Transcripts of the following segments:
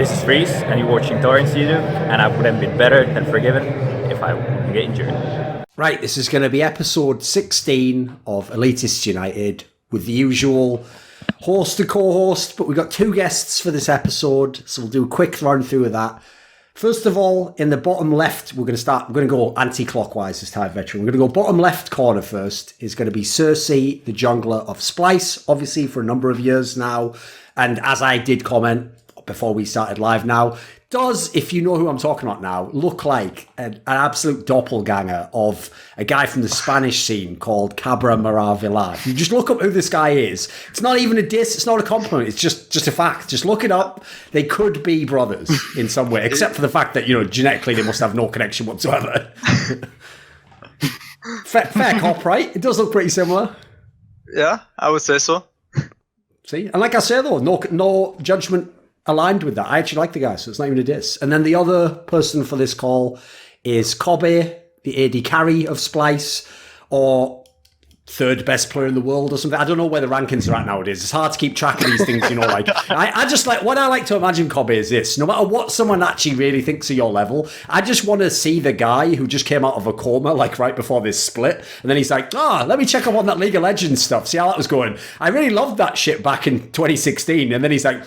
This is Freeze, and you're watching Thorin and I would have been better than forgiven if I wouldn't get injured. Right, this is going to be episode 16 of Elitists United with the usual host and co-host, but we've got two guests for this episode, so we'll do a quick run through of that. First of all, in the bottom left, we're going to go anti-clockwise this time, Veteran. We're going to go bottom left corner first. Is going to be Xerxe, the jungler of Splice, obviously for a number of years now. And as I did comment before we started live now, does, if you know who I'm talking about now, look like an absolute doppelganger of a guy from the Spanish scene called Cabra Maravilla. If you just look up who this guy is, it's not even a diss, it's not a compliment, it's just a fact. Just look it up. They could be brothers in some way, except for the fact that, genetically they must have no connection whatsoever. fair cop, right? It does look pretty similar. Yeah, I would say so. See? And like I say, though, no judgment aligned with that. I actually like the guy, so it's not even a diss. And then the other person for this call is Kobbe, the AD carry of Splyce, or third best player in the world or something. I don't know where the rankings are at nowadays. It's hard to keep track of these things, like. I just like, what I like to imagine, Kobbe, is this. No matter what someone actually really thinks of your level, I just want to see the guy who just came out of a coma, like right before this split, and then he's like, let me check up on that League of Legends stuff, see how that was going. I really loved that shit back in 2016, and then he's like,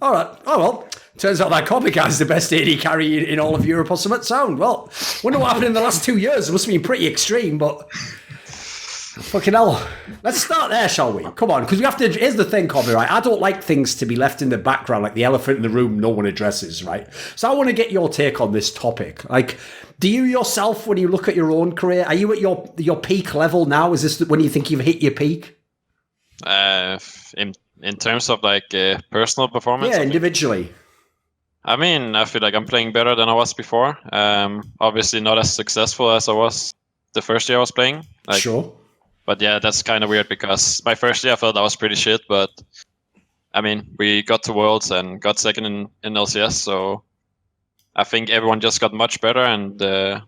all right, oh well, turns out that Kobbe guy's the best AD carry in all of Europe or something. Sound, well, wonder what happened in the last 2 years. It must have been pretty extreme, but fucking hell. Let's start there, shall we? Come on, because we have to, here's the thing, Kobbe, right? I don't like things to be left in the background, like the elephant in the room no one addresses, right? So I want to get your take on this topic. Like, do you yourself, when you look at your own career, are you at your peak level now? Is this when you think you've hit your peak? In terms of personal performance? Yeah, individually. I mean, I feel like I'm playing better than I was before. Obviously not as successful as I was the first year I was playing. Sure. But yeah, that's kind of weird because my first year I felt I was pretty shit, but I mean, we got to Worlds and got second in LCS, so I think everyone just got much better and I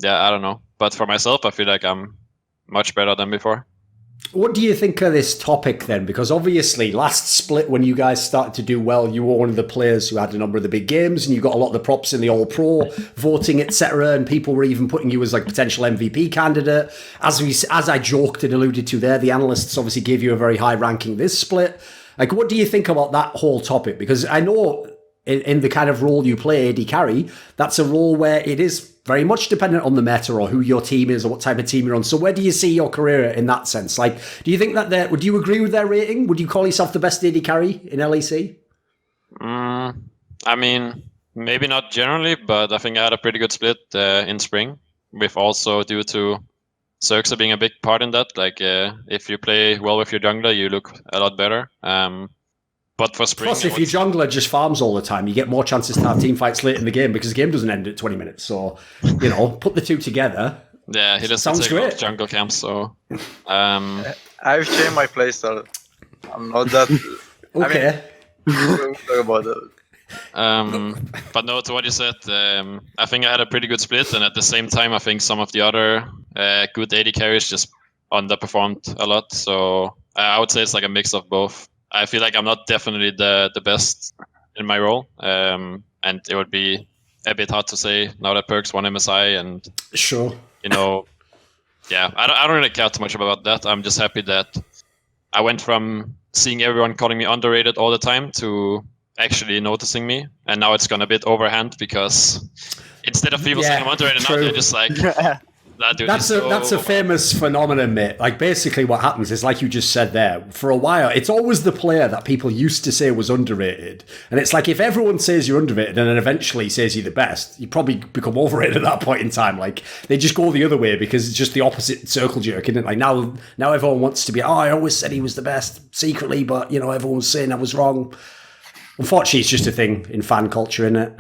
don't know. But for myself, I feel like I'm much better than before. What do you think of this topic then? Because obviously last split when you guys started to do well, you were one of the players who had a number of the big games and you got a lot of the props in the All-Pro voting, etc. And people were even putting you as like potential MVP candidate. As I joked and alluded to there, the analysts obviously gave you a very high ranking this split. Like, what do you think about that whole topic? Because I know in the kind of role you play, AD carry, that's a role where it is very much dependent on the meta or who your team is or what type of team you're on. So where do you see your career in that sense? Like, do you think that would you agree with their rating? Would you call yourself the best AD carry in LEC? I mean, maybe not generally, but I think I had a pretty good split in spring, with also due to Xerxe being a big part in that. Like, if you play well with your jungler, you look a lot better. But for spring, plus, if your jungler just farms all the time, you get more chances to have team fights late in the game because the game doesn't end at 20 minutes. So, put the two together. Yeah, he doesn't take a lot of jungle camps. So, I've changed my playstyle. I'm not that. Okay. We'll talk about that. But no, to what you said, I think I had a pretty good split, and at the same time, I think some of the other good AD carries just underperformed a lot. So I would say it's like a mix of both. I feel like I'm not definitely the best in my role, and it would be a bit hard to say now that Perks won MSI, and sure, yeah, I don't really care too much about that. I'm just happy that I went from seeing everyone calling me underrated all the time to actually noticing me, and now it's gone a bit overhand because instead of people saying I'm underrated, now they're just like. That's a famous phenomenon, mate. Like, basically what happens is, like you just said there, for a while, it's always the player that people used to say was underrated. And it's like, if everyone says you're underrated and then eventually says you're the best, you probably become overrated at that point in time. Like, they just go the other way because it's just the opposite circle jerk, isn't it? Like, now everyone wants to be, I always said he was the best secretly, but, everyone's saying I was wrong. Unfortunately, it's just a thing in fan culture, isn't it?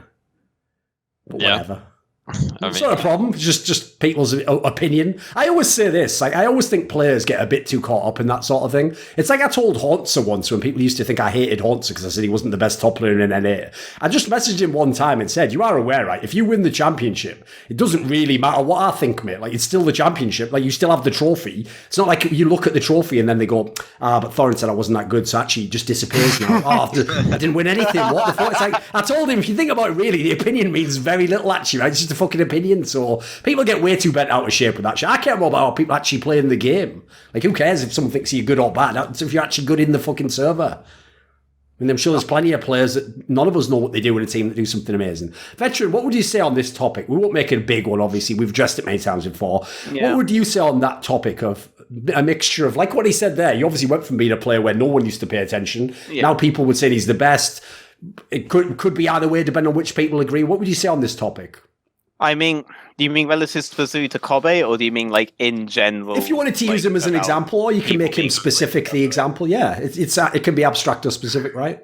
But whatever. It's not a problem. It's just people's opinion. I always say this. Like, I always think players get a bit too caught up in that sort of thing. It's like I told Hauntzer once when people used to think I hated Hauntzer because I said he wasn't the best top player in NA. I just messaged him one time and said, you are aware, right? If you win the championship, it doesn't really matter what I think, mate. Like, it's still the championship. Like, you still have the trophy. It's not like you look at the trophy and then they go, but Thorin said I wasn't that good, so actually it just disappears now. I didn't win anything. What the fuck? It's like, I told him, if you think about it really, the opinion means very little actually, right? It's just a fucking opinion. So people get way too bent out of shape with that shit. I care more about how people actually play in the game. Like, who cares if someone thinks you're good or bad? That's if you're actually good in the fucking server. And I'm sure there's plenty of players that none of us know what they do in a team that do something amazing. Veteran, what would you say on this topic? We won't make it a big one, obviously. We've addressed it many times before. Yeah. What would you say on that topic of a mixture of, like what he said there, you obviously went from being a player where no one used to pay attention. Yeah. Now people would say he's the best. It could be either way, depending on which people agree. What would you say on this topic? I mean, do you mean relative specifically to Kobbe, or do you mean like in general? If you wanted to use him as an example, or you can make him specific the example, yeah. It can be abstract or specific, right?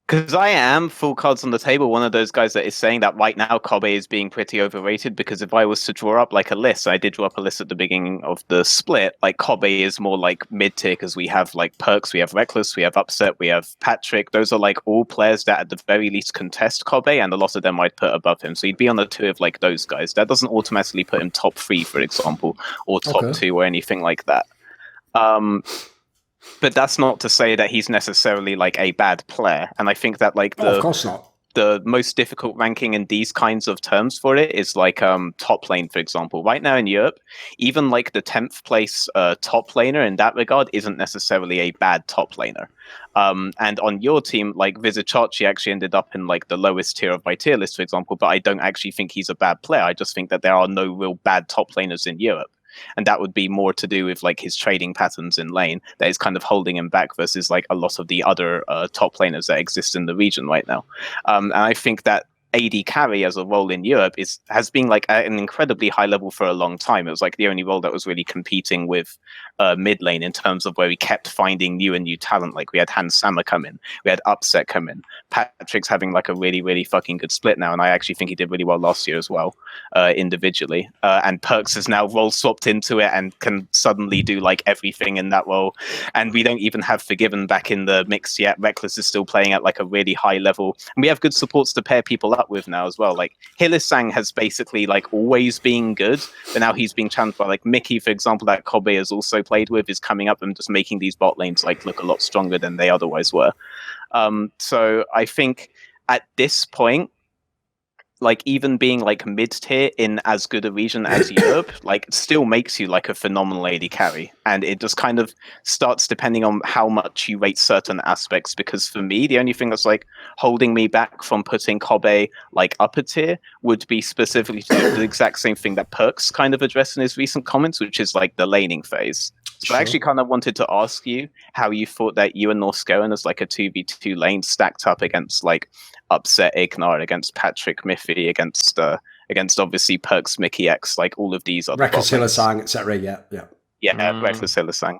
Because I am, full cards on the table, one of those guys that is saying that right now Kobbe is being pretty overrated, because if I was to draw up like a list, I did draw up a list at the beginning of the split, like Kobbe is more like mid-tier, because we have like Perks, we have Reckless, we have Upset, we have Patrick. Those are like all players that at the very least contest Kobbe, and a lot of them I'd put above him. So he'd be on the tier of like those guys. That doesn't automatically put him top 3, for example, or top 2 or anything like that. But that's not to say that he's necessarily like a bad player. And I think that like of course not. The most difficult ranking in these kinds of terms for it is like top lane, for example. Right now in Europe, even like the 10th place top laner in that regard isn't necessarily a bad top laner. And on your team, like Vizicachi actually ended up in like the lowest tier of my tier list, for example, but I don't actually think he's a bad player. I just think that there are no real bad top laners in Europe. And that would be more to do with like his trading patterns in lane that is kind of holding him back versus like a lot of the other top laners that exist in the region right now. And I think that AD carry as a role in Europe has been like at an incredibly high level for a long time. It was like the only role that was really competing with mid lane in terms of where we kept finding new and new talent. Like we had Hans Sammer come in, we had Upset come in. Patrick's having like a really, really fucking good split now, and I actually think he did really well last year as well, individually. And Perks has now role swapped into it and can suddenly do like everything in that role. And we don't even have Forgiven back in the mix yet. Reckless is still playing at like a really high level, and we have good supports to pair people up with now as well. Like Hillisang has basically like always been good, but now he's being challenged by like Mickey, for example, that Kobbe has also played with, is coming up and just making these bot lanes like look a lot stronger than they otherwise were. So I think at this point, like even being like mid-tier in as good a region as Europe, like it still makes you like a phenomenal AD carry. And it just kind of starts depending on how much you rate certain aspects. Because for me, the only thing that's like holding me back from putting Kobbe like upper tier would be specifically to do the exact same thing that Perks kind of addressed in his recent comments, which is like the laning phase. So I actually kind of wanted to ask you how you thought that you and Norskoen as like a 2v2 lane stacked up against like Upset Ignar, against Patrick Miffy, against obviously Perks Mickey X, like all of these other Reckless Hillisang, etc. Yeah, Reckless Hillisang.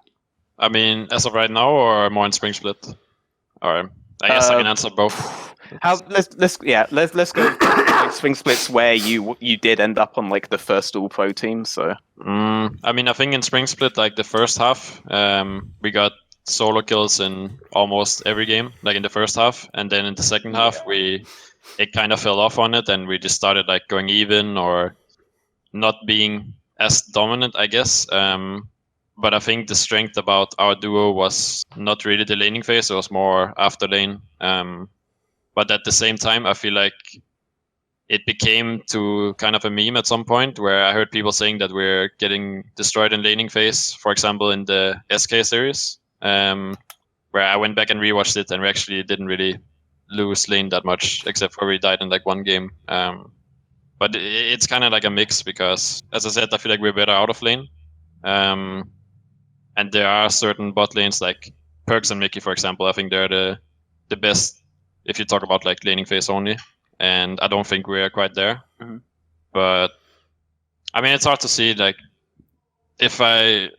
I mean, as of right now, or more in Spring Split? Or I guess I can answer both. Let's go like Spring Splits where you did end up on like the first All Pro team. So I mean, I think in Spring Split, like the first half, we got solo kills in almost every game, like in the first half, and then in the second half, it kind of fell off on it, and we just started like going even or not being as dominant, I guess. But I think the strength about our duo was not really the laning phase; it was more after lane. But at the same time, I feel like it became to kind of a meme at some point where I heard people saying that we're getting destroyed in laning phase, for example, in the SK series, where I went back and rewatched it and we actually didn't really lose lane that much, except for we died in like one game. But it's kind of like a mix because, as I said, I feel like we're better out of lane. And there are certain bot lanes like Perks and Mickey, for example. I think they're the best if you talk about like laning phase only. And I don't think we're quite there. Mm-hmm. But I mean, it's hard to see. Like, if at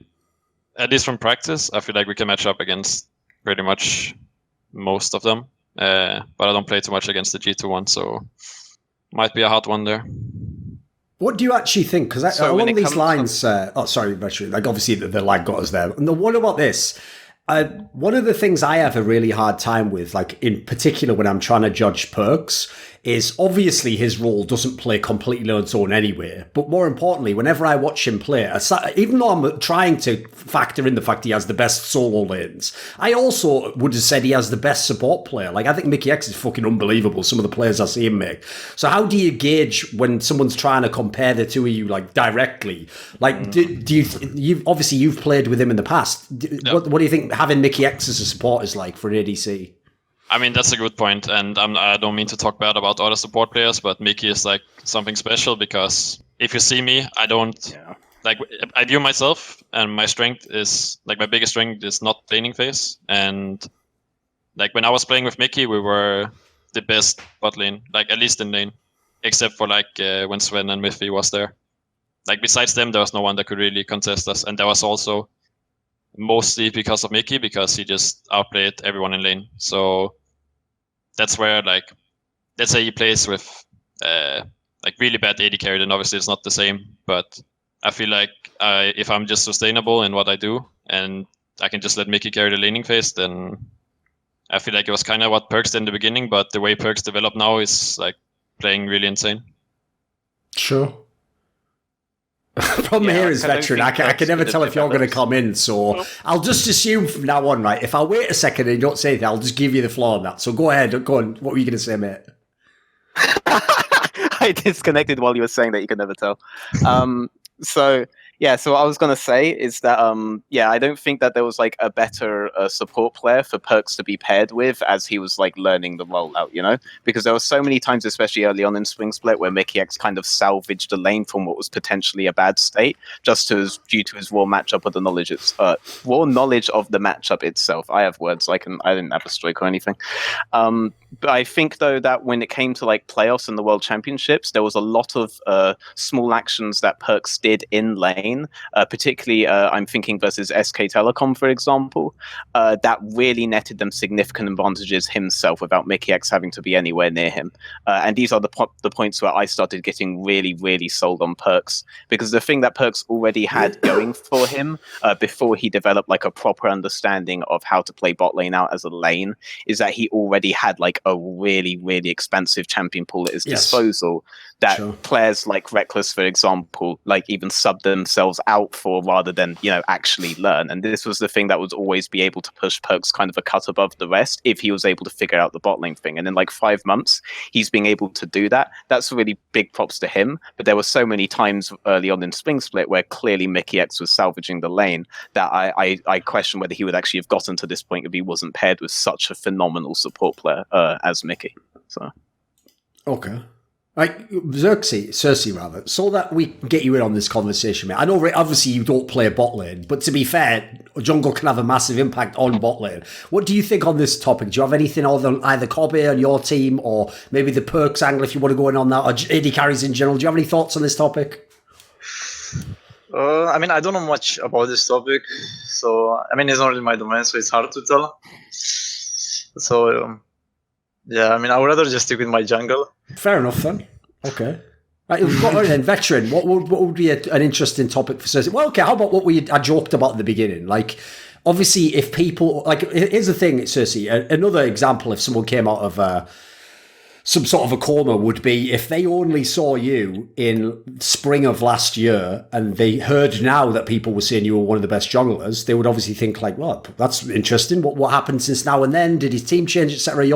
least from practice, I feel like we can match up against pretty much most of them. But I don't play too much against the G2 one, so might be a hot one there. What do you actually think? Because So when along it these comes lines, sorry, Veteran, like obviously the lag got us there. And what about this? One of the things I have a really hard time with, like in particular when I'm trying to judge Perks, is obviously his role doesn't play completely on its own anyway. But more importantly, whenever I watch him play, even though I'm trying to factor in the fact he has the best solo lanes, I also would have said he has the best support player. Like I think Mikyx is fucking unbelievable, some of the players I see him make. So how do you gauge when someone's trying to compare the two of you like directly? Like do you obviously you've played with him in the past. What do you think having Mikyx as a support is like for an ADC? I mean, that's a good point, and I don't mean to talk bad about other support players, but Mickey is like something special because if you see me, I don't like. I view myself, and my strength is like my biggest strength is not laning phase, and like when I was playing with Mickey, we were the best bot lane, like at least in lane, except for like when Sven and Miffy was there. Like besides them, there was no one that could really contest us, and that was also mostly because of Mickey, because he just outplayed everyone in lane. So that's where, like, let's say he plays with like really bad AD carry, then obviously it's not the same. But I feel like if I'm just sustainable in what I do and I can just let Mickey carry the laning phase, then I feel like it was kind of what Perks did in the beginning. But the way Perks develop now is like playing really insane. Sure. Problem here is, Veteran, I can never tell if you're going to come in, so I'll just assume from now on, right, if I wait a second and you don't say anything, I'll just give you the floor on that. So go ahead, go on. What were you going to say, mate? I disconnected while you were saying that you could never tell. So what I was going to say is that, I don't think that there was like a better support player for Perks to be paired with as he was like learning the rollout, you know? Because there were so many times, especially early on in Spring Split, where Mikyx kind of salvaged the lane from what was potentially a bad state, just due to his raw matchup of the knowledge, raw knowledge of the matchup itself. I have words, I didn't have a streak or anything. But I think though that when it came to like playoffs and the World Championships, there was a lot of small actions that Perks did in lane. Particularly, I'm thinking versus SK Telecom, for example, that really netted them significant advantages himself without Mikyx having to be anywhere near him. And these are the points where I started getting really, really sold on Perks, because the thing that Perks already had going for him before he developed like a proper understanding of how to play bot lane out as a lane is that he already had like a really, really expensive champion pool at his disposal that players like Reckless, for example, like even sub themselves out for rather than, you know, actually learn. And this was the thing that would always be able to push Perks kind of a cut above the rest if he was able to figure out the bot lane thing. And in like 5 months, he's being able to do that. That's really big props to him. But there were so many times early on in Spring Split where clearly Mikyx was salvaging the lane that I question whether he would actually have gotten to this point if he wasn't paired with such a phenomenal support player as Mickey. So, okay. Like, Xerxe, rather, so that we can get you in on this conversation, mate. I know, obviously, you don't play bot lane, but to be fair, jungle can have a massive impact on bot lane. What do you think on this topic? Do you have anything other either Kobbe on your team, or maybe the Perks angle, if you want to go in on that, or AD carries in general? Do you have any thoughts on this topic? I mean, I don't know much about this topic, so, I mean, it's not really my domain, so it's hard to tell. So, yeah, I mean, I would rather just stick with my jungle. Fair enough, then. Okay. Right, we've got then, Veteran. What would be an interesting topic for Xerxe? Well, okay, how about what I joked about at the beginning? Like, obviously, if people... Like, here's the thing, Xerxe. Another example, if someone came out of some sort of a coma, would be if they only saw you in spring of last year and they heard now that people were saying you were one of the best junglers, they would obviously think like, well, that's interesting. What happened since now and then? Did his team change, etc.?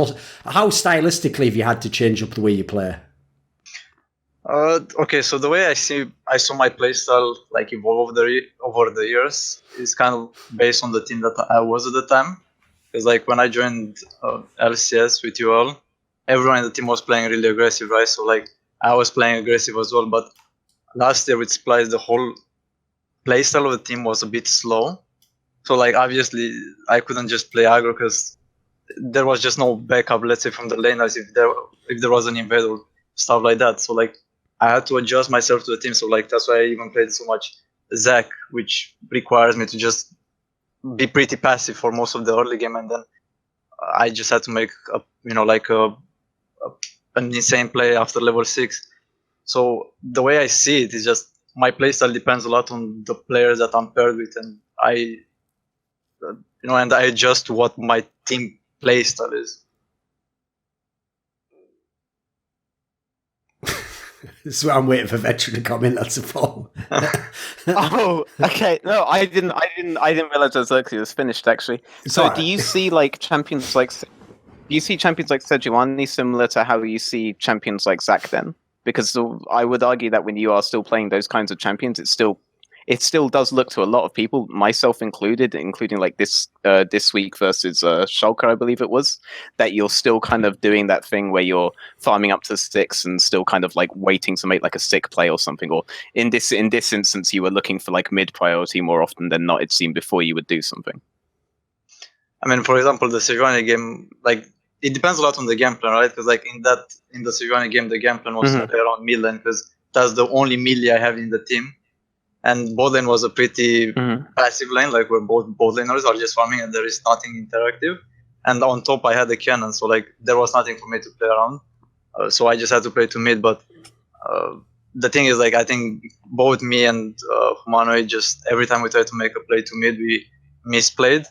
How stylistically have you had to change up the way you play? Okay, so the way I saw my playstyle like evolve over the years is kind of based on the team that I was at the time. Because like when I joined LCS with you all, everyone in the team was playing really aggressive, right? So like I was playing aggressive as well. But last year with Splice, the whole playstyle of the team was a bit slow. So like obviously I couldn't just play aggro because there was just no backup, let's say, from the laners if there was an invader or stuff like that. So like I had to adjust myself to the team. So like that's why I even played so much Zac, which requires me to just be pretty passive for most of the early game, and then I just had to make a an insane play after level 6. So the way I see it is just my playstyle depends a lot on the players that I'm paired with, and I adjust what my team playstyle is. This is what I'm waiting for Veteran to come in. That's a problem. Oh, okay. No, I didn't realize that Xerxe was finished. Actually, so do you see like champions like? Do you see champions like Sejuani similar to how you see champions like Zac then? Because I would argue that when you are still playing those kinds of champions, it still does look to a lot of people, myself included, including like this week versus Schalke, I believe it was, that you're still kind of doing that thing where you're farming up to 6 and still kind of like waiting to make like a sick play or something. Or in this instance, you were looking for like mid priority more often than not, it seemed, before you would do something. I mean, for example, the Sejuani game, like, it depends a lot on the game plan, right? Because like in the Sejuani game, the game plan was to play around mid lane, because that's the only melee I have in the team. And bot lane was a pretty passive lane, like where both bot laners are just farming and there is nothing interactive. And on top, I had a cannon, so like there was nothing for me to play around. So I just had to play to mid. But the thing is, like, I think both me and Humanoid, just every time we tried to make a play to mid, we misplayed.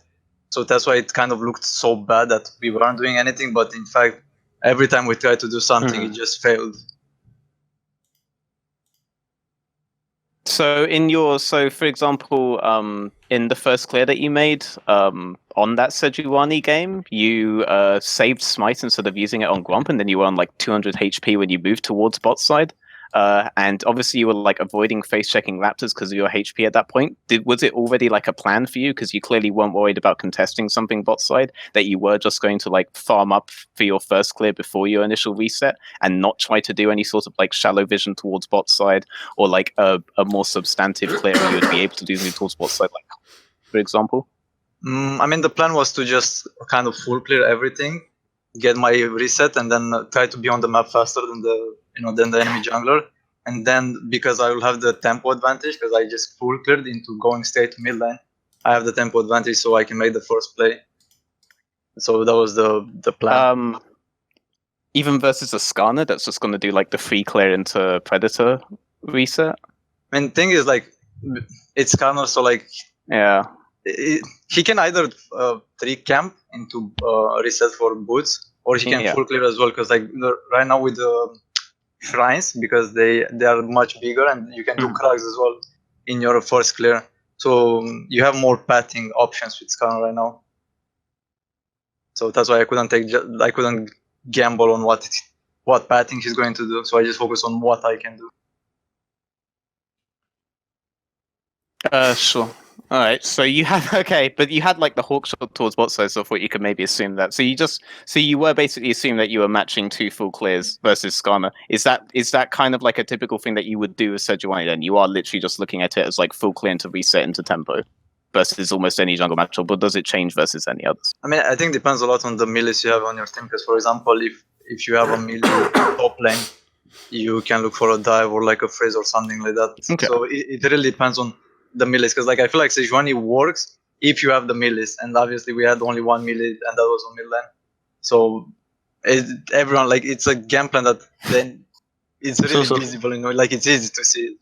So that's why it kind of looked so bad that we weren't doing anything. But in fact, every time we tried to do something, it just failed. So for example, in the first clear that you made on that Sejuani game, you saved Smite instead of using it on Gromp, and then you were on like 200 HP when you moved towards bot side. And obviously you were like avoiding face checking Raptors because of your HP at that point. Was it already like a plan for you? Because you clearly weren't worried about contesting something bot side, that you were just going to like farm up for your first clear before your initial reset and not try to do any sort of like shallow vision towards bot side, or like a more substantive clear you would be able to do towards bot side, like, for example? I mean, the plan was to just kind of full clear everything, get my reset, and then try to be on the map faster than the enemy jungler. And then, because I will have the tempo advantage, because I just full cleared into going straight to mid lane, I have the tempo advantage, so I can make the first play. So that was the plan. Even versus a Skarner that's just going to do like the free clear into Predator reset? I mean, thing is, like, it's Skarner, so like, yeah, he can either 3 camp into reset for boots, or he can full clear as well, because like right now with the shrines, because they are much bigger, and you can do crags as well in your first clear. So you have more pathing options with Skarner right now. So that's why I couldn't gamble on what pathing he's going to do. So I just focus on what I can do. Sure. All right, so you had but you had like the hawk shot towards bot side, so I thought you could maybe assume that. So you were basically assuming that you were matching 2 full clears versus Skarner. Is that kind of like a typical thing that you would do with Sejuani? Then you are literally just looking at it as like full clear into reset into tempo versus almost any jungle matchup, but does it change versus any others? I mean, I think it depends a lot on the melees you have on your team. Because for example, if you have a melee top lane, you can look for a dive or like a freeze or something like that. Okay. So it really depends on the melees, because like I feel like Sejuani works if you have the melees, and obviously we had only one melee, and that was on mid lane. So everyone, like, it's a game plan that then it's really visible, like it's easy to see it.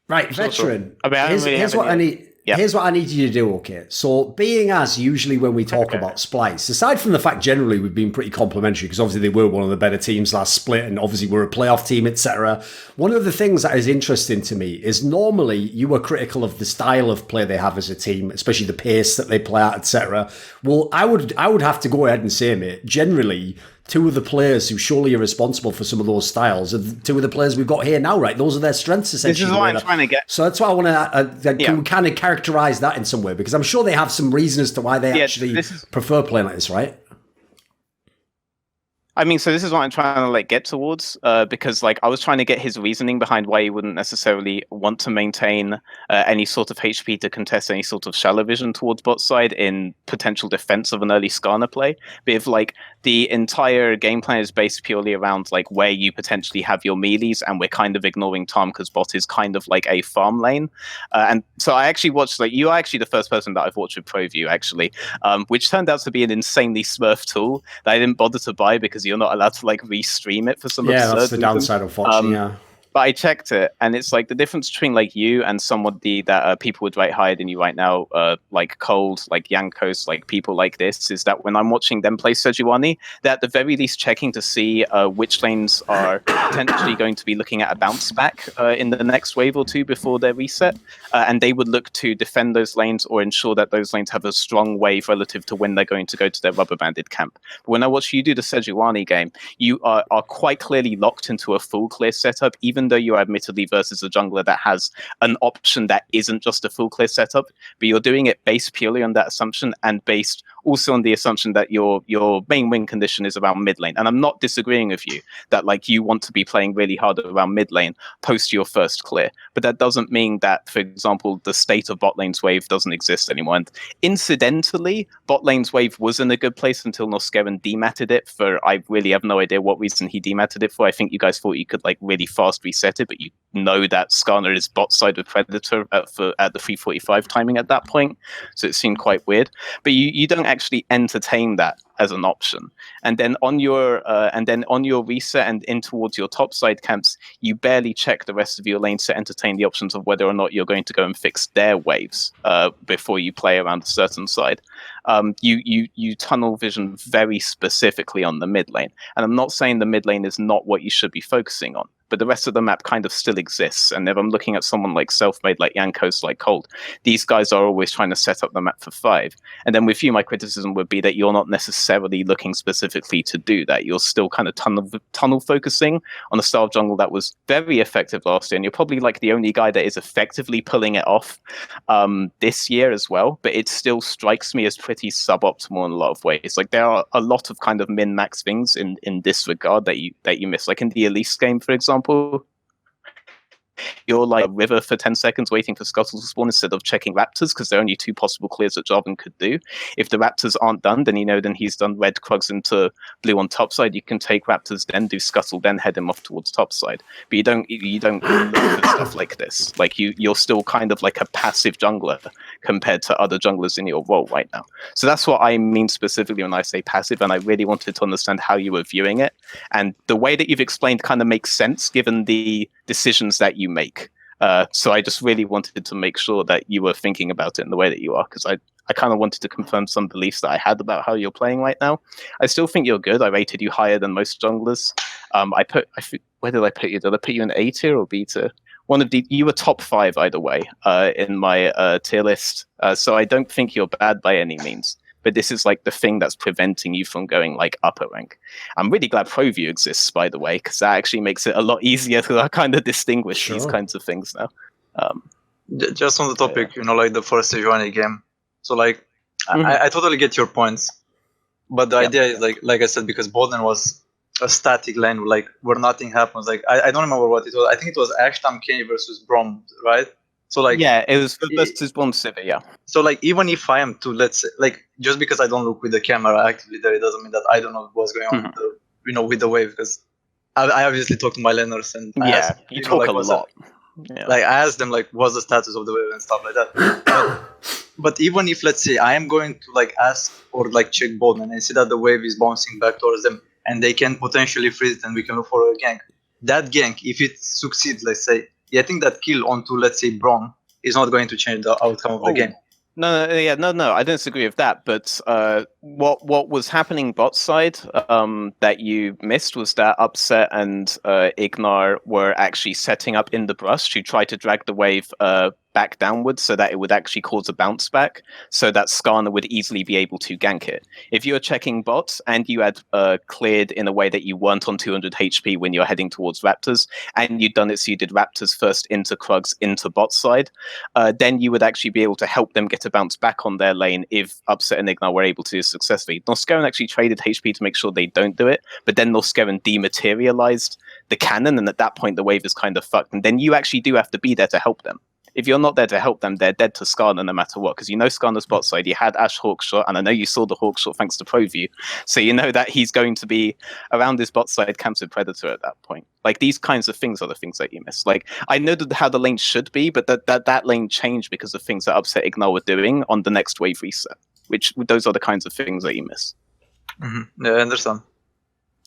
Right, Veteran. I mean, here's what I need. Yep. Here's what I need you to do, okay? So, being as usually when we talk about Splyce, aside from the fact generally we've been pretty complimentary, because obviously they were one of the better teams last split, and obviously we're a playoff team, etc. One of the things that is interesting to me is normally you were critical of the style of play they have as a team, especially the pace that they play at, etc. Well, I would have to go ahead and say, mate, generally, 2 of the players who surely are responsible for some of those styles are 2 of the players we've got here now, right? Those are their strengths, essentially. This is what I'm trying to get. So that's why I want to can kind of characterize that in some way, because I'm sure they have some reason as to why they actually prefer playing like this, right? I mean, so this is what I'm trying to like get towards, because like I was trying to get his reasoning behind why he wouldn't necessarily want to maintain any sort of HP to contest any sort of shallow vision towards bot side in potential defense of an early Skarner play. But if like the entire game plan is based purely around like where you potentially have your melees, and we're kind of ignoring Tom because bot is kind of like a farm lane, and so I actually watched, like, you are actually the first person that I've watched with ProView actually, which turned out to be an insanely smurf tool that I didn't bother to buy because you're not allowed to like restream it for some absurd that's the reason. downside of watching. But I checked it, and it's like the difference between like you and somebody that people would rate higher than you right now, like Cold, like Yankos, like people like this, is that when I'm watching them play Sejuani, they're at the very least checking to see which lanes are potentially going to be looking at a bounce back in the next wave or two before their reset, and they would look to defend those lanes or ensure that those lanes have a strong wave relative to when they're going to go to their rubber banded camp. But when I watch you do the Sejuani game, you are quite clearly locked into a full clear setup, even though you're admittedly versus a jungler that has an option that isn't just a full clear setup, but you're doing it based purely on that assumption and based also on the assumption that your main win condition is around mid lane. And I'm not disagreeing with you that like you want to be playing really hard around mid lane post your first clear, but that doesn't mean that, for example, the state of bot lane's wave doesn't exist anymore. And incidentally, bot lane's wave was in a good place until Noscaran dematted it for, I really have no idea what reason he dematted it for. I think you guys thought you could like really fast reset it, but you know that Skarner is bot side with Predator at the 345 timing at that point, so it seemed quite weird. But you don't actually entertain that as an option, and then on your reset and in towards your top side camps, you barely check the rest of your lanes to entertain the options of whether or not you're going to go and fix their waves before you play around a certain side. You tunnel vision very specifically on the mid lane, and I'm not saying the mid lane is not what you should be focusing on, but the rest of the map kind of still exists. And if I'm looking at someone like Selfmade, like Yankos, like Cold, these guys are always trying to set up the map for 5. And then with you, my criticism would be that you're not necessarily looking specifically to do that. You're still kind of tunnel focusing on a style of jungle that was very effective last year. And you're probably like the only guy that is effectively pulling it off this year as well. But it still strikes me as pretty suboptimal in a lot of ways. Like there are a lot of kind of min-max things in this regard that you miss. Like in the Elise game, for example, you're like a river for 10 seconds waiting for Scuttle to spawn instead of checking Raptors, because there are only 2 possible clears that Jarvan could do. If the Raptors aren't done, then then he's done red Krugs into blue on top side. You can take Raptors, then do Scuttle, then head him off towards top side. But you don't look at stuff like this. Like you're still kind of like a passive jungler compared to other junglers in your role right now. So that's what I mean specifically when I say passive, and I really wanted to understand how you were viewing it. And the way that you've explained kind of makes sense given the decisions that you make. So I just really wanted to make sure that you were thinking about it in the way that you are, because I kind of wanted to confirm some beliefs that I had about how you're playing right now. I still think you're good. I rated you higher than most junglers. Where did I put you? Did I put you in A tier or B tier? You were top 5 either way in my tier list. So I don't think you're bad by any means. But this is like the thing that's preventing you from going like upper rank. I'm really glad ProView exists, by the way, because that actually makes it a lot easier to kind of distinguish these kinds of things now. Just on the topic, like the first Sejuani game. So like, I totally get your points, but the idea is like I said, because Bolden was a static lane, like where nothing happens. Like I don't remember what it was. I think it was Ashtam Kenny versus Brom, right? So like, yeah, it was versus Brom Civi, yeah. So like, even if I am to, let's say, like, just because I don't look with the camera actively there, it doesn't mean that I don't know what's going on with the, with the wave, because I obviously talk to my laners and you talk a lot. Like I ask them like what's the status of the wave and stuff like that. But even if, let's say, I am going to like ask or like check bot and I see that the wave is bouncing back towards them and they can potentially freeze it and we can look for a gank. That gank, if it succeeds, let's say, I think that kill onto, let's say, Braum is not going to change the outcome of the game. No, I don't disagree with that. But what was happening bot side that you missed was that Upset and Ignar were actually setting up in the brush to try to drag the wave back downwards so that it would actually cause a bounce back, so that Skarner would easily be able to gank it. If you were checking bots and you had cleared in a way that you weren't on 200 HP when you're heading towards Raptors, and you'd done it so you did Raptors first into Krugs into bot side, then you would actually be able to help them get a bounce back on their lane if Upset and Ignar were able to successfully. Noscaron actually traded HP to make sure they don't do it, but then Noscaron dematerialized the cannon, and at that point the wave is kind of fucked. And then you actually do have to be there to help them. If you're not there to help them, they're dead to Skarner no matter what. Because you know Skarner's bot side, he had Ashe Hawkshot, and I know you saw the Hawkshot thanks to ProView. So you know that he's going to be around his bot side camps with Predator at that point. Like, these kinds of things are the things that you miss. Like, I know how the lane should be, but that lane changed because of things that Upset Ignal were doing on the next wave reset. Which, those are the kinds of things that you miss. Mm-hmm. Yeah, I understand.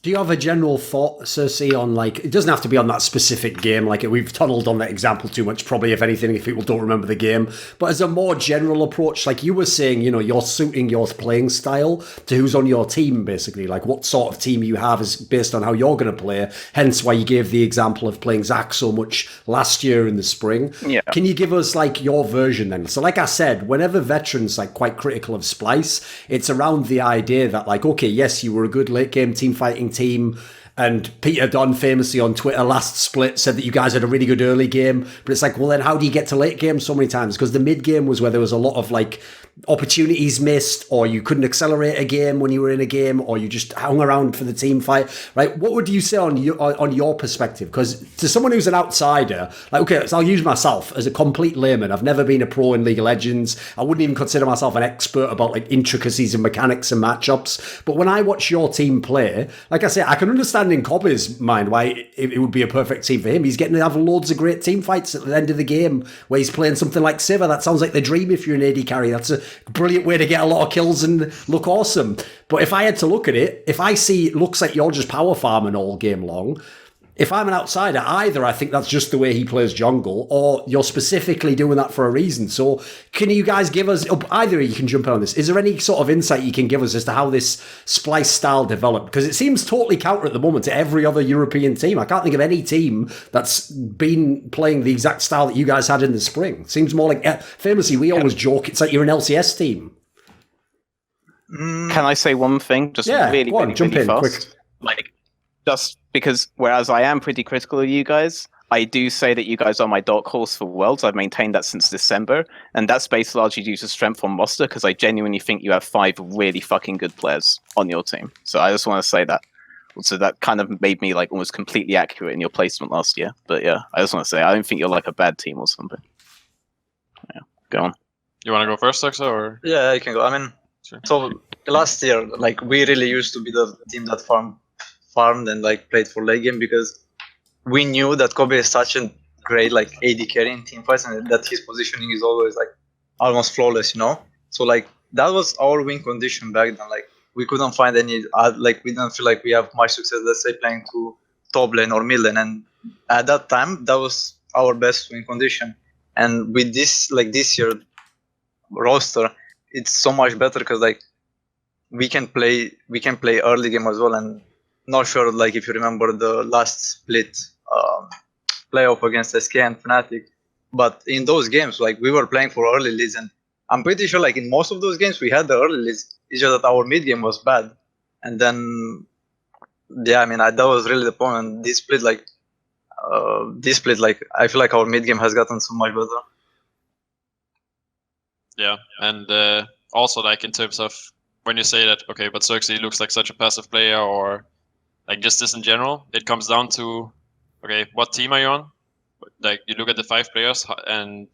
Do you have a general thought, Xerxe, on, like, it doesn't have to be on that specific game, like, we've tunneled on that example too much, probably, if anything, if people don't remember the game, but as a more general approach, like you were saying, you know, you're suiting your playing style to who's on your team, basically, like, what sort of team you have is based on how you're going to play, hence why you gave the example of playing Xerxe so much last year in the spring. Yeah. Can you give us, like, your version then? So, like I said, whenever Veteran's, like, quite critical of Splice, it's around the idea that, like, okay, yes, you were a good late-game team-fighting team, and Peter Dunn famously on Twitter last split said that you guys had a really good early game, but it's like, well, then how do you get to late game so many times? Because the mid game was where there was a lot of, like, opportunities missed, or you couldn't accelerate a game when you were in a game, or you just hung around for the team fight, right? What would you say on your perspective? Because to someone who's an outsider, like, okay, so I'll use myself as a complete layman. I've never been a pro in League of Legends. I wouldn't even consider myself an expert about, like, intricacies and mechanics and matchups. But when I watch your team play, like I say, I can understand in Kobbe's mind why it would be a perfect team for him. He's getting to have loads of great team fights at the end of the game where he's playing something like Sivir. That sounds like the dream if you're an AD carry. That's a brilliant way to get a lot of kills and look awesome. But if I had to look at it, if I see it looks like you're just power farming all game long, if I'm an outsider, either I think that's just the way he plays jungle, or you're specifically doing that for a reason. So can you guys give us, either of you can jump in on this, is there any sort of insight you can give us as to how this Splyce style developed? Because it seems totally counter at the moment to every other European team. I can't think of any team that's been playing the exact style that you guys had in the spring. Seems more like, famously, we always joke, it's like you're an LCS team. Can I say one thing? Just really jump in fast. Quick. Like, just because whereas I am pretty critical of you guys, I do say that you guys are my dark horse for Worlds. I've maintained that since December, and that's based largely due to strength on roster, because I genuinely think you have 5 really fucking good players on your team. So I just want to say that. So that kind of made me, like, almost completely accurate in your placement last year. But yeah, I just want to say, I don't think you're like a bad team or something. Yeah, go on. You want to go first, Xerxe, or? Yeah, I can go. I mean, Sure. So last year, like, we really used to be the team that farmed and, like, played for late game, because we knew that Kobbe is such a great, like, AD carry in team fights, and that his positioning is always, like, almost flawless, you know. So, like, that was our win condition back then. Like, we couldn't find any, like, we didn't feel like we have much success, let's say, playing to top lane or mid lane, and at that time that was our best win condition. And with this, like, this year roster, it's so much better, because, like, we can play early game as well. And not sure, like, if you remember the last split playoff against SK and Fnatic, but in those games, like, we were playing for early leads, and I'm pretty sure, like, in most of those games we had the early leads. It's just that our mid game was bad. And then, yeah, I mean, that was really the point. And this split, like, I feel like our mid game has gotten so much better. Yeah, and also, like, in terms of when you say that, okay, but Xerxe looks like such a passive player, or, like, just this in general, it comes down to, okay, what team are you on? Like, you look at the 5 players, and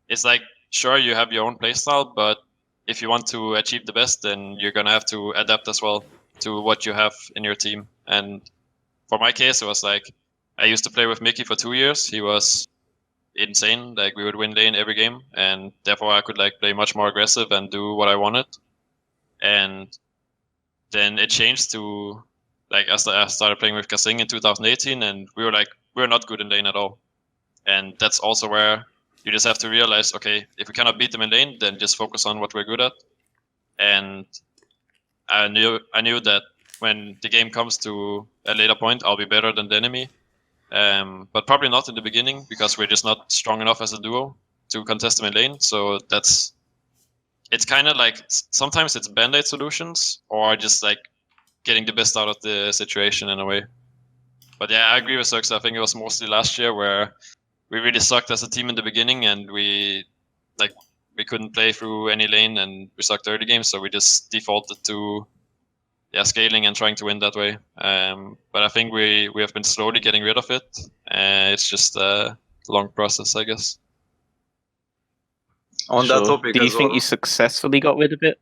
it's like, sure, you have your own playstyle, but if you want to achieve the best, then you're gonna have to adapt as well to what you have in your team. And for my case, it was like, I used to play with Mickey for 2 years. He was insane. Like, we would win lane every game, and therefore I could, like, play much more aggressive and do what I wanted. And then it changed to, like, I started playing with Xing in 2018, and we were not good in lane at all. And that's also where you just have to realize, okay, if we cannot beat them in lane, then just focus on what we're good at. And I knew that when the game comes to a later point, I'll be better than the enemy. But probably not in the beginning, because we're just not strong enough as a duo to contest them in lane. So it's kind of like, sometimes it's band-aid solutions, or just, like, getting the best out of the situation in a way. But yeah, I agree with Xerxe. I think it was mostly last year where we really sucked as a team in the beginning, and we we couldn't play through any lane and we sucked early games, so we just defaulted to scaling and trying to win that way. But I think we have been slowly getting rid of it. It's just a long process, I guess. On that topic, do you as think well, you successfully got rid of it?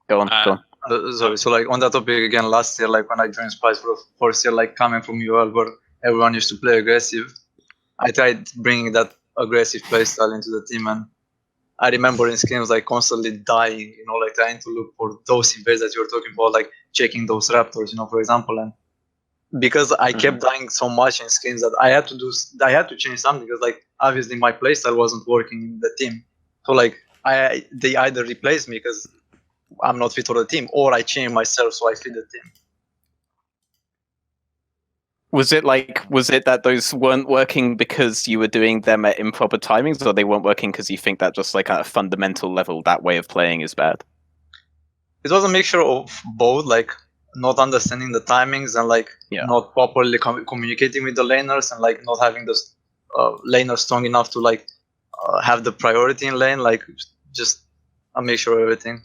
Go on, go on. sorry. So like on that topic again, last year, like when I joined Splice for the first year, like coming from UL where everyone used to play aggressive, I tried bringing that aggressive playstyle into the team, and I remember in scrims like constantly dying, you know, like trying to look for those invades that you were talking about, like checking those raptors, you know, for example. And because I kept dying so much in scrims that I had to change something, because like obviously my playstyle wasn't working in the team. So like they either replaced me because I'm not fit for the team, or I change myself so I fit the team. Was it that those weren't working because you were doing them at improper timings, or they weren't working because you think that just like at a fundamental level that way of playing is bad? It was a mixture of both, like not understanding the timings and like not properly communicating with the laners, and like not having the laner strong enough to like have the priority in lane, like just a mixture of everything.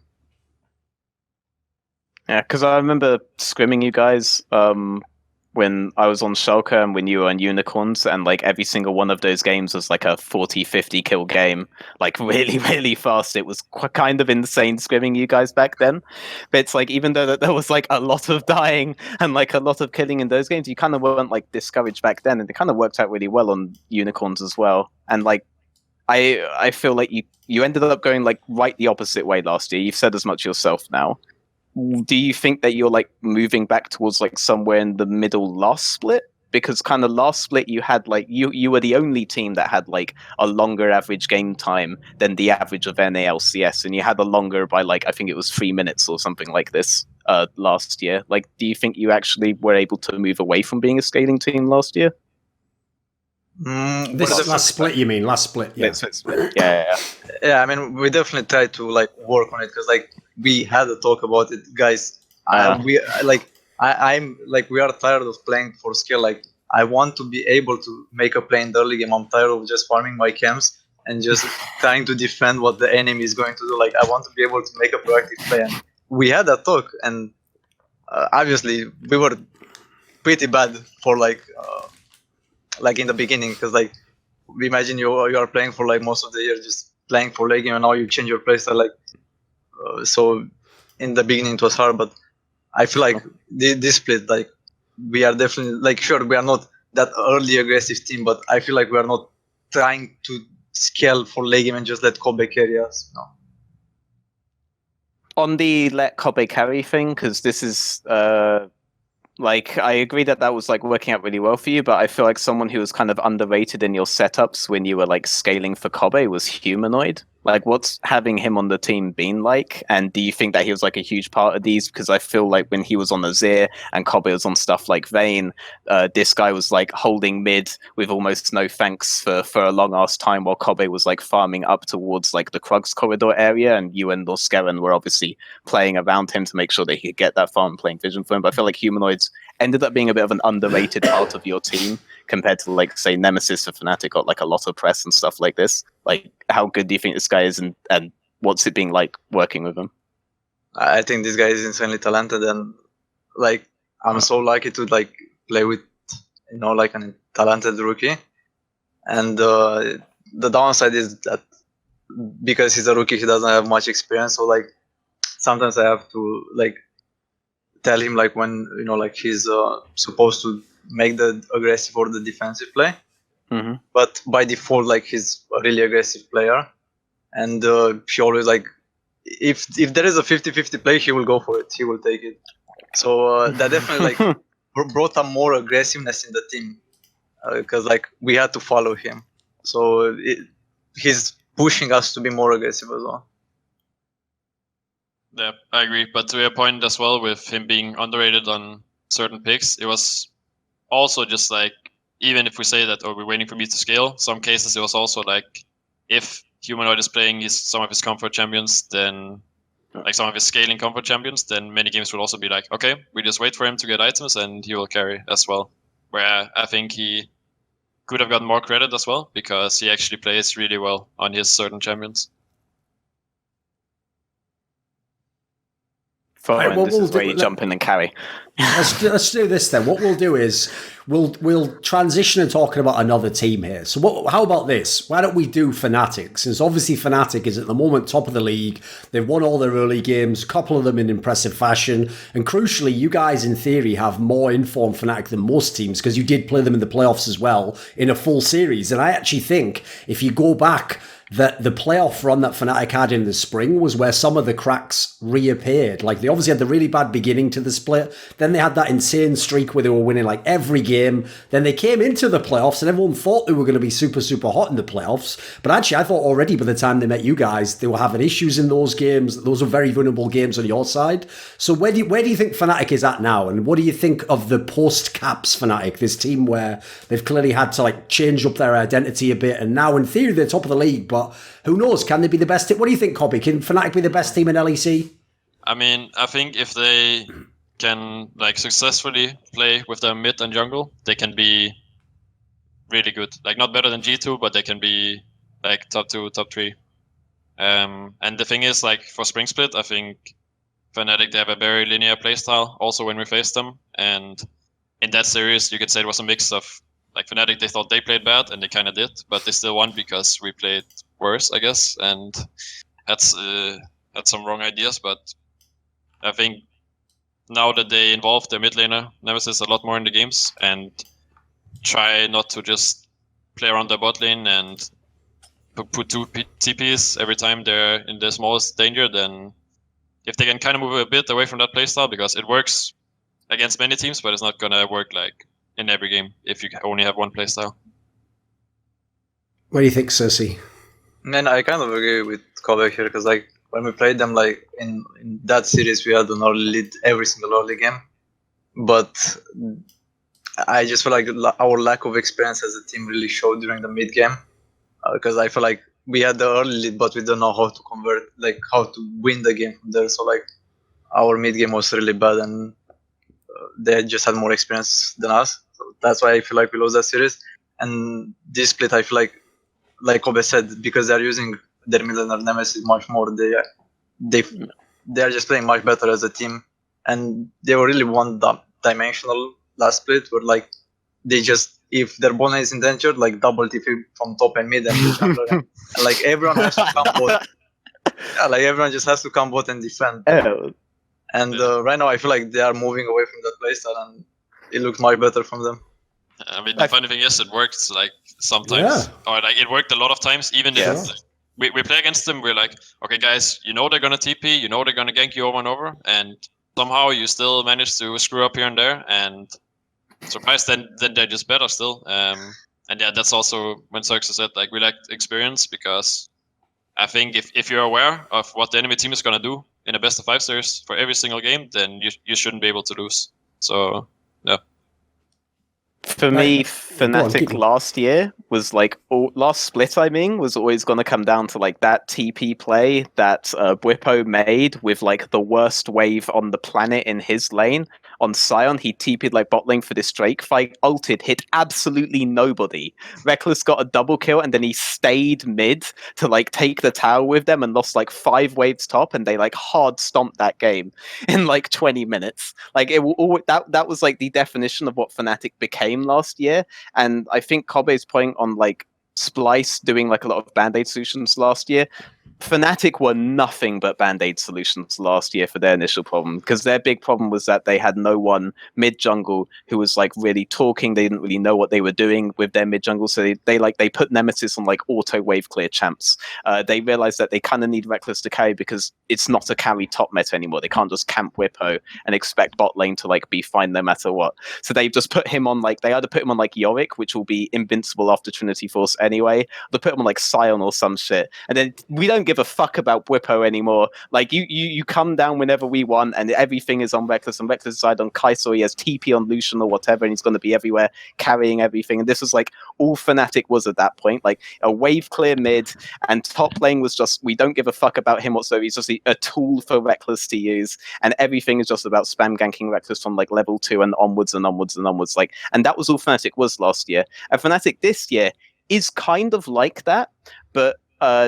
Yeah, because I remember scrimming you guys when I was on Shalke and when you were on Unicorns, and like every single one of those games was like a 40-50 kill game, like really, really fast. It was kind of insane scrimming you guys back then. But it's like, even though that there was like a lot of dying and like a lot of killing in those games, you kind of weren't like discouraged back then, and it kind of worked out really well on Unicorns as well. And like, I feel like you ended up going like right the opposite way last year. You've said as much yourself now. Do you think that you're like moving back towards like somewhere in the middle last split? Because kind of last split you had like you were the only team that had like a longer average game time than the average of NALCS, and you had a longer by like I think it was 3 minutes or something like this last year. Like, do you think you actually were able to move away from being a scaling team last year? This last split, you mean? Last split, yeah. Yeah. I mean, we definitely tried to like work on it, because like we had a talk about it, guys. I'm like, we are tired of playing for skill. Like, I want to be able to make a play in the early game. I'm tired of just farming my camps and just trying to defend what the enemy is going to do. Like, I want to be able to make a proactive play. And we had that talk, and obviously we were pretty bad for like in the beginning, because like imagine you are playing for like most of the year just playing for late game, and now you change your playstyle. Like so in the beginning it was hard, but I feel like this split, like we are definitely like, sure, we are not that early aggressive team, but I feel like we are not trying to scale for late game and just let Kobbe carry us. No. On the let Kobbe carry thing, because this is like, I agree that was like working out really well for you, but I feel like someone who was kind of underrated in your setups when you were like scaling for Kobbe was Humanoid. Like, what's having him on the team been like? And do you think that he was like a huge part of these? Because I feel like when he was on Azir and Kobbe was on stuff like Vayne, this guy was like holding mid with almost no thanks for a long ass time, while Kobbe was like farming up towards like the Krugs corridor area, and you and Loskeren were obviously playing around him to make sure that he could get that farm, playing vision for him. But I feel like Humanoids ended up being a bit of an underrated part of your team compared to like, say, Nemesis for Fnatic got like a lot of press and stuff like this. Like, how good do you think this guy is, and what's it being like working with him? I think this guy is insanely talented, and like I'm so lucky to like play with, you know, like a talented rookie. And the downside is that because he's a rookie, he doesn't have much experience. So like sometimes I have to like tell him like when, you know, like he's supposed to make the aggressive or the defensive play. Mm-hmm. But by default, like he's a really aggressive player, and he always like, if there is a 50-50 play, he will go for it. He will take it. So that definitely like brought some more aggressiveness in the team, because like we had to follow him. So he's pushing us to be more aggressive as well. Yeah, I agree. But to your point as well, with him being underrated on certain picks, it was also just like, even if we say that, we're waiting for me to scale, some cases it was also like, if Humanoid is playing some of his comfort champions, then like some of his scaling comfort champions, then many games will also be like, okay, we just wait for him to get items and he will carry as well. Where I think he could have gotten more credit as well, because he actually plays really well on his certain champions. Thorin, Right, well, this is where you jump in and carry. Let's do this then. What we'll do is we'll transition and talking about another team here. So how about this? Why don't we do Fnatic? Since obviously Fnatic is at the moment top of the league. They've won all their early games, a couple of them in impressive fashion. And crucially, you guys in theory have more info on Fnatic than most teams because you did play them in the playoffs as well in a full series. And I actually think if you go back, that the playoff run that Fnatic had in the spring was where some of the cracks reappeared. Like, they obviously had the really bad beginning to the split. Then they had that insane streak where they were winning like every game. Then they came into the playoffs and everyone thought they were going to be super, super hot in the playoffs. But actually, I thought already by the time they met you guys, they were having issues in those games. Those were very vulnerable games on your side. So where do you think Fnatic is at now? And what do you think of the post-Caps Fnatic, this team where they've clearly had to like change up their identity a bit? And now in theory, they're top of the league, but who knows? Can they be the best team? What do you think, Kobbe? Can Fnatic be the best team in LEC? I mean, I think if they can like successfully play with their mid and jungle, they can be really good. Like, not better than G2, but they can be like top 2, top 3. And the thing is, like, for Spring Split, I think Fnatic, they have a very linear playstyle also when we faced them. And in that series, you could say it was a mix of like Fnatic, they thought they played bad, and they kind of did, but they still won because we played worse, I guess, and had some wrong ideas. But I think now that they involve their mid laner Nemesis a lot more in the games and try not to just play around the bot lane and put 2 TPs every time they're in the smallest danger, then if they can kind of move a bit away from that playstyle, because it works against many teams, but it's not gonna work like in every game if you only have one playstyle. What do you think, Xerxe? Man, I kind of agree with Kobbe here, because like when we played them, like in that series, we had an early lead every single early game. But I just feel like our lack of experience as a team really showed during the mid game, because I feel like we had the early lead, but we don't know how to convert, like how to win the game from there. So like our mid game was really bad, and they just had more experience than us. So that's why I feel like we lost that series. And this split, I feel like Kobbe said, because they're using their mid laner Nemesis much more, they are just playing much better as a team. And they were really one-dimensional last split, where like they just, if their bot lane is in danger, like double TP from top and mid, and like everyone has to come bot. Yeah, like everyone just has to come bot and defend. And right now, I feel like they are moving away from that playstyle, and it looks much better from them. I mean, the funny thing is, it works like sometimes, or like it worked a lot of times. Even if we play against them, we're like, okay, guys, you know they're gonna TP, you know they're gonna gank you over and over, and somehow you still manage to screw up here and there, and surprised then they're just better still. And yeah, that's also when Xerxe said like we lack experience, because I think if you're aware of what the enemy team is gonna do in a best of 5 series for every single game, then you shouldn't be able to lose. So yeah. For me, Fnatic last year was like, last split, I mean, was always going to come down to like that TP play that Bwipo made with like the worst wave on the planet in his lane. On Sion, he TP'd like bot lane for this Drake fight, ulted, hit absolutely nobody. Reckless got a double kill, and then he stayed mid to like take the tower with them and lost like 5 waves top, and they like hard stomped that game in like 20 minutes. Like that was like the definition of what Fnatic became last year. And I think Kobbe's point on like Splice doing like a lot of band-aid solutions last year, Fnatic were nothing but band-aid solutions last year for their initial problem, because their big problem was that they had no one mid-jungle who was like really talking. They didn't really know what they were doing with their mid-jungle, so they put Nemesis on like auto wave clear champs. They realized that they kind of need Reckless to carry, because it's not a carry top meta anymore. They can't just camp Whippo and expect bot lane to like be fine no matter what. So they just put him on like, they either put him on like Yorick, which will be invincible after Trinity Force anyway, they put him on like Sion or some shit, and then we don't give a fuck about Bwipo anymore. Like you come down whenever we want, and everything is on Reckless, and Reckless side on Kai'Sa, he has TP on Lucian or whatever, and he's going to be everywhere carrying everything. And this was like all Fnatic was at that point, like a wave clear mid, and top lane was just, we don't give a fuck about him whatsoever. He's just a tool for Reckless to use, and everything is just about spam ganking Reckless from like level 2 and onwards and onwards and onwards. Like, and that was all Fnatic was last year. And Fnatic this year is kind of like that, but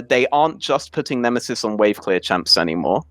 they aren't just putting Nemesis on wave clear champs anymore.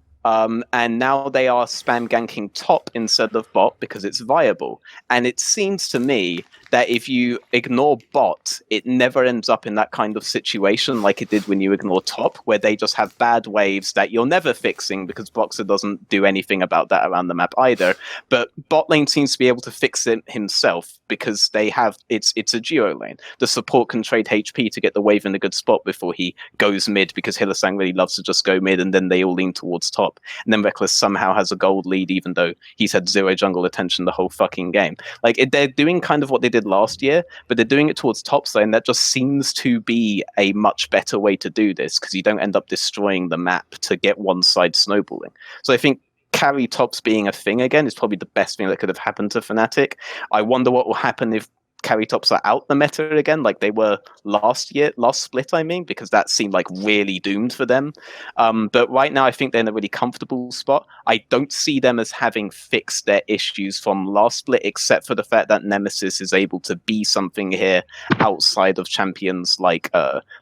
And now they are spam ganking top instead of bot because it's viable. And it seems to me that if you ignore bot, it never ends up in that kind of situation like it did when you ignore top, where they just have bad waves that you're never fixing because Boxer doesn't do anything about that around the map either. But bot lane seems to be able to fix it himself because they have it's a duo lane. The support can trade HP to get the wave in a good spot before he goes mid, because Hylissang really loves to just go mid and then they all lean towards top. And then Reckless somehow has a gold lead even though he's had zero jungle attention the whole fucking game. Like they're doing kind of what they did last year, but they're doing it towards top lane. That just seems to be a much better way to do this because you don't end up destroying the map to get one side snowballing. So I think carry tops being a thing again is probably the best thing that could have happened to Fnatic. I wonder what will happen if carry tops are out the meta again, like they were last split, I mean, because that seemed like really doomed for them. But right now, I think they're in a really comfortable spot. I don't see them as having fixed their issues from last split, except for the fact that Nemesis is able to be something here outside of champions like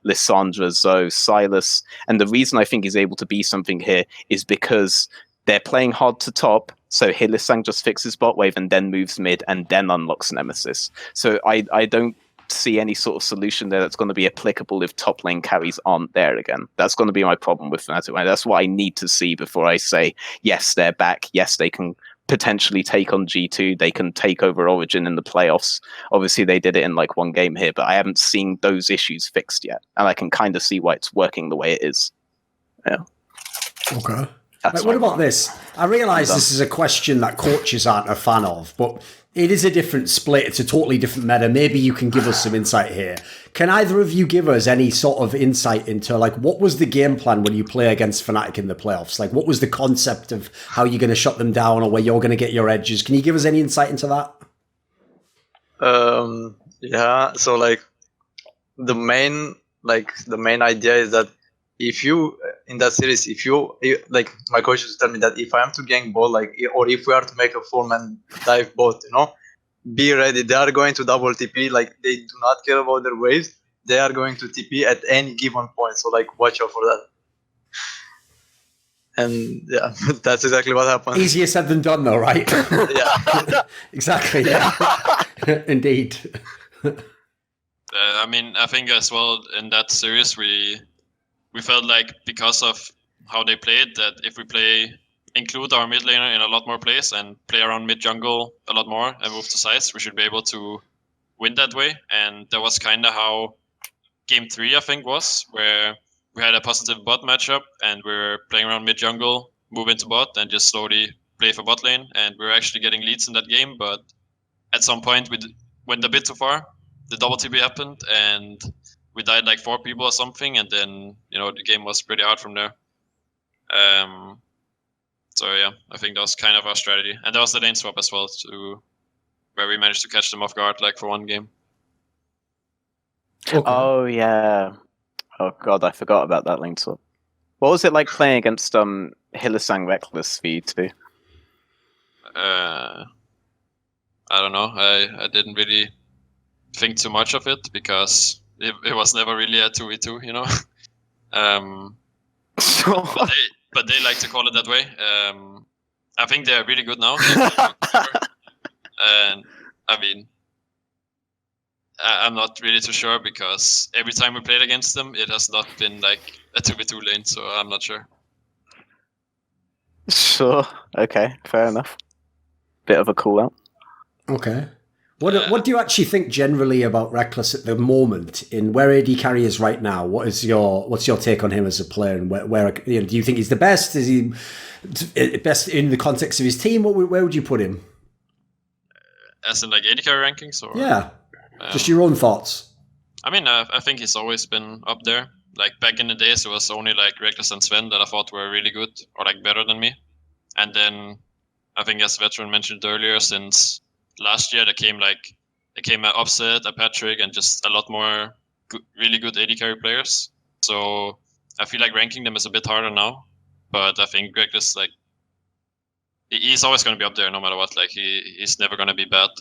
Lissandra, Zoe, Silas. And the reason I think he's able to be something here is because they're playing hard to top, so Hylissang just fixes bot wave and then moves mid and then unlocks Nemesis. So I don't see any sort of solution there that's going to be applicable if top lane carries aren't there again. That's going to be my problem with Fnatic. That's what I need to see before I say, yes, they're back. Yes, they can potentially take on G2. They can take over Origen in the playoffs. Obviously, they did it in like one game here, but I haven't seen those issues fixed yet. And I can kind of see why it's working the way it is. Yeah. Okay. What about this? I realise this is a question that coaches aren't a fan of, but it is a different split. It's a totally different meta. Maybe you can give us some insight here. Can either of you give us any sort of insight into, like, what was the game plan when you play against Fnatic in the playoffs? Like, what was the concept of how you're going to shut them down or where you're going to get your edges? Can you give us any insight into that? Yeah. So, like, the main idea is that if you in that series, if like my coach used to tell me that if I am to gank bot, like, or if we are to make a 4-man dive bot, be ready. They are going to double TP. Like, they do not care about their waves. They are going to TP at any given point. So, like, watch out for that. And yeah, that's exactly what happened. Easier said than done, though, right? Yeah. Exactly. Yeah. Indeed. I mean, I think as well in that series we felt like because of how they played that if we include our mid laner in a lot more plays and play around mid jungle a lot more and move to sides, we should be able to win that way. And that was kind of how game 3 I think was, where we had a positive bot matchup and we were playing around mid jungle, move into bot and just slowly play for bot lane, and we were actually getting leads in that game. But at some point we went a bit too far. The double TP happened and we died like 4 people or something, and then the game was pretty hard from there. So yeah, I think that was kind of our strategy, and that was the lane swap as well, where we managed to catch them off guard like for one game. Okay. Oh yeah. Oh god, I forgot about that lane swap. What was it like playing against Hylissang Reckless for you two? I don't know. I didn't really think too much of it because it was never really a 2v2, but they like to call it that way. I think they're really good now. And I mean, I'm not really too sure because every time we played against them, it has not been like a 2v2 lane, so I'm not sure. Sure. Okay, fair enough. Bit of a call out. Okay. What do you actually think generally about Reckless at the moment, in where AD carry is right now? What's your take on him as a player, and where do you think he's the best? Is he best in the context of his team? Where would you put him? As in like AD carry rankings, or yeah, just your own thoughts. I mean, I think he's always been up there. Like back in the days, it was only like Reckless and Sven that I thought were really good or like better than me, and then I think as Veteran mentioned earlier, since last year, there came an Upset, a Patrick, and just a lot more really good AD carry players. So I feel like ranking them is a bit harder now. But I think Greg is like, he's always going to be up there no matter what. Like he's never going to be bad.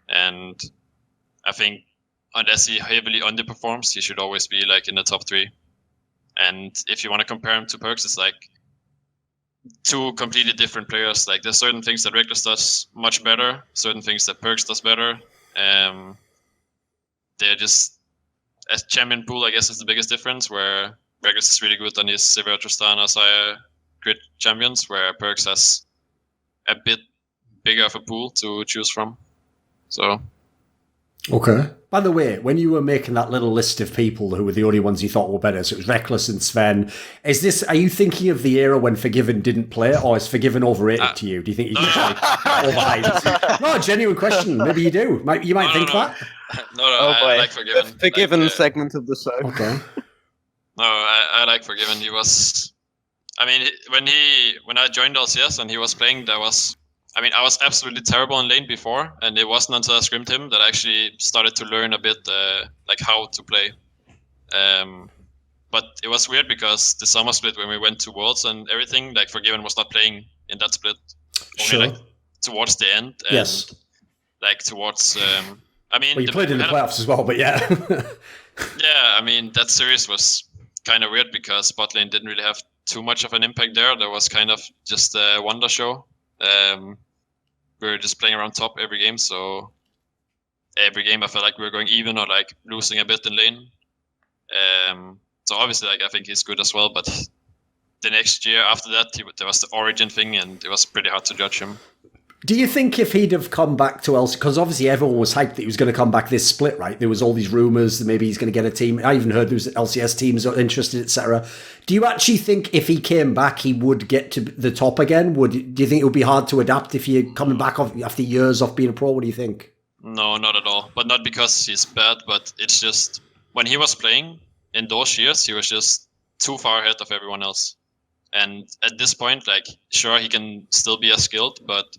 And I think unless he heavily underperforms, he should always be like in the top 3. And if you want to compare him to Perks, it's like two completely different players. Like there's certain things that Reckless does much better, certain things that Perks does better. They're just as champion pool, I guess, is the biggest difference. Where Reckless is really good on his Sivir, Tristana, Sire, grid champions, where Perks has a bit bigger of a pool to choose from. So. Okay. By the way, when you were making that little list of people who were the only ones you thought were better, so it was Reckless and Sven, are you thinking of the era when Forgiven didn't play, or is Forgiven overrated to you? Do you think he's overhyped? No, genuine question. Maybe you do. You might think that. No, I like Forgiven. The Forgiven segment of the show. Okay. No, I like Forgiven. He was... I mean, when I joined LCS and he was playing, I was absolutely terrible in lane before, and it wasn't until I scrimmed him that I actually started to learn a bit like how to play. But it was weird because the summer split when we went to Worlds and everything, like Forgiven was not playing in that split. Only like towards the end. And yes. Like towards... well, you played in the playoffs as well, but yeah. Yeah, I mean, that series was kind of weird because bot lane didn't really have too much of an impact there. There was kind of just a wonder show. We were just playing around top every game, so every game I felt like we were going even or like losing a bit in lane. So obviously, like I think he's good as well, but the next year after that, there was the Origen thing, and it was pretty hard to judge him. Do you think if he'd have come back to LCS, because obviously everyone was hyped that he was going to come back this split, right? There was all these rumours that maybe he's going to get a team. I even heard there was LCS teams interested, etc. Do you actually think if he came back, he would get to the top again? Do you think it would be hard to adapt if you're coming back after years of being a pro? What do you think? No, not at all. But not because he's bad, but it's just when he was playing in those years, he was just too far ahead of everyone else. And at this point, like, sure, he can still be as skilled, but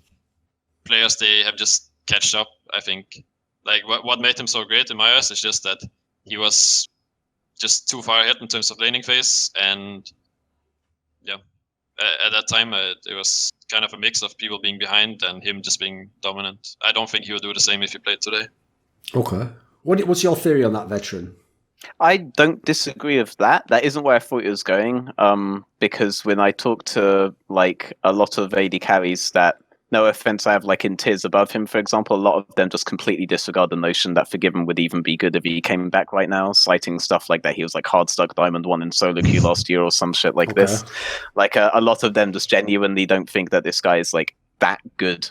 players, they have just catched up, I think. Like, what made him so great in my eyes is just that he was just too far ahead in terms of laning phase, and yeah, at that time, it was kind of a mix of people being behind and him just being dominant. I don't think he would do the same if he played today. Okay. What's your theory on that, Veteran? I don't disagree with that. That isn't where I thought it was going. Because when I talk to like a lot of AD carries that, no offense, I have like in tiers above him, for example, a lot of them just completely disregard the notion that Forgiven would even be good if he came back right now, citing stuff like that he was like hard stuck Diamond 1 in solo queue last year or some shit like this. Like a lot of them just genuinely don't think that this guy is like that good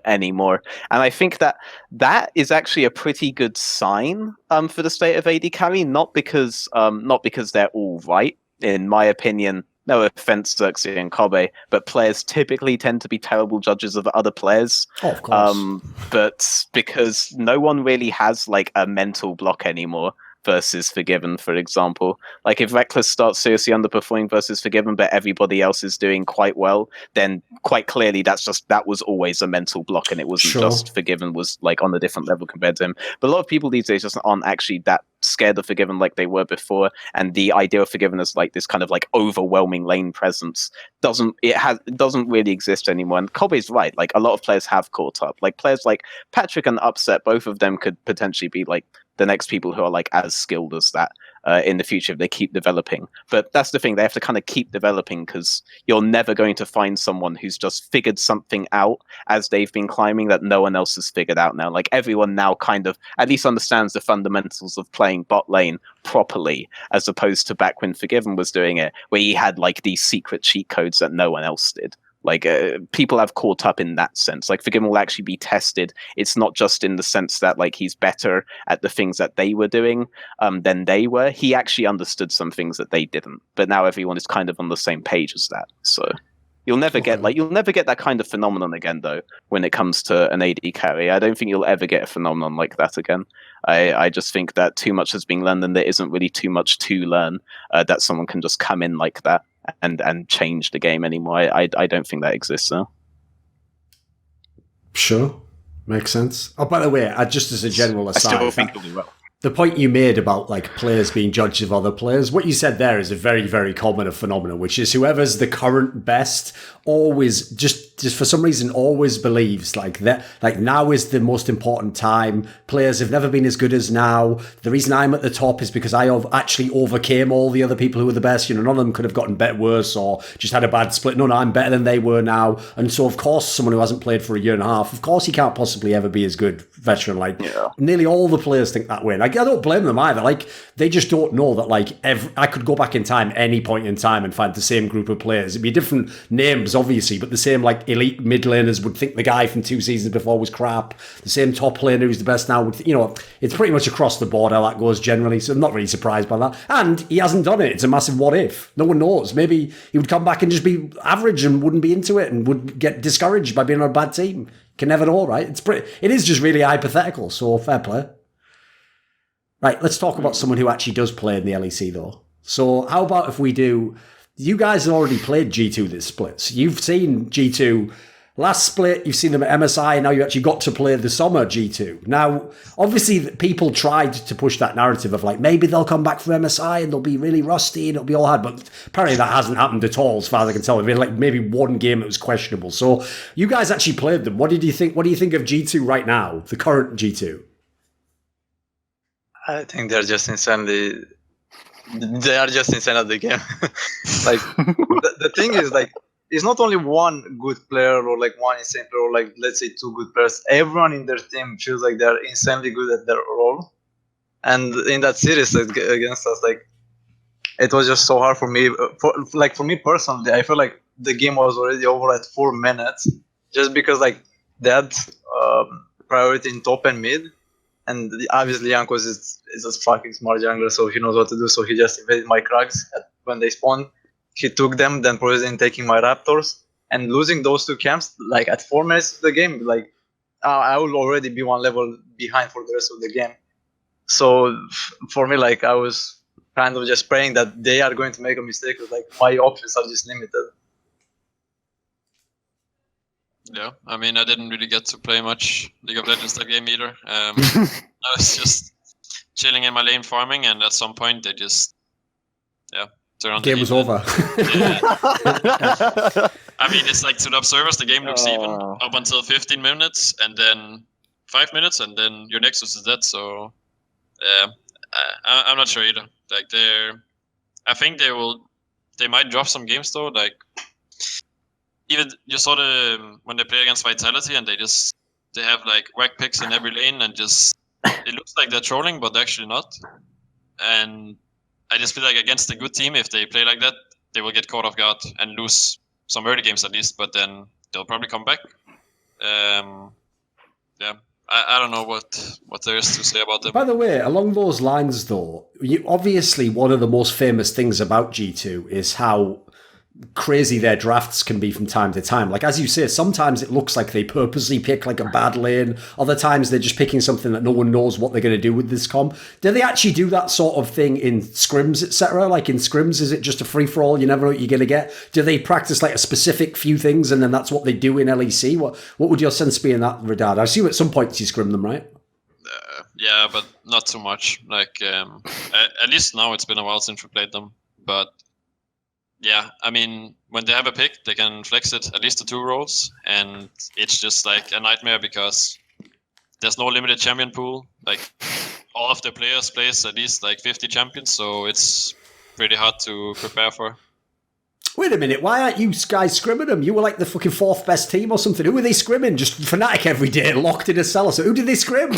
anymore. And I think that is actually a pretty good sign for the state of AD carry, not because they're all right, in my opinion. No offense, Xerxe and Kobbe, but players typically tend to be terrible judges of other players. Oh, of course. But because no one really has like a mental block anymore versus Forgiven, for example. Like if Reckless starts seriously underperforming versus Forgiven, but everybody else is doing quite well, then quite clearly that was always a mental block, and it wasn't just Forgiven was like on a different level compared to him. But a lot of people these days just aren't actually that scared of Forgiven like they were before, and the idea of Forgiven as like this kind of like overwhelming lane presence doesn't really exist anymore. And Kobbe's right, like a lot of players have caught up. Like players like Patrick and Upset, both of them could potentially be like the next people who are like as skilled as that in the future if they keep developing. But that's the thing, they have to kind of keep developing, because you're never going to find someone who's just figured something out as they've been climbing that no one else has figured out now. Like everyone now kind of at least understands the fundamentals of playing bot lane properly, as opposed to back when Forgiven was doing it, where he had like these secret cheat codes that no one else did. Like people have caught up in that sense. Like Forgiven will actually be tested. It's not just in the sense that like he's better at the things that they were doing than they were. He actually understood some things that they didn't. But now everyone is kind of on the same page as that. So you'll never get that kind of phenomenon again, though, when it comes to an AD carry. I don't think you'll ever get a phenomenon like that again. I just think that too much has been learned, and there isn't really too much to learn that someone can just come in like that and change the game anymore. I don't think that exists now. Sure. Makes sense. Oh, by the way, just as a general aside, I still think it'll do well. The point you made about like players being judged of other players, what you said there is a very, very common phenomenon, which is whoever's the current best always just just for some reason always believes like that, like now is the most important time. Players have never been as good as now. The reason I'm at the top is because I have actually overcame all the other people who were the best. You know, none of them could have gotten better, worse, or just had a bad split. No, I'm better than they were now. And so, of course, someone who hasn't played for a year and a half, of course, he can't possibly ever be as good veteran. Like, nearly all the players think that way. Like, I don't blame them either. Like, they just don't know that, like, I could go back in time any point in time and find the same group of players. It'd be different names, obviously, but the same, like, elite mid laners would think the guy from 2 seasons before was crap. The same top laner who's the best now would, you know, it's pretty much across the board how that goes generally. So I'm not really surprised by that. And he hasn't done it. It's a massive what if. No one knows. Maybe he would come back and just be average and wouldn't be into it and would get discouraged by being on a bad team. Can never know, right? It is just really hypothetical. So fair play. Right, let's talk about someone who actually does play in the LEC though. So how about if we do? You guys have already played G2 this split. So you've seen G2 last split, you've seen them at MSI, and now you actually got to play the summer G2. Now, obviously, people tried to push that narrative of like, maybe they'll come back from MSI and they'll be really rusty and it'll be all hard, but apparently that hasn't happened at all, as far as I can tell. There's been like maybe one game that was questionable. So you guys actually played them. What do you think of G2 right now, the current G2? I think they're just insanely... They are just insane at the game. Like, the thing is, like, it's not only one good player or like one insane player or like let's say 2 good players. Everyone in their team feels like they're insanely good at their role. And in that series against us, like it was just so hard for me. For me personally, I feel like the game was already over at 4 minutes, just because like they had priority in top and mid, and obviously Jankos is a fucking smart jungler, so he knows what to do. So he just invaded my Krugs when they spawned. He took them, then proceeded taking my Raptors, and losing those 2 camps, like at 4 minutes of the game, like I will already be 1 level behind for the rest of the game. So for me, like I was kind of just praying that they are going to make a mistake, because like my options are just limited. Yeah, I mean, I didn't really get to play much League of Legends that game either. I was just chilling in my lane farming, and at some point they just, Game was over. Yeah. I mean, it's like to the observers, the game looks even up until 15 minutes, and then 5 minutes, and then your Nexus is dead. So, I'm not sure either. Like I think they might drop some games though. Like even you saw when they play against Vitality, and they have like whack picks in every lane, and just it looks like they're trolling, but they're actually not. And I just feel like against a good team, if they play like that, they will get caught off guard and lose some early games at least, but then they'll probably come back. I don't know what there is to say about them. By the way, along those lines though, obviously one of the most famous things about G2 is how crazy their drafts can be from time to time. Like, as you say, sometimes it looks like they purposely pick like a bad lane. Other times they're just picking something that no one knows what they're going to do with this comp. Do they actually do that sort of thing in scrims, etc.? Like in scrims, is it just a free-for-all? You never know what you're going to get? Do they practice like a specific few things and then that's what they do in LEC? What would your sense be in that regard? I assume at some points you scrim them, right? Yeah, but not too much. Like, at least now it's been a while since we played them. But yeah, I mean, when they have a pick, they can flex it at least to 2 roles, and it's just like a nightmare because there's no limited champion pool. Like, all of the players plays at least like 50 champions, so it's pretty hard to prepare for. Wait a minute, why aren't you guys scrimming them? You were like the fucking 4th best team or something. Who were they scrimming? Just Fnatic every day, locked in a cellar. So who did they scrim?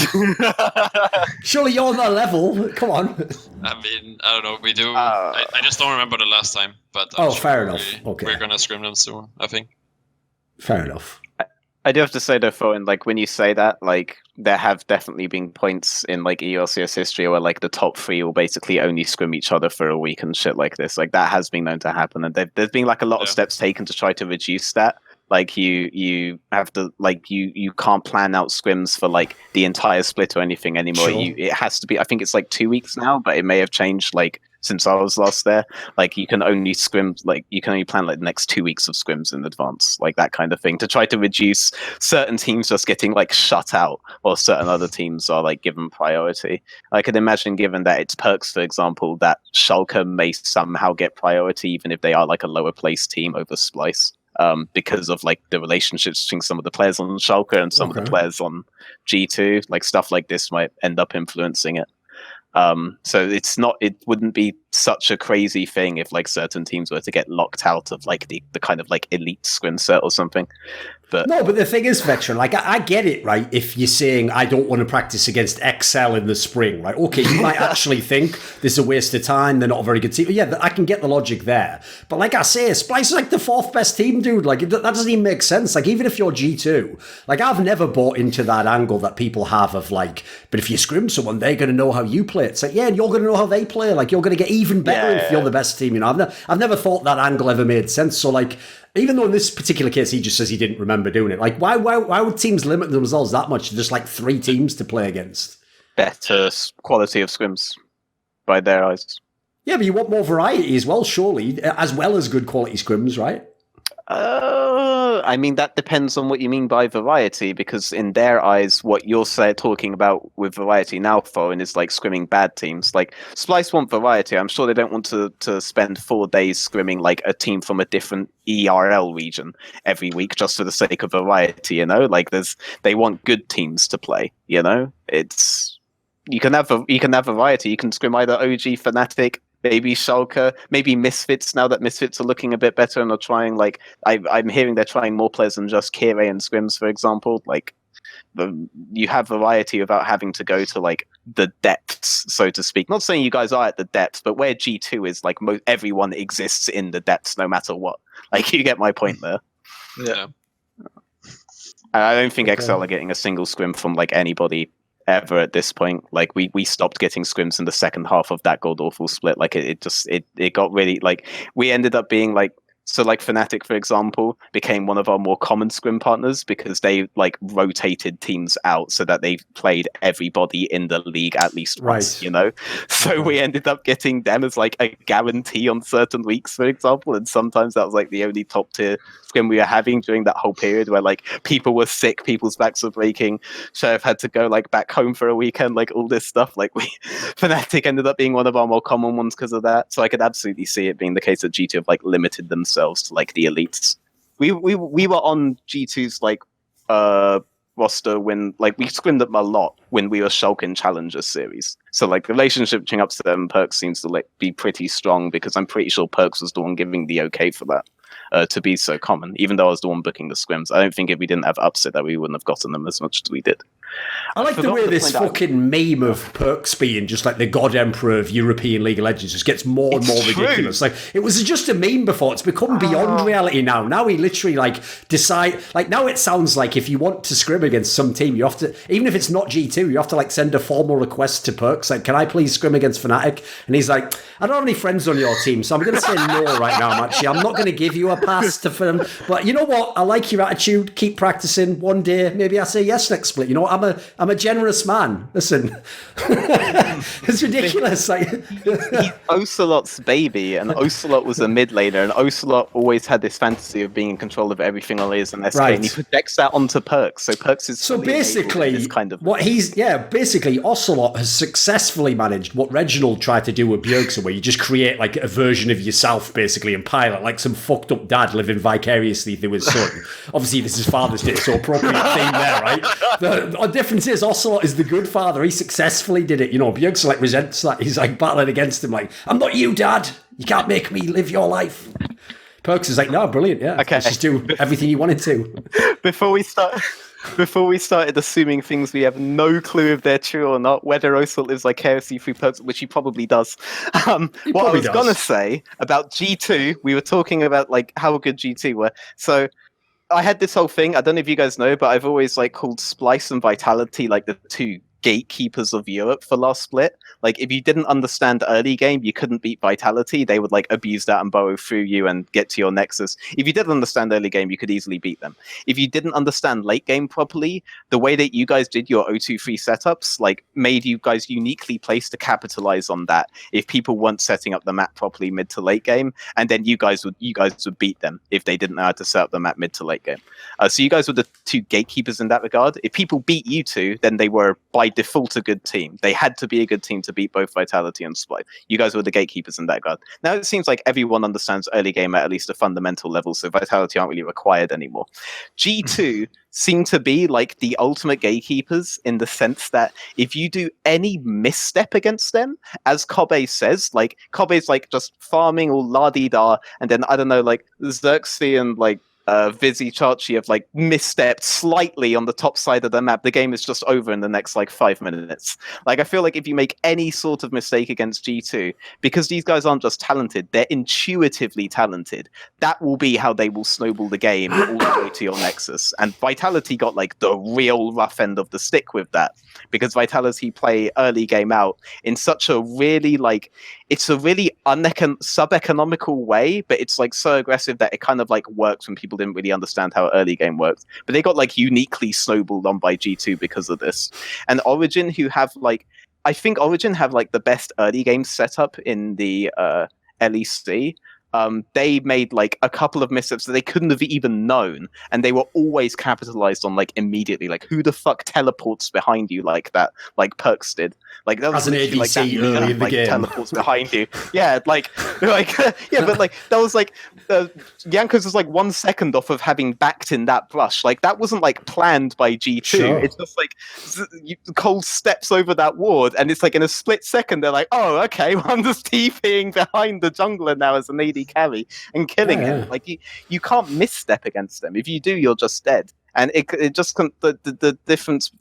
Surely you're on that level. Come on. I mean, I don't know. We do. I just don't remember the last time. But fair enough. Okay. We're going to scrim them soon, I think. Fair enough. I do have to say though, Thorin, like when you say that, like there have definitely been points in like ELCS history where like the top 3 will basically only scrim each other for a week and shit like this. Like that has been known to happen, and there's been like a lot of steps taken to try to reduce that. Like you have to like you can't plan out scrims for like the entire split or anything anymore. Sure. It has to be. I think it's like 2 weeks now, but it may have changed like since I was last there. Like you can only scrim, like you can only plan like the next 2 weeks of scrims in advance, like that kind of thing, to try to reduce certain teams just getting like shut out, or certain other teams are like given priority. I could imagine, given that it's perks, for example, that Schalke may somehow get priority even if they are like a lower placed team over Splice. because of like the relationships between some of the players on Schalke and some of the players on G2. Like stuff like this might end up influencing it. So it wouldn't be such a crazy thing if like certain teams were to get locked out of like the kind of like elite scrim set or something. But no, but the thing is, Veteran, like I get it, right? If you're saying I don't want to practice against Xerxe in the spring, right? Okay, you might actually think this is a waste of time. They're not a very good team. Yeah, I can get the logic there. But like I say, Splyce is like the 4th best team, dude. Like that doesn't even make sense. Like even if you're G2, like I've never bought into that angle that people have of like, but if you scrim someone, they're going to know how you play. It's like, yeah, and you're going to know how they play. Like you're going to get even better if you're the best team. You know, I've never thought that angle ever made sense. So like, even though in this particular case he just says he didn't remember doing it, like why would teams limit themselves that much to just like 3 teams to play against? Better quality of scrims by their eyes. Yeah, but you want more variety as well, surely, as well as good quality scrims, right? I mean, that depends on what you mean by variety, because in their eyes, what you're talking about with variety now, Thorin, is like scrimming bad teams. Like, Splyce want variety. I'm sure they don't want to spend 4 days scrimming like a team from a different ERL region every week just for the sake of variety, you know? Like, they want good teams to play, you know? You can have variety. You can scrim either OG, Fnatic, maybe Schalke, maybe Misfits, now that Misfits are looking a bit better and are trying, like, I'm hearing they're trying more players than just Xerxe and scrims, for example. Like, you have variety without having to go to, like, the depths, so to speak. Not saying you guys are at the depths, but where G2 is, like, everyone exists in the depths no matter what. Like, you get my point there. Yeah. I don't think XL are getting a single scrim from, like, anybody ever at this point. Like we stopped getting scrims in the second half of that god awful split. Like it got really, like, we ended up being like, so like Fnatic, for example, became one of our more common scrim partners because they like rotated teams out so that they played everybody in the league at least once, you know? So we ended up getting them as like a guarantee on certain weeks, for example, and sometimes that was like the only top tier scrim we were having during that whole period where like people were sick, people's backs were breaking, Sheriff had to go like back home for a weekend, like all this stuff. Like Fnatic ended up being one of our more common ones because of that. So I could absolutely see it being the case that G2 have like limited themselves to like the elites. We were on G2's like roster when like we scrimmed them a lot when we were Shalke and Challenger series. So like the relationship between Upset and Perks seems to like be pretty strong because I'm pretty sure Perks was the one giving the okay for that. To be so common, even though I was the one booking the scrims. I don't think if we didn't have Upset that we wouldn't have gotten them as much as we did. I like the way this fucking meme of Perks being just like the God Emperor of European League of Legends just gets more and more ridiculous. Like, it was just a meme before. It's become beyond reality now. Now he literally like decide, like now it sounds like if you want to scrim against some team, you have to, even if it's not G2, you have to like send a formal request to Perks. Like, can I please scrim against Fnatic? And he's like, I don't have any friends on your team, so I'm going to say no right now, actually. I'm not going to give you a pass to film. But you know what? I like your attitude. Keep practicing. One day, maybe I say yes next split. You know, I'm a generous man. Listen, it's ridiculous. Like, he's Ocelot's baby, and Ocelot was a mid laner, and Ocelot always had this fantasy of being in control of everything on his and SK, and he projects that onto Perks. So Perks is basically this kind of what he's basically Ocelot has successfully managed what Reginald tried to do with Bjergsen, where you just create like a version of yourself basically and pilot like some fucked up dad living vicariously through his son. Obviously, this is Father's Day, so appropriate theme there, right? The difference is Ocelot is the good father. He successfully did it. You know, Bjergsen like resents that. He's like battling against him, like, I'm not you, Dad. You can't make me live your life. Perks is like, no, brilliant, yeah. Okay. Let's just do everything you wanted to. Before we started assuming things we have no clue if they're true or not, whether Ocelot lives vicariously through Perks, which he probably does. What I was going to say about G2, we were talking about like how good G2 were. So I had this whole thing, I don't know if you guys know, but I've always like called Splice and Vitality like the two gatekeepers of Europe for last split. Like, if you didn't understand early game, you couldn't beat Vitality. They would like abuse that and burrow through you and get to your nexus. If you didn't understand early game, you could easily beat them. If you didn't understand late game properly, the way that you guys did your 0-2-3 setups like made you guys uniquely placed to capitalize on that. If people weren't setting up the map properly mid to late game, and then you guys would beat them if they didn't know how to set up the map mid to late game. So you guys were the two gatekeepers in that regard. If people beat you two, then they were by default a good team. They had to be a good team to beat both Vitality and Splyce. You guys were the gatekeepers in that regard. Now it seems like everyone understands early game at least a fundamental level, so Vitality aren't really required anymore. G2 seem to be like the ultimate gatekeepers in the sense that if you do any misstep against them, as Kobbe says, like Kobbe's like just farming all la-di-da, and then I don't know, like Xerxe and like Vizzy Chachi have like misstepped slightly on the top side of the map, the game is just over in the next like 5 minutes. Like I feel like if you make any sort of mistake against G2, because these guys aren't just talented, they're intuitively talented, that will be how they will snowball the game all the way to your Nexus. And Vitality got like the real rough end of the stick with that, because Vitality play early game out in such a really like, it's a really sub-economical way, but it's like so aggressive that it kind of like works when people didn't really understand how early game works. But they got like uniquely snowballed on by G2 because of this. And Origen, who have like, I think Origen have like the best early game setup in the LEC. They made like a couple of missteps that they couldn't have even known, and they were always capitalized on like immediately. Like, who the fuck teleports behind you like that? Like Perks did. Like that was as an ADC like that early in the like, game. teleports behind you. Yeah, like yeah, but like that was like Jankos was like 1 second off of having backed in that brush. Like that wasn't like planned by G2. Sure. It's just like Cole steps over that ward, and it's like in a split second they're like, oh, okay, well, I'm just TPing behind the jungler now as an AD carry and killing him. Like you can't misstep against them. If you do, you're just dead. And it just the difference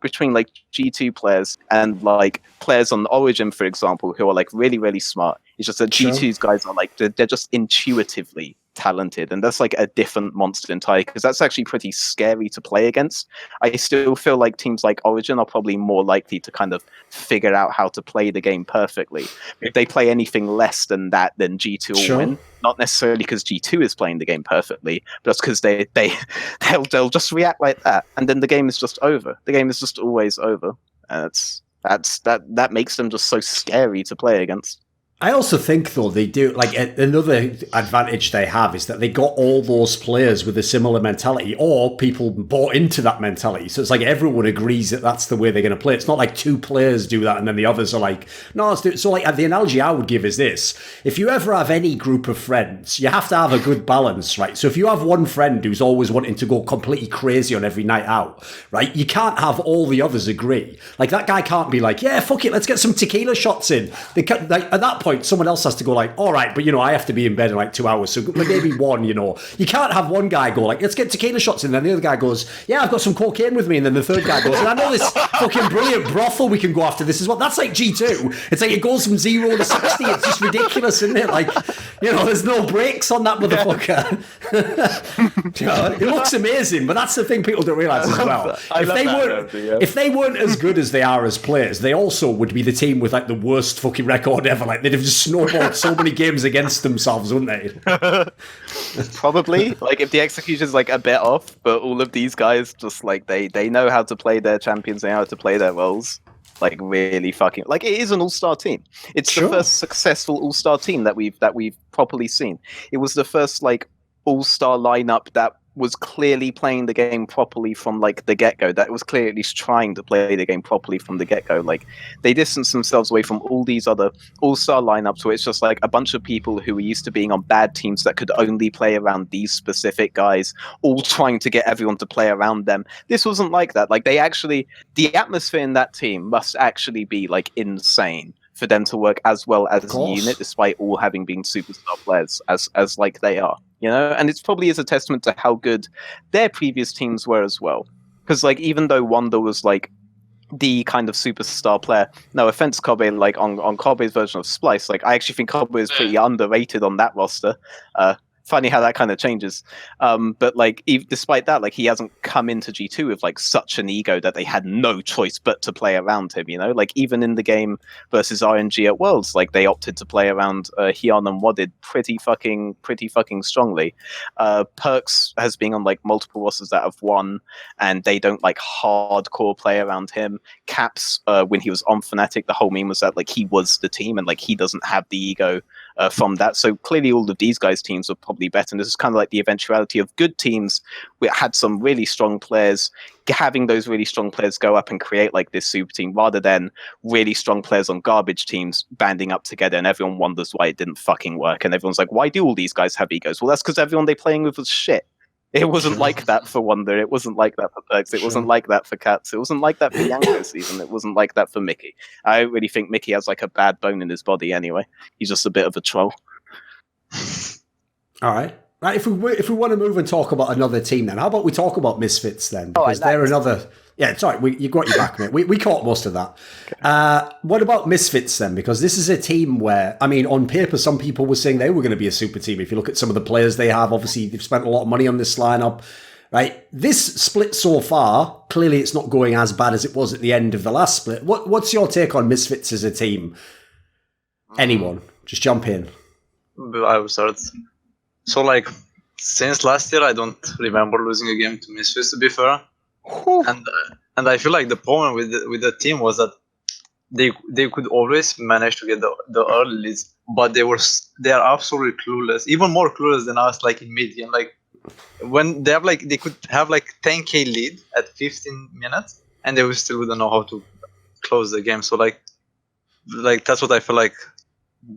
between like G2 players and like players on Origen, for example, who are like really, really smart. It's just that G2's guys are like they're just intuitively talented, and that's like a different monster entirely, because that's actually pretty scary to play against. I still feel like teams like Origen are probably more likely to kind of figure out how to play the game perfectly. If they play anything less than that, then G2 will win. Not necessarily because G2 is playing the game perfectly, but just because they'll just react like that, and then the game is just over. The game is just always over, and that makes them just so scary to play against. I also think, though, they do, like, another advantage they have is that they got all those players with a similar mentality, or people bought into that mentality. So it's like everyone agrees that that's the way they're going to play. It's not like two players do that and then the others are like, no, let's do it. So, like, the analogy I would give is this. If you ever have any group of friends, you have to have a good balance, right? So if you have one friend who's always wanting to go completely crazy on every night out, right, you can't have all the others agree. Like, that guy can't be like, yeah, fuck it, let's get some tequila shots in. They can't, like, at that point, someone else has to go like, all right, but, you know, I have to be in bed in like 2 hours, so maybe one, you know. You can't have one guy go like, let's get tequila shots in, and then the other guy goes, yeah, I've got some cocaine with me, and then the third guy goes, and I know this fucking brilliant brothel we can go after this as well. That's like G2. It's like it goes from 0 to 60. It's just ridiculous, isn't it? Like, you know, there's no brakes on that motherfucker. You know, it looks amazing, but that's the thing people don't realise as well. If they weren't as good as they are as players, they also would be the team with like the worst fucking record ever. Like, they'd have just snowballed so many games against themselves, wouldn't they? Probably. Like, if the execution's like a bit off, but all of these guys just like they know how to play their champions, they know how to play their roles. Like, really fucking, like, it is an all-star team. It's the first successful all-star team that we've properly seen. It was the first like all-star lineup that was clearly playing the game properly from like the get-go, that was clearly at least trying to play the game properly from the get-go. Like, they distanced themselves away from all these other all-star lineups where it's just like a bunch of people who were used to being on bad teams that could only play around these specific guys, all trying to get everyone to play around them. This wasn't like that. Like, they actually, the atmosphere in that team must actually be like insane for them to work as well as a unit, despite all having been superstar players as like they are, you know? And it's probably is a testament to how good their previous teams were as well. Because, like, even though Wanda was like the kind of superstar player, no offense, Kobbe, like on Kobbe's version of Splyce, like, I actually think Kobbe is pretty underrated on that roster. Funny how that kind of changes. But like, despite that, like, he hasn't come into G2 with like such an ego that they had no choice but to play around him, you know? Like, even in the game versus RNG at Worlds, like, they opted to play around Hyun and Wadded pretty fucking strongly. Perks has been on like multiple rosters that have won, and they don't like hardcore play around him. Caps, when he was on Fnatic, the whole meme was that like he was the team, and like he doesn't have the ego from that. So clearly all of these guys' teams are probably better. And this is kind of like the eventuality of good teams. We had some really strong players, having those really strong players go up and create like this super team, rather than really strong players on garbage teams banding up together and everyone wonders why it didn't fucking work. And everyone's like, why do all these guys have egos? Well, that's because everyone they're playing with was shit. It wasn't like that for Wonder. It wasn't like that for Perks. It wasn't like that for Cats. It wasn't like that for Yankos even. It wasn't like that for Mickey. I don't really think Mickey has like a bad bone in his body anyway. He's just a bit of a troll. All right. Right, if we want to move and talk about another team then, how about we talk about Misfits then? Because they're another... Yeah, sorry, you got your back, mate. We caught most of that. What about Misfits then? Because this is a team where, I mean, on paper, some people were saying they were going to be a super team. If you look at some of the players they have, obviously they've spent a lot of money on this lineup, right? This split so far, clearly it's not going as bad as it was at the end of the last split. What's your take on Misfits as a team? Anyone, just jump in. I will start. So, like, since last year, I don't remember losing a game to Misfits, to be fair. And I feel like the problem with the team was that they could always manage to get the early leads, but they are absolutely clueless, even more clueless than us. Like in mid game, like when they could have like 10k lead at 15 minutes, and they still wouldn't know how to close the game. So like that's what I feel like.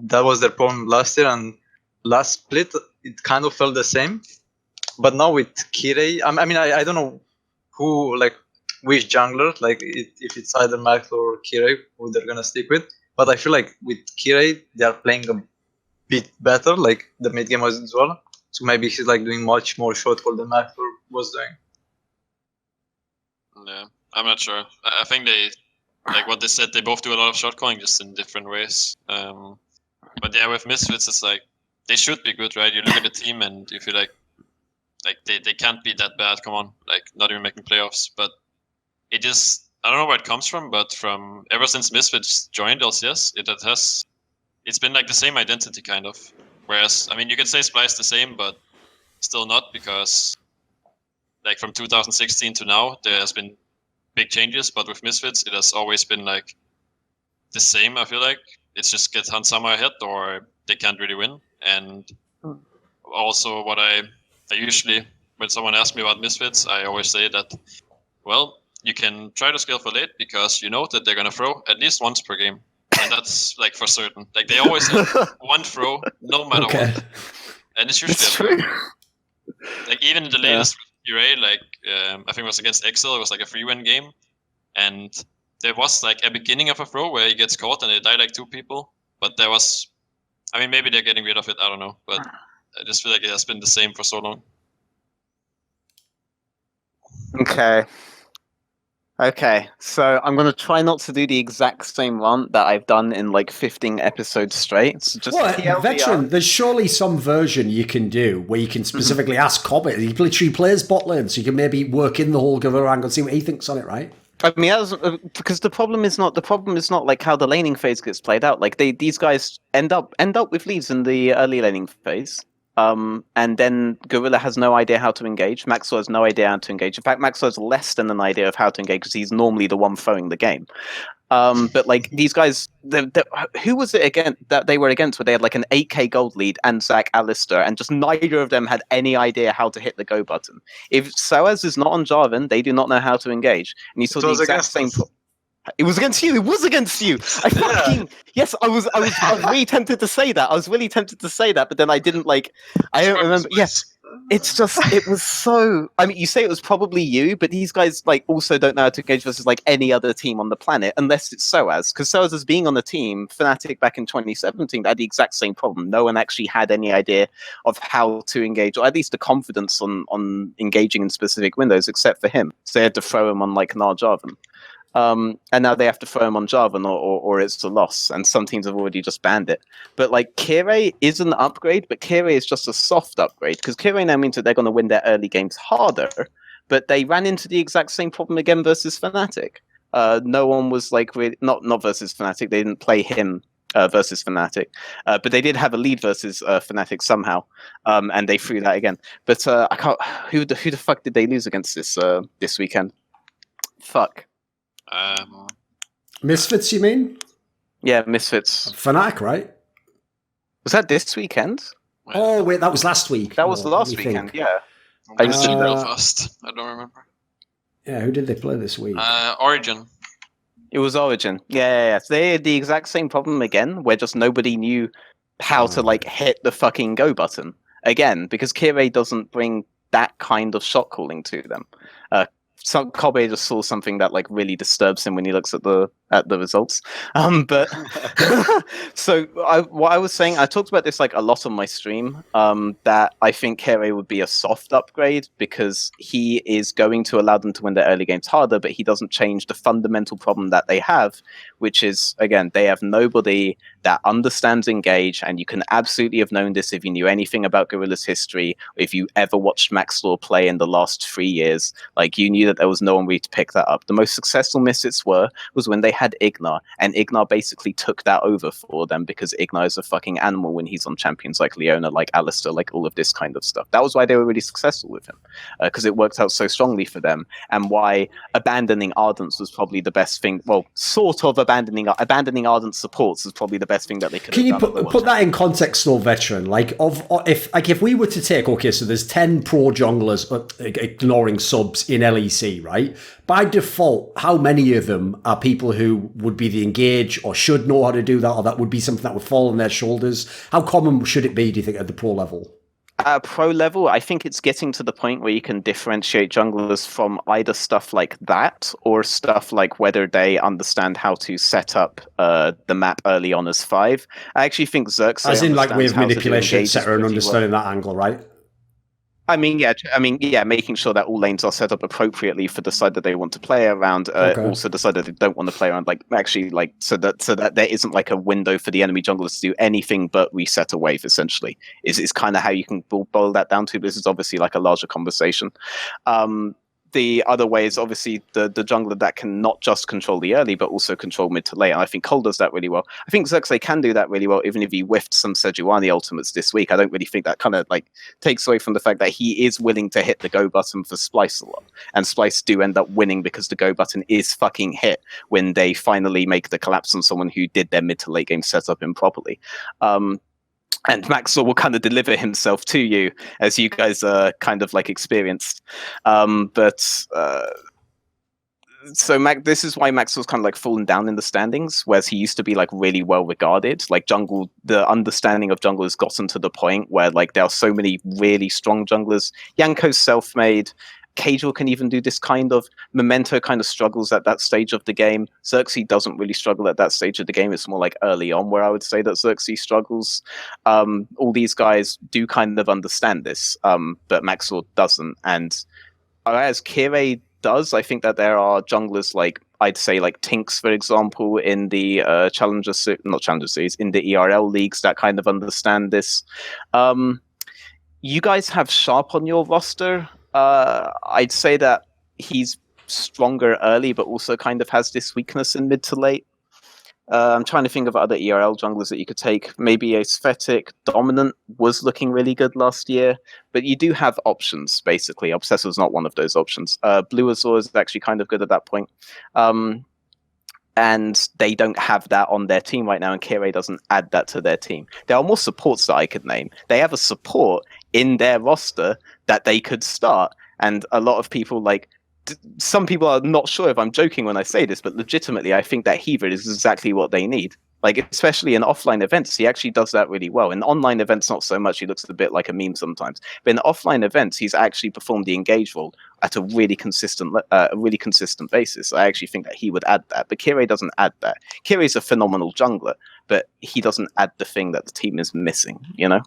That was their problem last year, and last split it kind of felt the same. But now with Kirei, I mean I don't know who, like, which jungler, like, if it's either Max or Kirei, who they're gonna stick with. But I feel like with Kirei, they are playing a bit better, like the mid game was as well. So maybe he's like doing much more short call than Max was doing. Yeah, I'm not sure. I think they, like what they said, they both do a lot of short calling, just in different ways. But yeah, with Misfits, it's like they should be good, right? You look at the team and you feel like they can't be that bad. Come on, like not even making playoffs. But it just, I don't know where it comes from, but from ever since Misfits joined LCS, it's been like the same identity kind of. Whereas, I mean, you could say Splyce the same, but still not, because like from 2016 to now, there has been big changes. But with Misfits, it has always been like the same. I feel like it's just get Hunt Summer ahead, or they can't really win. And also, what I usually, when someone asks me about Misfits, I always say that, well, you can try to scale for late because you know that they're going to throw at least once per game. And that's like for certain. Like they always have one throw, no matter what. And it's usually like even in the latest UA, like I think it was against Excel, it was like a 3-win game. And there was like a beginning of a throw where he gets caught and they die like 2 people. But there was, I mean, maybe they're getting rid of it, I don't know. But I just feel like it has been the same for so long. Okay, so I'm going to try not to do the exact same rant that I've done in like 15 episodes straight. So just Veteran, there's surely some version you can do where you can specifically ask Kobbe. He literally plays bot lane, so you can maybe work in the whole Gorilla angle and see what he thinks on it, right? I mean, because the problem is not like how the laning phase gets played out. Like these guys end up with leads in the early laning phase. And then Gorilla has no idea how to engage. Maxwell has no idea how to engage. In fact, Maxwell has less than an idea of how to engage because he's normally the one throwing the game. But like these guys, who was it again that they were against where they had like an 8k gold lead and Zach Alistair, and just neither of them had any idea how to hit the go button. If SOAS is not on Jarvan, they do not know how to engage. And you saw the exact same. It was against you. It was against you. I fucking yes. I was really tempted to say that. I was really tempted to say that, but then I didn't like. I don't remember. Yes, it's just it was so. I mean, you say it was probably you, but these guys like also don't know how to engage versus like any other team on the planet, unless it's SOAS. Because SOAS as being on the team, Fnatic back in 2017, they had the exact same problem. No one actually had any idea of how to engage, or at least the confidence on engaging in specific windows, except for him. So they had to throw him on like Nar Jarvan. And now they have to throw him on Jarvan or it's a loss. And some teams have already just banned it. But like Kirei is an upgrade, but Kirei is just a soft upgrade because Kirei now means that they're going to win their early games harder. But they ran into the exact same problem again versus Fnatic. No one was like really, not versus Fnatic. They didn't play him versus Fnatic, but they did have a lead versus Fnatic somehow, and they threw that again. But I can't. Who the fuck did they lose against this weekend? Fuck. Misfits, you mean? Yeah, Misfits. Fnatic, right? Was that this weekend? Oh wait, that was last week. That was Oh, last let me weekend. think. Yeah. I I was see in that. Belfast. I don't remember. Yeah, who did they play this week? Origin. It was Origen. Yeah. They had the exact same problem again, where just nobody knew how to like hit the fucking go button again, because Kire doesn't bring that kind of shot calling to them. Kobbe just saw something that like really disturbs him when he looks at the results. But so what I was saying, I talked about this like a lot on my stream. That I think Kere would be a soft upgrade because he is going to allow them to win their early games harder, but he doesn't change the fundamental problem that they have, which is again they have nobody that understands Engage, and you can absolutely have known this if you knew anything about Guerrilla's history, or if you ever watched Maxlaw play in the last 3 years. Like you knew that there was no one way to pick that up. The most successful Misfits was when they had Ignar, and Ignar basically took that over for them because Ignar is a fucking animal when he's on champions like Leona, like Alistair, like all of this kind of stuff. That was why they were really successful with him, because it worked out so strongly for them, and why abandoning Ardents was probably the best thing. Well, sort of abandoning Ardent supports was probably the best thing that they could. Can you put that in context, though, veteran? Like, if we were to take, okay, so there's 10 pro junglers, ignoring subs in LEC, right? By default, how many of them are people who would be the Engage or should know how to do that, or that would be something that would fall on their shoulders? How common should it be, do you think, at the pro level? At pro level, I think it's getting to the point where you can differentiate junglers from either stuff like that or stuff like whether they understand how to set up the map early on as 5. I actually think Xerxe, as in like wave manipulation, etc., and understanding that angle, right? I mean, making sure that all lanes are set up appropriately for the side that they want to play around. Also, the side that they don't want to play around, like actually, like so that there isn't like a window for the enemy junglers to do anything but reset a wave. Essentially, is kind of how you can boil that down to. This is obviously like a larger conversation. The other way is obviously the jungler that can not just control the early, but also control mid to late. And I think Cole does that really well. I think Xerxe can do that really well, even if he whiffed some Sejuani ultimates this week. I don't really think that kind of like takes away from the fact that he is willing to hit the go button for Splyce a lot. And Splyce do end up winning because the go button is fucking hit when they finally make the collapse on someone who did their mid to late game setup improperly. And Maxwell will kind of deliver himself to you, as you guys are kind of like experienced. So this is why Maxwell's kind of like fallen down in the standings, whereas he used to be like really well regarded. Like jungle, the understanding of jungle has gotten to the point where like there are so many really strong junglers. Yanko's self-made. Cajal can even do this kind of. Memento kind of struggles at that stage of the game. Xerxe doesn't really struggle at that stage of the game. It's more like early on where I would say that Xerxe struggles. All these guys do kind of understand this, but Maxwell doesn't. And as Kire does, I think that there are junglers like, I'd say like Tinks, for example, in the in the ERL leagues that kind of understand this. You guys have Sharp on your roster. I'd say that he's stronger early, but also kind of has this weakness in mid to late. I'm trying to think of other ERL junglers that you could take. Maybe a Fnatic Dominant was looking really good last year, but you do have options, basically. Obsessor's not one of those options. Blue Azure is actually kind of good at that point. And they don't have that on their team right now, and Kire doesn't add that to their team. There are more supports that I could name. They have a support in their roster that they could start, and a lot of people like some people are not sure if I'm joking when I say this, but legitimately I think that Heaver is exactly what they need. Like, especially in offline events, he actually does that really well. In online events, not so much. He looks a bit like a meme sometimes. But in offline events, he's actually performed the engage role at a really consistent basis. I actually think that he would add that. But Kire doesn't add that. Kire is a phenomenal jungler, but he doesn't add the thing that the team is missing, you know?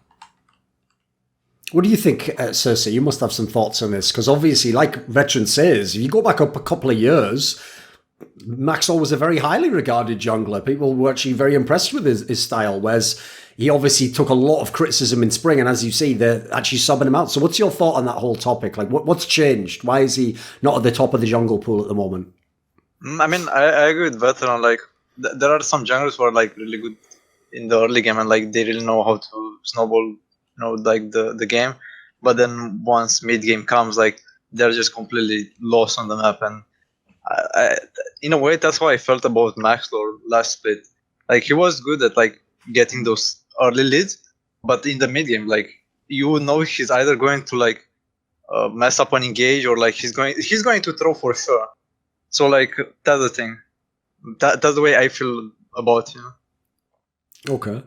What do you think, Xerxe? You must have some thoughts on this, because obviously, like Veteran says, if you go back up a couple of years, Maxwell was a very highly regarded jungler. People were actually very impressed with his style, whereas he obviously took a lot of criticism in spring, and as you see, they're actually subbing him out. So what's your thought on that whole topic? Like, what's changed? Why is he not at the top of the jungle pool at the moment? I mean, I agree with Veteran. Like, there are some junglers who are like really good in the early game, and like they really know how to snowball, like the game. But then once mid game comes, like they're just completely lost on the map. And I, in a way, that's how I felt about Maxlor last split. Like, he was good at like getting those early leads, but in the mid game, like you know, he's either going to like mess up an engage or like he's going to throw for sure. So like that's the thing. That's the way I feel about him. Okay.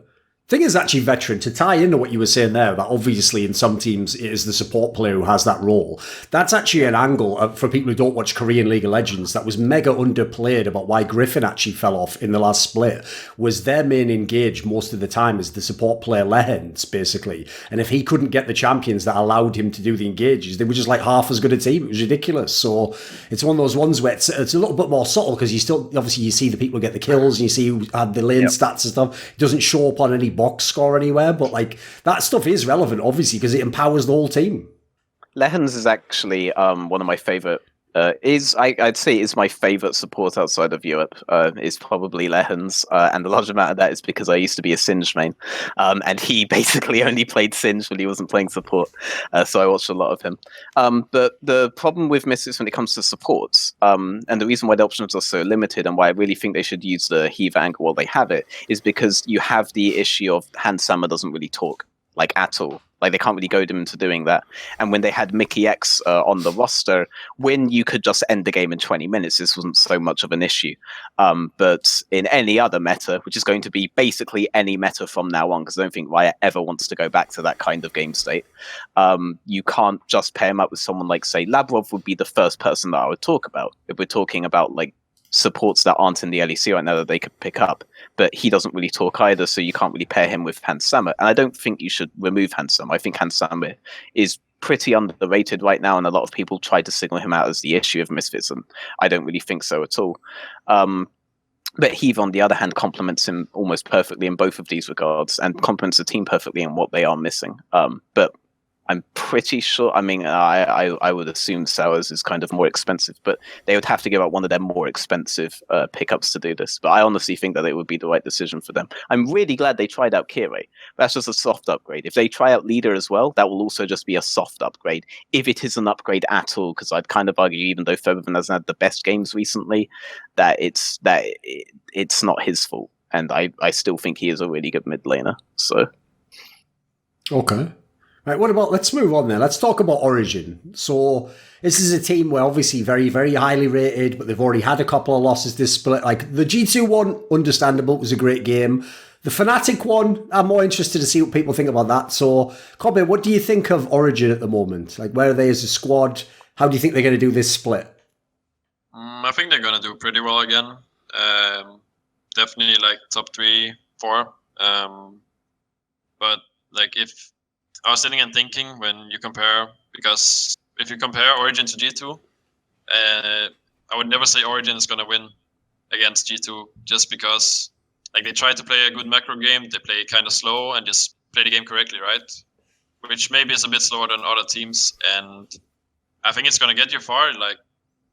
Thing is, actually, Veteran, to tie into what you were saying there, that obviously in some teams it is the support player who has that role. That's actually an angle for people who don't watch Korean League of Legends that was mega underplayed about why Griffin actually fell off in the last split, was their main engage most of the time is the support player Lehens, basically. And if he couldn't get the champions that allowed him to do the engages, they were just like half as good a team. It was ridiculous. So it's one of those ones where it's a little bit more subtle because you still, obviously, you see the people get the kills and you see who had the lane stats and stuff. It doesn't show up on any box score anywhere, but like that stuff is relevant obviously because it empowers the whole team. Lehens is actually one of my favorite I'd say is my favorite support outside of Europe, is probably Lehens, and the large amount of that is because I used to be a Singe main, and he basically only played Singe when he wasn't playing support, so I watched a lot of him. But the problem with Misfits when it comes to supports, and the reason why the options are so limited and why I really think they should use the Heave angle while they have it, is because you have the issue of Hans Sammer doesn't really talk, like at all. Like they can't really goad him into doing that. And when they had Mickey X on the roster, when you could just end the game in 20 minutes, this wasn't so much of an issue. But in any other meta, which is going to be basically any meta from now on, because I don't think Riot ever wants to go back to that kind of game state, you can't just pair him up with someone like, say, Lavrov would be the first person that I would talk about. If we're talking about like supports that aren't in the LEC right now that they could pick up, but he doesn't really talk either, so you can't really pair him with Hans Sammer. And I don't think you should remove Hans Sammer. I think Hans Sammer is pretty underrated right now, and a lot of people try to signal him out as the issue of Misfits, and I don't really think so at all. But Heave, on the other hand, complements him almost perfectly in both of these regards, and complements the team perfectly in what they are missing. But I'm pretty sure, I mean, I would assume Sowers is kind of more expensive, but they would have to give up one of their more expensive pickups to do this. But I honestly think that it would be the right decision for them. I'm really glad they tried out Kire. That's just a soft upgrade. If they try out Leader as well, that will also just be a soft upgrade. If it is an upgrade at all, because I'd kind of argue, even though Featherman hasn't had the best games recently, that it's not his fault. And I still think he is a really good mid laner. So. Okay. Right, what about, let's move on then. Let's talk about Origen. So this is a team where obviously very, very highly rated, but they've already had a couple of losses this split. Like the G2 one, understandable, it was a great game. The Fnatic one, I'm more interested to see what people think about that. So, Kobbe, what do you think of Origen at the moment? Like, where are they as a squad? How do you think they're going to do this split? I think they're going to do pretty well again. Definitely like top 3, 4. But like if I was sitting and thinking when you compare, because if you compare Origen to G2, I would never say Origen is going to win against G2 just because like they try to play a good macro game, they play kind of slow and just play the game correctly, right? Which maybe is a bit slower than other teams, and I think it's going to get you far. Like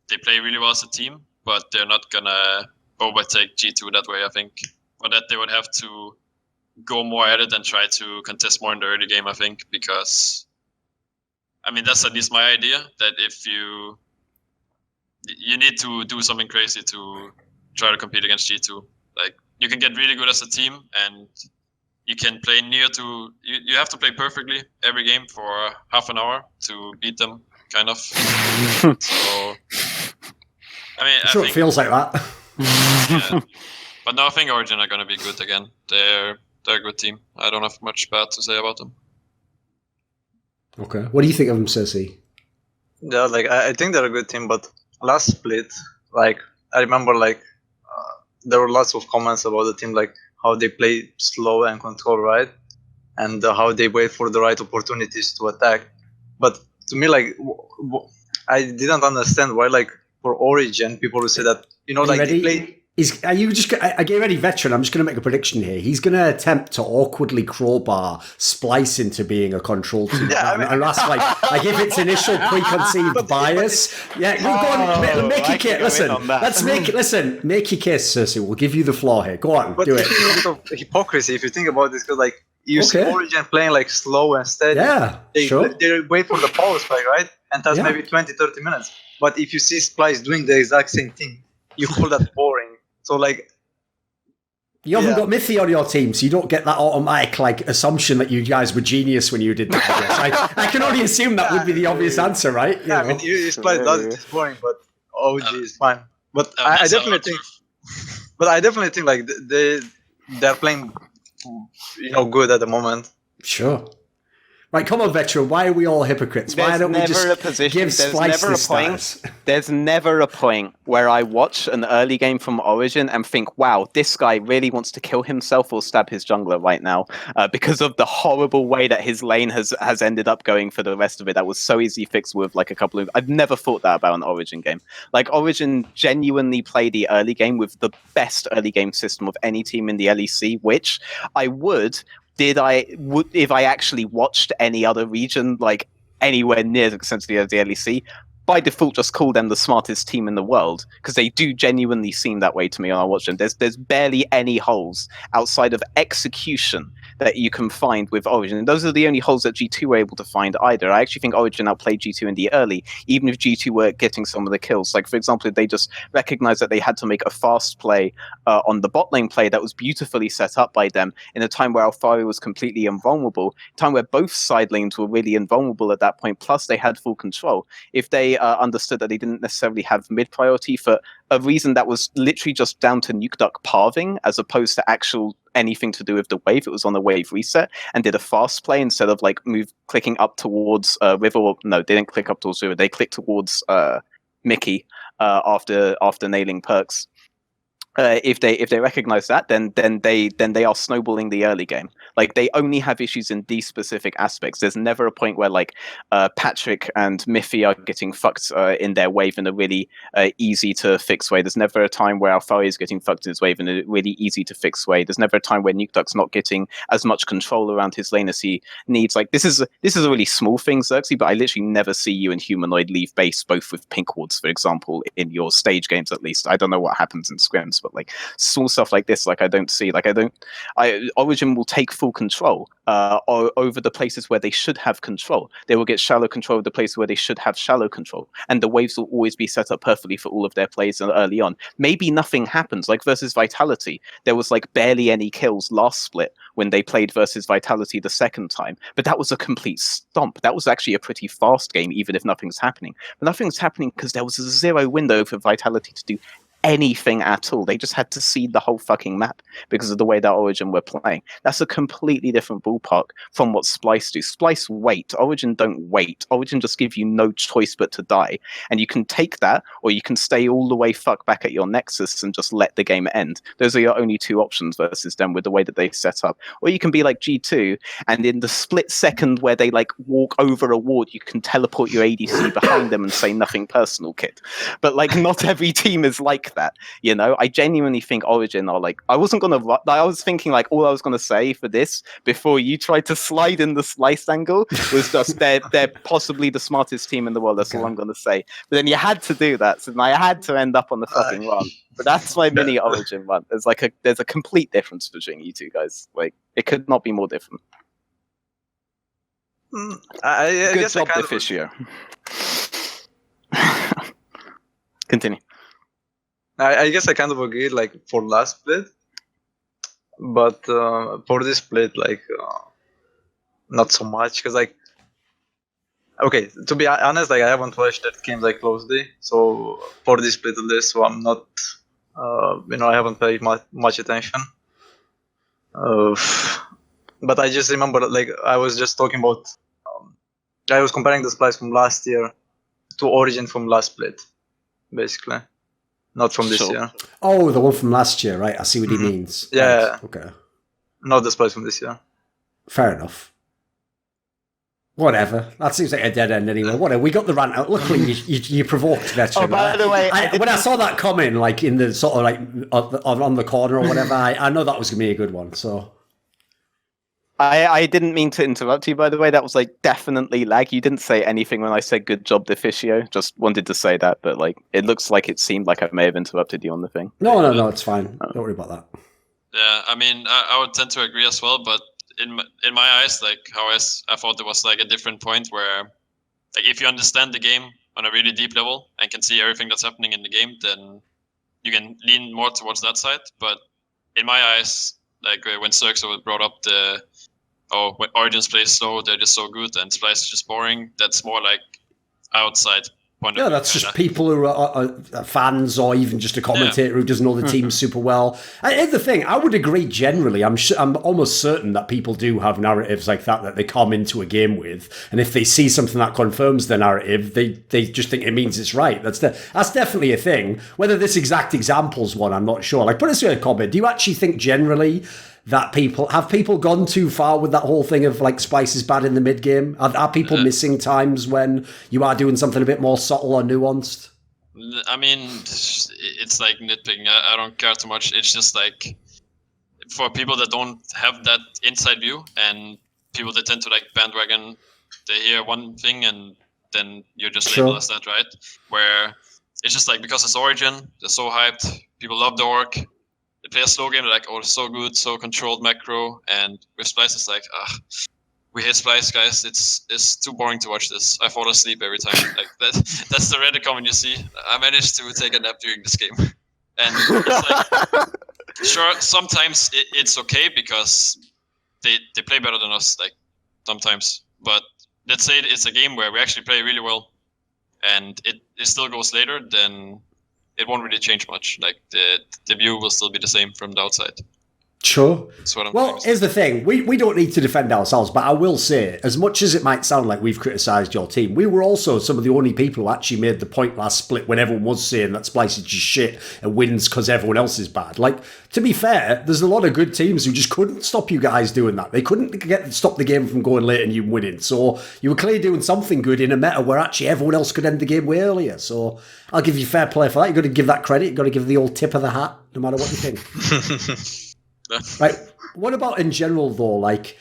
they play really well as a team, but they're not going to overtake G2 that way, I think. For that, they would have to go more at it and try to contest more in the early game, I think, because I mean that's at least my idea, that if you need to do something crazy to try to compete against G2. Like you can get really good as a team and you can play near to you have to play perfectly every game for half an hour to beat them, kind of. So I mean, Sure, it feels like that. Yeah. But no, I think Origen are going to be good again. They're a good team. I don't have much bad to say about them. Okay. What do you think of them, Xerxe? Yeah, like I think they're a good team, but last split, like I remember, like there were lots of comments about the team, like how they play slow and control, right, and how they wait for the right opportunities to attack. But to me, like I didn't understand why, like for Origen, people would say that like they play. Are you just? I get ready, Veteran. I'm just going to make a prediction here. He's going to attempt to awkwardly crowbar Splyce into being a control team. Yeah, I mean, and that's like if it's initial preconceived bias. Yeah, go on, make your case. Listen, make your case, Xerxe. We'll give you the floor here. Go on, but do it. It's a bit of hypocrisy if you think about this, because like you see Origen playing like slow and steady. Yeah, they wait for the power spike, right? And that's maybe 20-30 minutes. But if you see Splyce doing the exact same thing, you call that boring. So like You haven't got Mithy on your team, so you don't get that automatic like assumption that you guys were genius when you did that. I can only assume that would be the obvious answer, right? Yeah, I mean, Splice does it, it's boring, but OG is fine. But I definitely think, like they're playing, good at the moment. Sure. Right, come on, Veteran. Why are we all hypocrites? Why don't we just give Splyce this status? There's never a point where I watch an early game from Origen and think, wow, this guy really wants to kill himself or stab his jungler right now because of the horrible way that his lane has ended up going for the rest of it. That was so easy fixed with like a couple of... I've never thought that about an Origen game. Like, Origen genuinely played the early game with the best early game system of any team in the LEC, which I would... if I actually watched any other region like anywhere near essentially as the LEC, by default just call them the smartest team in the world, because they do genuinely seem that way to me when I watch them. There's barely any holes outside of execution that you can find with Origen. And those are the only holes that G2 were able to find either. I actually think Origen outplayed G2 in the early, even if G2 were getting some of the kills. Like, for example, they just recognized that they had to make a fast play on the bot lane play that was beautifully set up by them in a time where Alfari was completely invulnerable, a time where both side lanes were really invulnerable at that point, plus they had full control. If they understood that they didn't necessarily have mid priority for a reason that was literally just down to nuke duck parving as opposed to actual anything to do with the wave, it was on the wave reset, and did a fast play instead of like clicking up towards river. No, they didn't click up towards river, they clicked towards Mickey after nailing perks. If they recognize that, then they are snowballing the early game. Like, they only have issues in these specific aspects. There's never a point where like Patrick and Miffy are getting fucked in their wave in a really easy to fix way. There's never a time where Alfari is getting fucked in his wave in a really easy to fix way. There's never a time where NukeDuck's not getting as much control around his lane as he needs. Like, this is a really small thing, Xerxe, but I literally never see you and Humanoid leave base both with pink wards, for example, in your stage games at least. I don't know what happens in scrims, but like small stuff like this, like I don't see. Like Origen will take full control over the places where they should have control. They will get shallow control of the places where they should have shallow control, and the waves will always be set up perfectly for all of their plays early on. Maybe nothing happens, like versus Vitality. There was like barely any kills last split when they played versus Vitality the second time, but that was a complete stomp. That was actually a pretty fast game, even if nothing's happening. But nothing's happening because there was a zero window for Vitality to do anything at all. They just had to seed the whole fucking map because of the way that Origen were playing. That's a completely different ballpark from what Splyce do. Splyce wait. Origen don't wait. Origen just give you no choice but to die. And you can take that, or you can stay all the way fuck back at your Nexus and just let the game end. Those are your only two options versus them with the way that they set up. Or you can be like G2, and in the split second where they like walk over a ward, you can teleport your ADC behind them and say nothing personal, kid. But like, not every team is like that, you know. I genuinely think Origen are like, I was thinking like all I was gonna say for this before you tried to slide in the Splyce angle was just they're possibly the smartest team in the world. That's all I'm gonna say. But then you had to do that, so I had to end up on the fucking run. But that's my mini Origen run. There's a complete difference between you two guys. Like, it could not be more different. I Good guess job, I kind Deficio. Continue. I guess I kind of agree, like, for last split, but for this split, like, not so much, because, like, okay, to be honest, like, I haven't watched that game, like, closely, so for this split of this, so I'm not, I haven't paid much attention, but I just remember, like, I was just talking about, I was comparing the Splyce from last year to Origen from last split, basically. Not from this year. Oh, the one from last year, right? I see what he means. Yeah. Right. Okay. Not the Splyce from this year. Fair enough. Whatever. That seems like a dead end anyway. Whatever. We got the rant out. Luckily, you provoked Veteran. Oh, by the way, when I saw that coming, like in the sort of like on the corner or whatever, I know that was gonna be a good one. So. I didn't mean to interrupt you, by the way. That was like definitely lag. You didn't say anything when I said good job, Deficio. Just wanted to say that, but like it looks like it seemed like I may have interrupted you on the thing. No, it's fine. Don't worry about that. Yeah, I mean, I would tend to agree as well, but in my eyes, like I thought there was like a different point where, like, if you understand the game on a really deep level and can see everything that's happening in the game, then you can lean more towards that side. But in my eyes, like when Xerxe brought up when Origen's play slow, they're just so good, and Splyce is just boring. That's more like outside point of view. That's just people who are fans, or even just a commentator who doesn't know the team super well. And the thing, I would agree generally. I'm almost certain that people do have narratives like that they come into a game with, and if they see something that confirms their narrative, they just think it means it's right. That's definitely a thing. Whether this exact example's one, I'm not sure. Like, put it this way, Kobbe, do you actually think generally that people gone too far with that whole thing of like Splyce is bad in the mid game? Are people missing times when you are doing something a bit more subtle or nuanced? I mean, it's like nitpicking. I don't care too much. It's just like for people that don't have that inside view, and people that tend to like bandwagon, they hear one thing and then you're just labeled as that, right? Where it's just like, because it's Origen, they're so hyped, people love the orc. They play a slow game, they're like, oh, it's so good, so controlled macro. And with Splyce, it's like, we hate Splyce, guys. It's too boring to watch this. I fall asleep every time. Like that's the Reddit comment you see. I managed to take a nap during this game. And it's like, sure, sometimes it's okay because they play better than us, like sometimes. But let's say it's a game where we actually play really well and it still goes later, then it won't really change much. Like the view will still be the same from the outside. Sure. That's what I'm well, here's the thing. We don't need to defend ourselves, but I will say, as much as it might sound like we've criticised your team, we were also some of the only people who actually made the point last split when everyone was saying that Splyce is just shit and wins because everyone else is bad. Like, to be fair, there's a lot of good teams who just couldn't stop you guys doing that. They couldn't stop the game from going late and you winning. So you were clearly doing something good in a meta where actually everyone else could end the game way earlier. So I'll give you fair play for that. You've got to give that credit. You've got to give the old tip of the hat, no matter what you think. Right. What about in general, though? Like,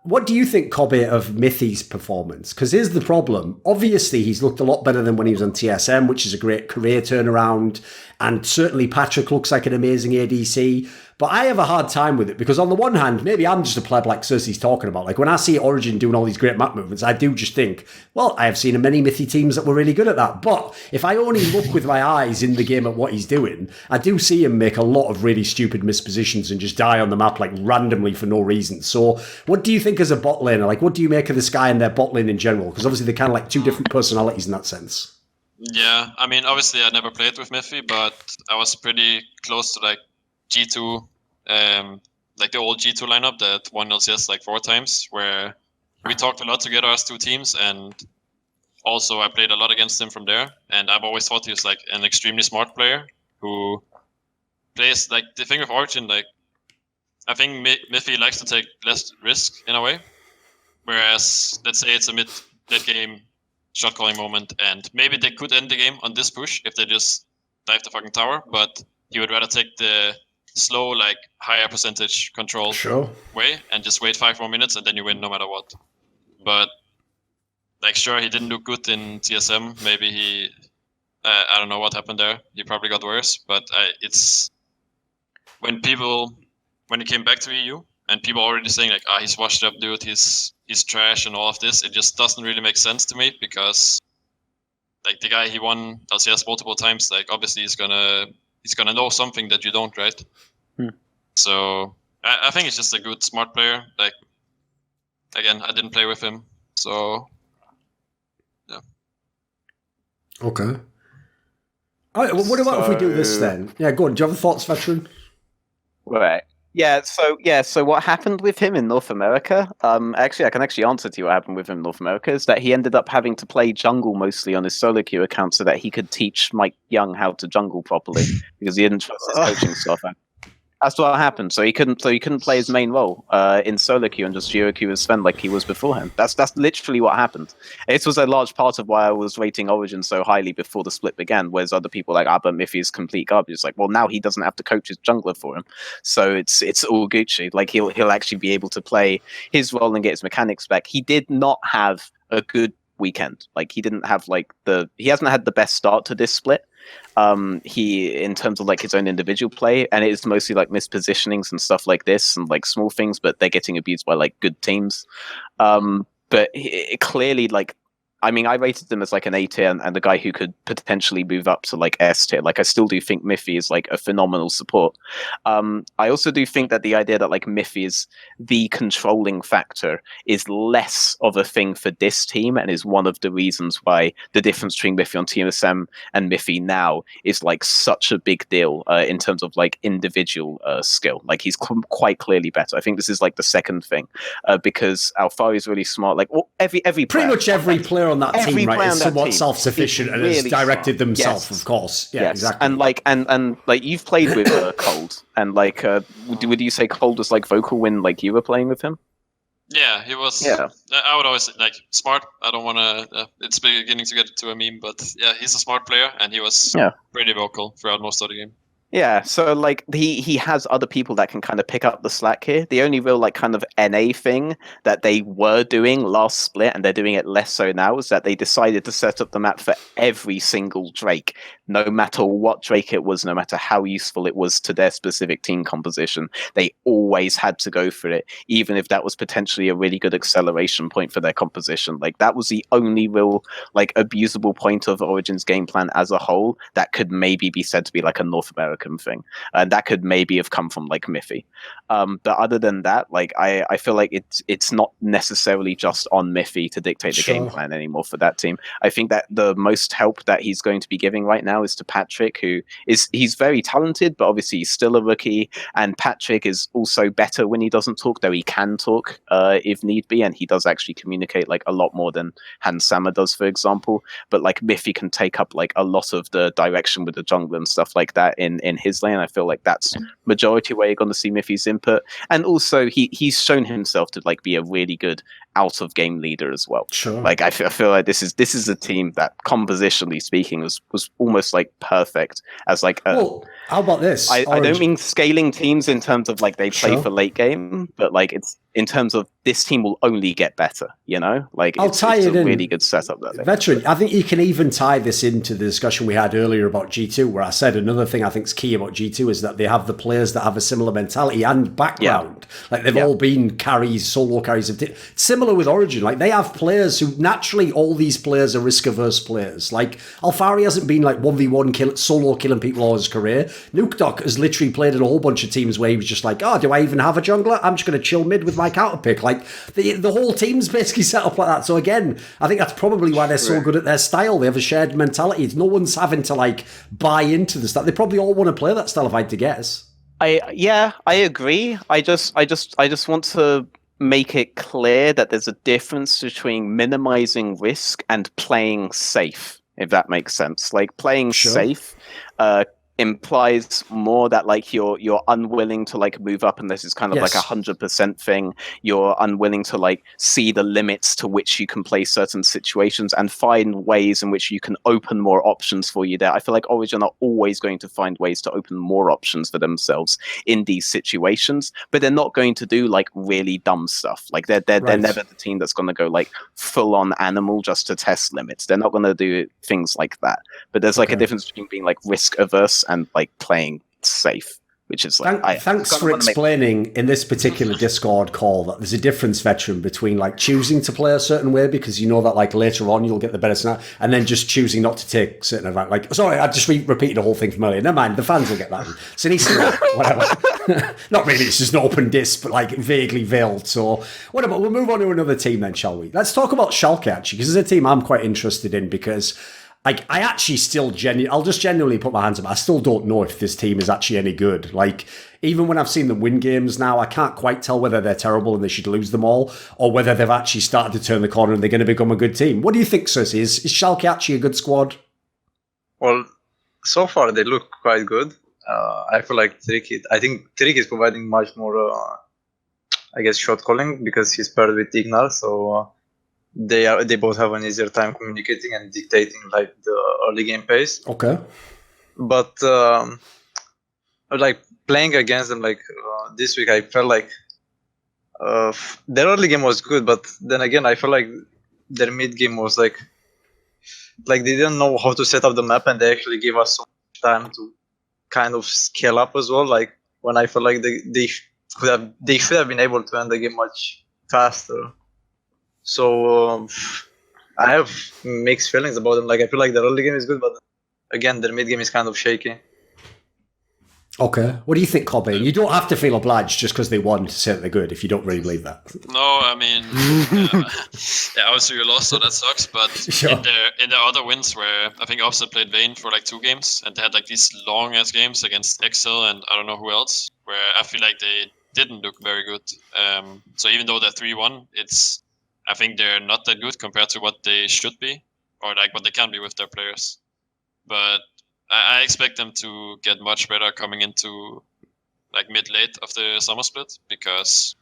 what do you think, Kobbe, of Mithy's performance? Because here's the problem. Obviously, he's looked a lot better than when he was on TSM, which is a great career turnaround. And certainly Patrick looks like an amazing ADC. But I have a hard time with it because on the one hand, maybe I'm just a pleb like Xerxe's talking about. Like when I see Origen doing all these great map movements, I do just think, well, I have seen many Mithy teams that were really good at that. But if I only look with my eyes in the game at what he's doing, I do see him make a lot of really stupid mispositions and just die on the map like randomly for no reason. So what do you think as a bot laner? Like what do you make of this guy and their bot lane in general? Because obviously they're kind of like two different personalities in that sense. Yeah, I mean, obviously I never played with Mithy, but I was pretty close to like G2, like the old G2 lineup that won LCS like 4 times, where we talked a lot together as 2 teams, and also I played a lot against him from there. And I've always thought he was like an extremely smart player who plays like the thing with Origen. Like I think Mithy likes to take less risk in a way, whereas let's say it's a mid game shot calling moment, and maybe they could end the game on this push if they just dive the fucking tower, but he would rather take the slow, like higher percentage control way and just wait 5 more minutes and then you win no matter what. But like, sure, he didn't look good in TSM. Maybe he, I don't know what happened there. He probably got worse. But it's when he came back to EU and people already saying like, he's washed up, dude. He's trash and all of this. It just doesn't really make sense to me because like the guy, he won LCS multiple times. Like obviously he's gonna know something that you don't, right? So I think he's just a good, smart player. Like again, I didn't play with him, so yeah. Okay. All right. Well, what about if we do this then? Yeah, go on. Do you have thoughts, Veteran? Right. Yeah. So what happened with him in North America? Actually, I can actually answer to you what happened with him in North America. Is that he ended up having to play jungle mostly on his solo queue account so that he could teach Mike Young how to jungle properly because he didn't trust his coaching staff. That's what happened. So he couldn't play his main role in solo queue and just duo queue with Sven like he was beforehand. That's literally what happened. It was a large part of why I was rating Origen so highly before the split began, whereas other people like, but Mithy is complete garbage. It's like, well, now he doesn't have to coach his jungler for him. So it's all Gucci. Like he'll actually be able to play his role and get his mechanics back. He did not have a good weekend. Like he didn't have he hasn't had the best start to this split. He in terms of like his own individual play, and it's mostly like mispositionings and stuff like this and like small things, but they're getting abused by like good teams. But it clearly like I mean, I rated them as like an A tier and the guy who could potentially move up to like S tier. Like, I still do think Miffy is like a phenomenal support. I also do think that the idea that like Miffy is the controlling factor is less of a thing for this team, and is one of the reasons why the difference between Miffy on TSM and Miffy now is like such a big deal in terms of like individual skill. Like, he's quite clearly better. I think this is like the second thing because Alfari is really smart. Like, every pretty much every player on that team, right, is somewhat team self-sufficient and really has directed smart. themselves, Yes. of course. Yeah, yes. exactly. And like you've played with Cold, and like would you say Cold was like vocal when like you were playing with him? Yeah, he was. Yeah. I would always say, like, smart. I don't want to. It's beginning to get to a meme, but yeah, he's a smart player, and he was pretty vocal throughout most of the game. Yeah, so like he has other people that can kind of pick up the slack here. The only real like kind of NA thing that they were doing last split, and they're doing it less so now, is that they decided to set up the map for every single Drake, no matter what Drake it was, no matter how useful it was to their specific team composition. They always had to go for it, even if that was potentially a really good acceleration point for their composition. Like, that was the only real like abusable point of Origin's game plan as a whole that could maybe be said to be like a North American thing, and that could maybe have come from like Miffy. But other than that, like I feel like it's not necessarily just on Miffy to dictate the game plan anymore for that team. I think that the most help that he's going to be giving right now is to Patrick, he's very talented, but obviously he's still a rookie, and Patrick is also better when he doesn't talk, though he can talk if need be, and he does actually communicate like a lot more than Hans Sama does, for example. But like Miffy can take up like a lot of the direction with the jungle and stuff like that in his lane. I feel like that's majority where you're going to see Miffy's input, and also he's shown himself to like be a really good out of game leader as well. Like I feel like this is a team that compositionally speaking was almost like perfect as like well, how about this? I don't mean scaling teams in terms of like they play for late game, but like it's in terms of this team will only get better, you know? Like it's a really good setup there. Veteran, I think you can even tie this into the discussion we had earlier about G2, where I said another thing I think is key about G2 is that they have the players that have a similar mentality and background. Like they've all been carries, solo carries of similar with Origen. Like they have players who naturally, all these players are risk averse players. Like Alfari hasn't been like 1v1 solo killing people all his career. NateDOhDoubleG has literally played in a whole bunch of teams where he was just like, oh, do I even have a jungler? I'm just going to chill mid with my counter pick. Like the whole team's basically set up like that. So again, I think that's probably why they're so good at their style. They have a shared mentality. No one's having to like buy into the stuff. They probably all want to play that style if I had to guess. I agree. I just want to make it clear that there's a difference between minimizing risk and playing safe, if that makes sense. Like playing safe implies more that like you're unwilling to like move up unless it's kind of like 100% thing. You're unwilling to like see the limits to which you can play certain situations and find ways in which you can open more options for you there. I feel like Origen are always going to find ways to open more options for themselves in these situations, but they're not going to do like really dumb stuff. Like they're never the team that's going to go like full on animal just to test limits. They're not going to do things like that. But there's like a difference between being like risk averse and like playing safe, which is like thanks for explaining in this particular Discord call that there's a difference, Veteran, between like choosing to play a certain way because you know that like later on you'll get the better snap, and then just choosing not to take certain advantage. Like, sorry, I just repeated the whole thing from earlier. Never mind, the fans will get that. Sinisa, whatever. Not really, it's just an open disc, but like vaguely veiled. So whatever, we'll move on to another team then, shall we? Let's talk about Shalke actually, because it's a team I'm quite interested in because like, I actually still I'll just genuinely put my hands up. I still don't know if this team is actually any good. Like, even when I've seen them win games now, I can't quite tell whether they're terrible and they should lose them all, or whether they've actually started to turn the corner and they're going to become a good team. What do you think, Xerxe? Is Shalke actually a good squad? Well, so far they look quite good. I feel like I think Trick is providing much more, I guess, shot calling because he's paired with Ignar, so they both have an easier time communicating and dictating like the early game pace. Okay. But like playing against them like this week, I felt like their early game was good, but then again I felt like their mid game was like they didn't know how to set up the map, and they actually gave us so much time to kind of scale up as well. Like when I felt like they should have been able to end the game much faster. So I have mixed feelings about them. Like I feel like the early game is good, but again, their mid game is kind of shaky. Okay. What do you think, Kobbe? You don't have to feel obliged just because they won to say that they're good if you don't really believe that. No, I mean, yeah, obviously you lost, so that sucks. But Sure. in the other wins, where I think Opposite played Vayne for like 2 games, and they had like these long ass games against Xerxe and I don't know who else, where I feel like they didn't look very good. So even though they're 3-1, I think they're not that good compared to what they should be, or like what they can be with their players. But I expect them to get much better coming into like mid-late of the summer split, because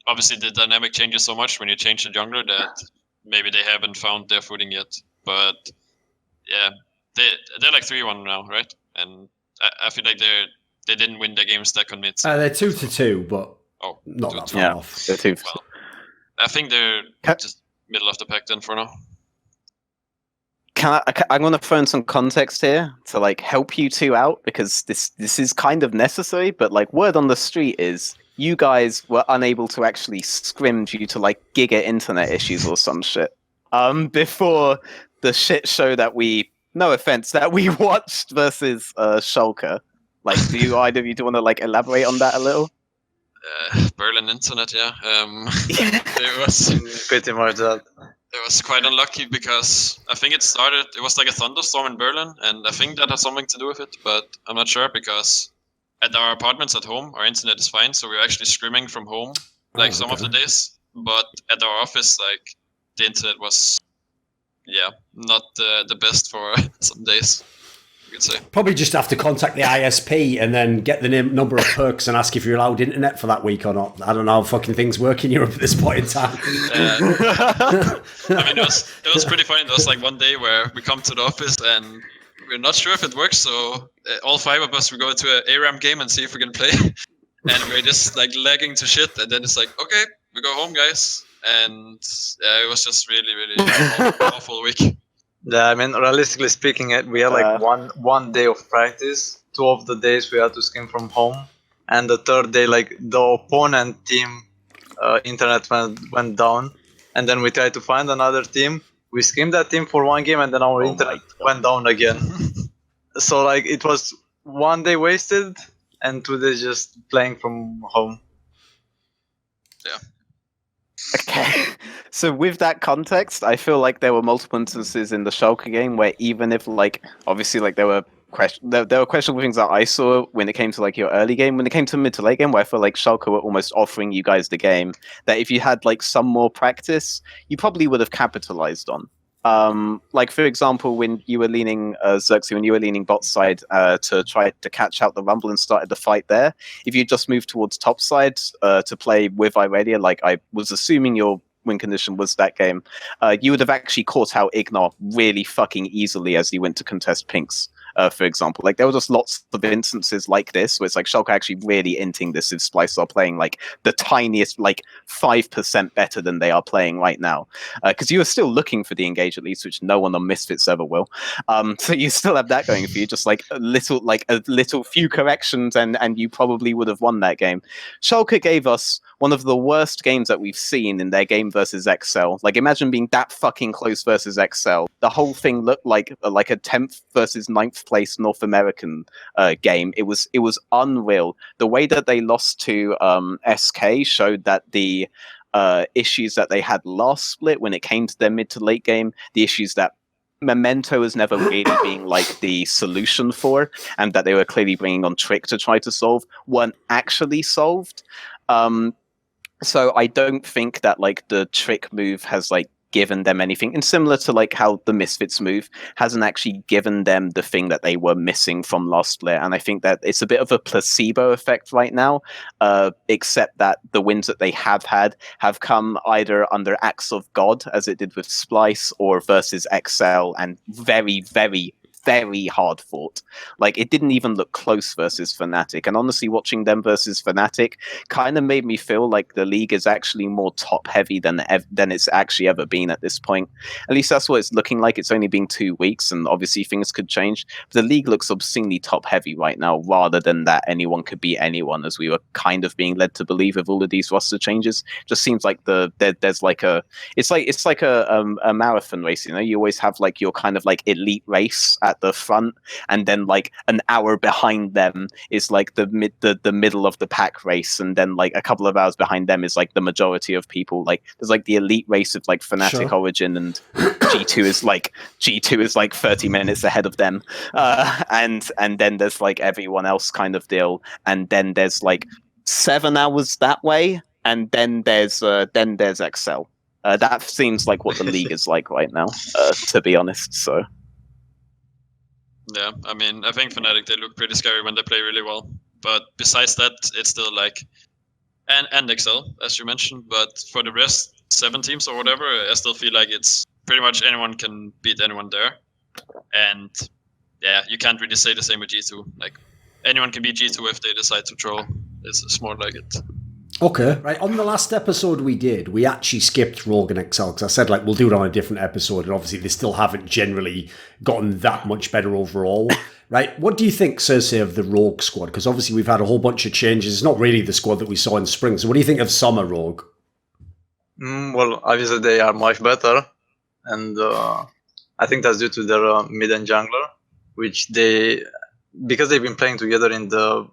obviously the dynamic changes so much when you change the jungler that maybe they haven't found their footing yet. But yeah, they're like 3-1 now, right? And I feel like they didn't win their games that convincing. They're 2-2, but not that far off. They're 2. Well, I think they're just middle of the pack then for now. I'm going to throw in some context here to like help you two out, because this is kind of necessary. But like, word on the street is you guys were unable to actually scrim due to like giga internet issues or some shit. Before the shit show that no offense, that we watched versus Shalke. Like, do either of you want to like elaborate on that a little? Berlin internet, yeah. It was Pretty much that. It was quite unlucky because I think it was like a thunderstorm in Berlin, and I think that has something to do with it, but I'm not sure, because at our apartments at home, our internet is fine, so we're actually streaming from home, like some of the days. But at our office, like, the internet was, not the best for some days, you could say. Probably just have to contact the ISP and then get the number of perks and ask if you're allowed internet for that week or not. I don't know how fucking things work in Europe at this point in time. I mean, it was pretty funny. There was like one day where we come to the office and we're not sure if it works, so all 5 of us, we go to an ARAM game and see if we can play. And we're just like lagging to shit, and then it's like, okay, we go home, guys. And it was just really, really awful week. Yeah, I mean, realistically speaking, we had like one day of practice. 2 of the days we had to skim from home, and the 3rd day, like, the opponent team internet went down, and then we tried to find another team. We skimmed that team for 1 game, and then our internet went down again. So like, it was 1 day wasted and 2 days just playing from home. Yeah. Okay, so with that context, I feel like there were multiple instances in the Schalke game where even if, like, obviously, like, there were questionable things that I saw when it came to, like, your early game, when it came to mid to late game, where I feel like Schalke were almost offering you guys the game, that if you had, like, some more practice, you probably would have capitalized on. Like, for example, when you were leaning Xerxe, when you were leaning bot side to try to catch out the Rumble and started the fight there, if you just moved towards top side to play with Irelia, like I was assuming your win condition was that game, you would have actually caught out Ignore really fucking easily as you went to contest Pinks. For example, like there were just lots of instances like this where it's like Schalke actually really inting this if Splice are playing like the tiniest, like 5% better than they are playing right now, because you are still looking for the engage at least, which no one on Misfits ever will. So you still have that going for you, just like a little few corrections, and you probably would have won that game. Schalke gave us one of the worst games that we've seen in their game versus Xerxe. Like, imagine being that fucking close versus Xerxe. The whole thing looked like a 10th versus 9th place North American game. It was unreal. The way that they lost to SK showed that the issues that they had last split when it came to their mid to late game, the issues that Memento is never really being like the solution for, and that they were clearly bringing on Trick to try to solve, weren't actually solved. So I don't think that like the Trick move has like given them anything, and similar to like how the Misfits move hasn't actually given them the thing that they were missing from last split. And I think that it's a bit of a placebo effect right now, except that the wins that they have had have come either under acts of God, as it did with Splice, or versus XL, and very, very, very hard fought. Like, it didn't even look close versus Fnatic. And honestly, watching them versus Fnatic kind of made me feel like the league is actually more top heavy than it's actually ever been at this point. At least that's what it's looking like. It's only been 2 weeks, and obviously things could change. But the league looks obscenely top heavy right now, rather than that anyone could beat anyone, as we were kind of being led to believe with all of these roster changes. Just seems like there's like a it's like a marathon race. You know, you always have like your kind of like elite race at the front, and then like an hour behind them is like the middle of the pack race, and then like a couple of hours behind them is like the majority of people. Like there's like the elite race of like Fnatic, Origen, and G2 is like 30 minutes ahead of them, and then there's like everyone else kind of deal, and then there's like 7 hours that way, and then there's Xerxe. That seems like what the league is like right now, to be honest. So yeah, I mean, I think Fnatic, they look pretty scary when they play really well. But besides that, it's still like and Excel, as you mentioned. But for the rest, 7 teams or whatever, I still feel like it's pretty much anyone can beat anyone there. And yeah, you can't really say the same with G2. Like anyone can beat G2 if they decide to troll. It's more like it. Okay, right. On the last episode we did, we actually skipped Rogue and Excel because I said like we'll do it on a different episode, and obviously they still haven't generally gotten that much better overall. Right? What do you think, Xerxe, of the Rogue squad? Because obviously we've had a whole bunch of changes. It's not really the squad that we saw in spring. So what do you think of Summer Rogue? Well, obviously they are much better, and I think that's due to their mid and jungler, which because they've been playing together in the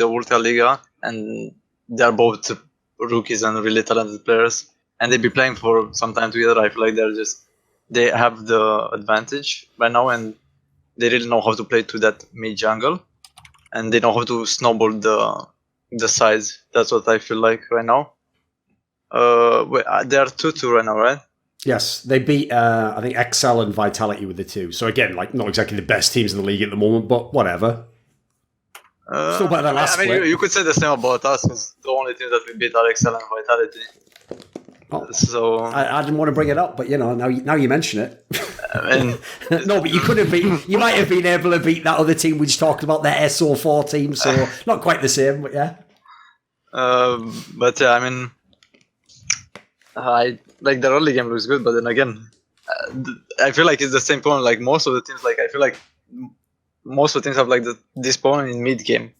Ultra Liga, and they are both rookies and really talented players, and they've been playing for some time together. I feel like they have the advantage right now, and they really know how to play to that mid jungle, and they know how to snowball the sides. That's what I feel like right now. They are 2-2 right now, right? Yes, they beat I think Excel and Vitality with the 2. So again, like not exactly the best teams in the league at the moment, but whatever. Still better than last split. You could say the same about us, because the only teams that we beat are Excel and Vitality. Oh, so I didn't want to bring it up, but you know, now you mention it. I mean, no, but you could have been. You might have been able to beat that other team we just talked about, their SO4 team. So not quite the same, but yeah. But yeah, I mean, I like the early game looks good, but then again, I feel like it's the same problem. Like most of the teams, like I feel like most of the teams have like this problem in mid game,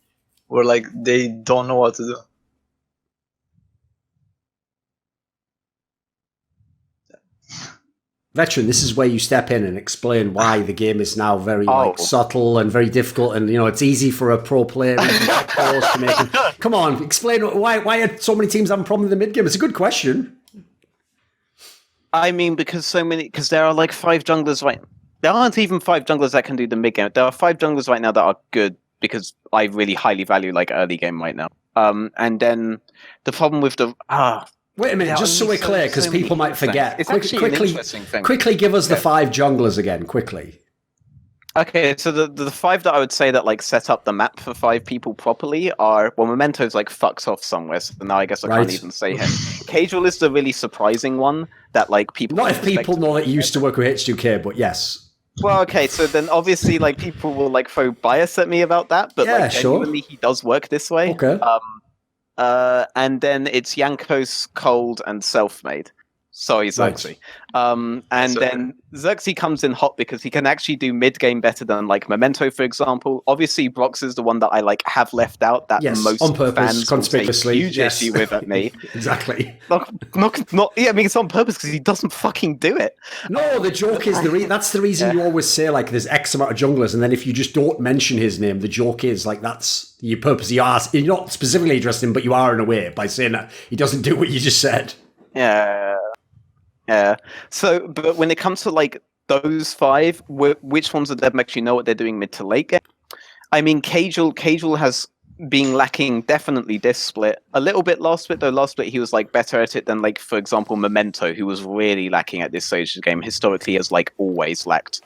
where like they don't know what to do. Veteran, this is where you step in and explain why the game is now very like subtle and very difficult, and you know it's easy for a pro player to make. Come on, explain why are so many teams having a problem in the mid game? It's a good question. I mean, because there are like 5 junglers right. There aren't even 5 junglers that can do the mid game. There are 5 junglers right now that are good, because I really highly value like early game right now. And then the problem with the wait a minute, just so we're clear, because people might forget. It's actually an interesting thing. Quickly give us the 5 junglers again, quickly. Okay, so the 5 that I would say that like set up the map for 5 people properly are, well, Memento's like fucks off somewhere, so now I guess I can't even say him. Casual is the really surprising one that like people. Not if people know that you used to work with H2K, but yes. Well, okay, so then obviously like people will like throw bias at me about that, but like genuinely he does work this way. Okay. And then it's Yankos, Cold, and Selfmade. Sorry, Xerxe. And then Xerxe comes in hot because he can actually do mid game better than like Memento, for example. Obviously, Brox is the one that I like have left out that most on purpose, fans conspicuously, take huge issue with at me. Exactly. Not. Yeah, I mean, it's on purpose because he doesn't fucking do it. No, the joke is that's the reason you always say like there's X amount of junglers, and then if you just don't mention his name, the joke is like that's you purposely are. You're not specifically addressing him, but you are in a way by saying that he doesn't do what you just said. Yeah. Yeah. So, but when it comes to like those 5, which ones of them actually know what they're doing mid to late game? I mean, Casual has been lacking definitely this split. A little bit last split, though. Last split he was like better at it than like, for example, Memento, who was really lacking at this stage of the game. Historically has like always lacked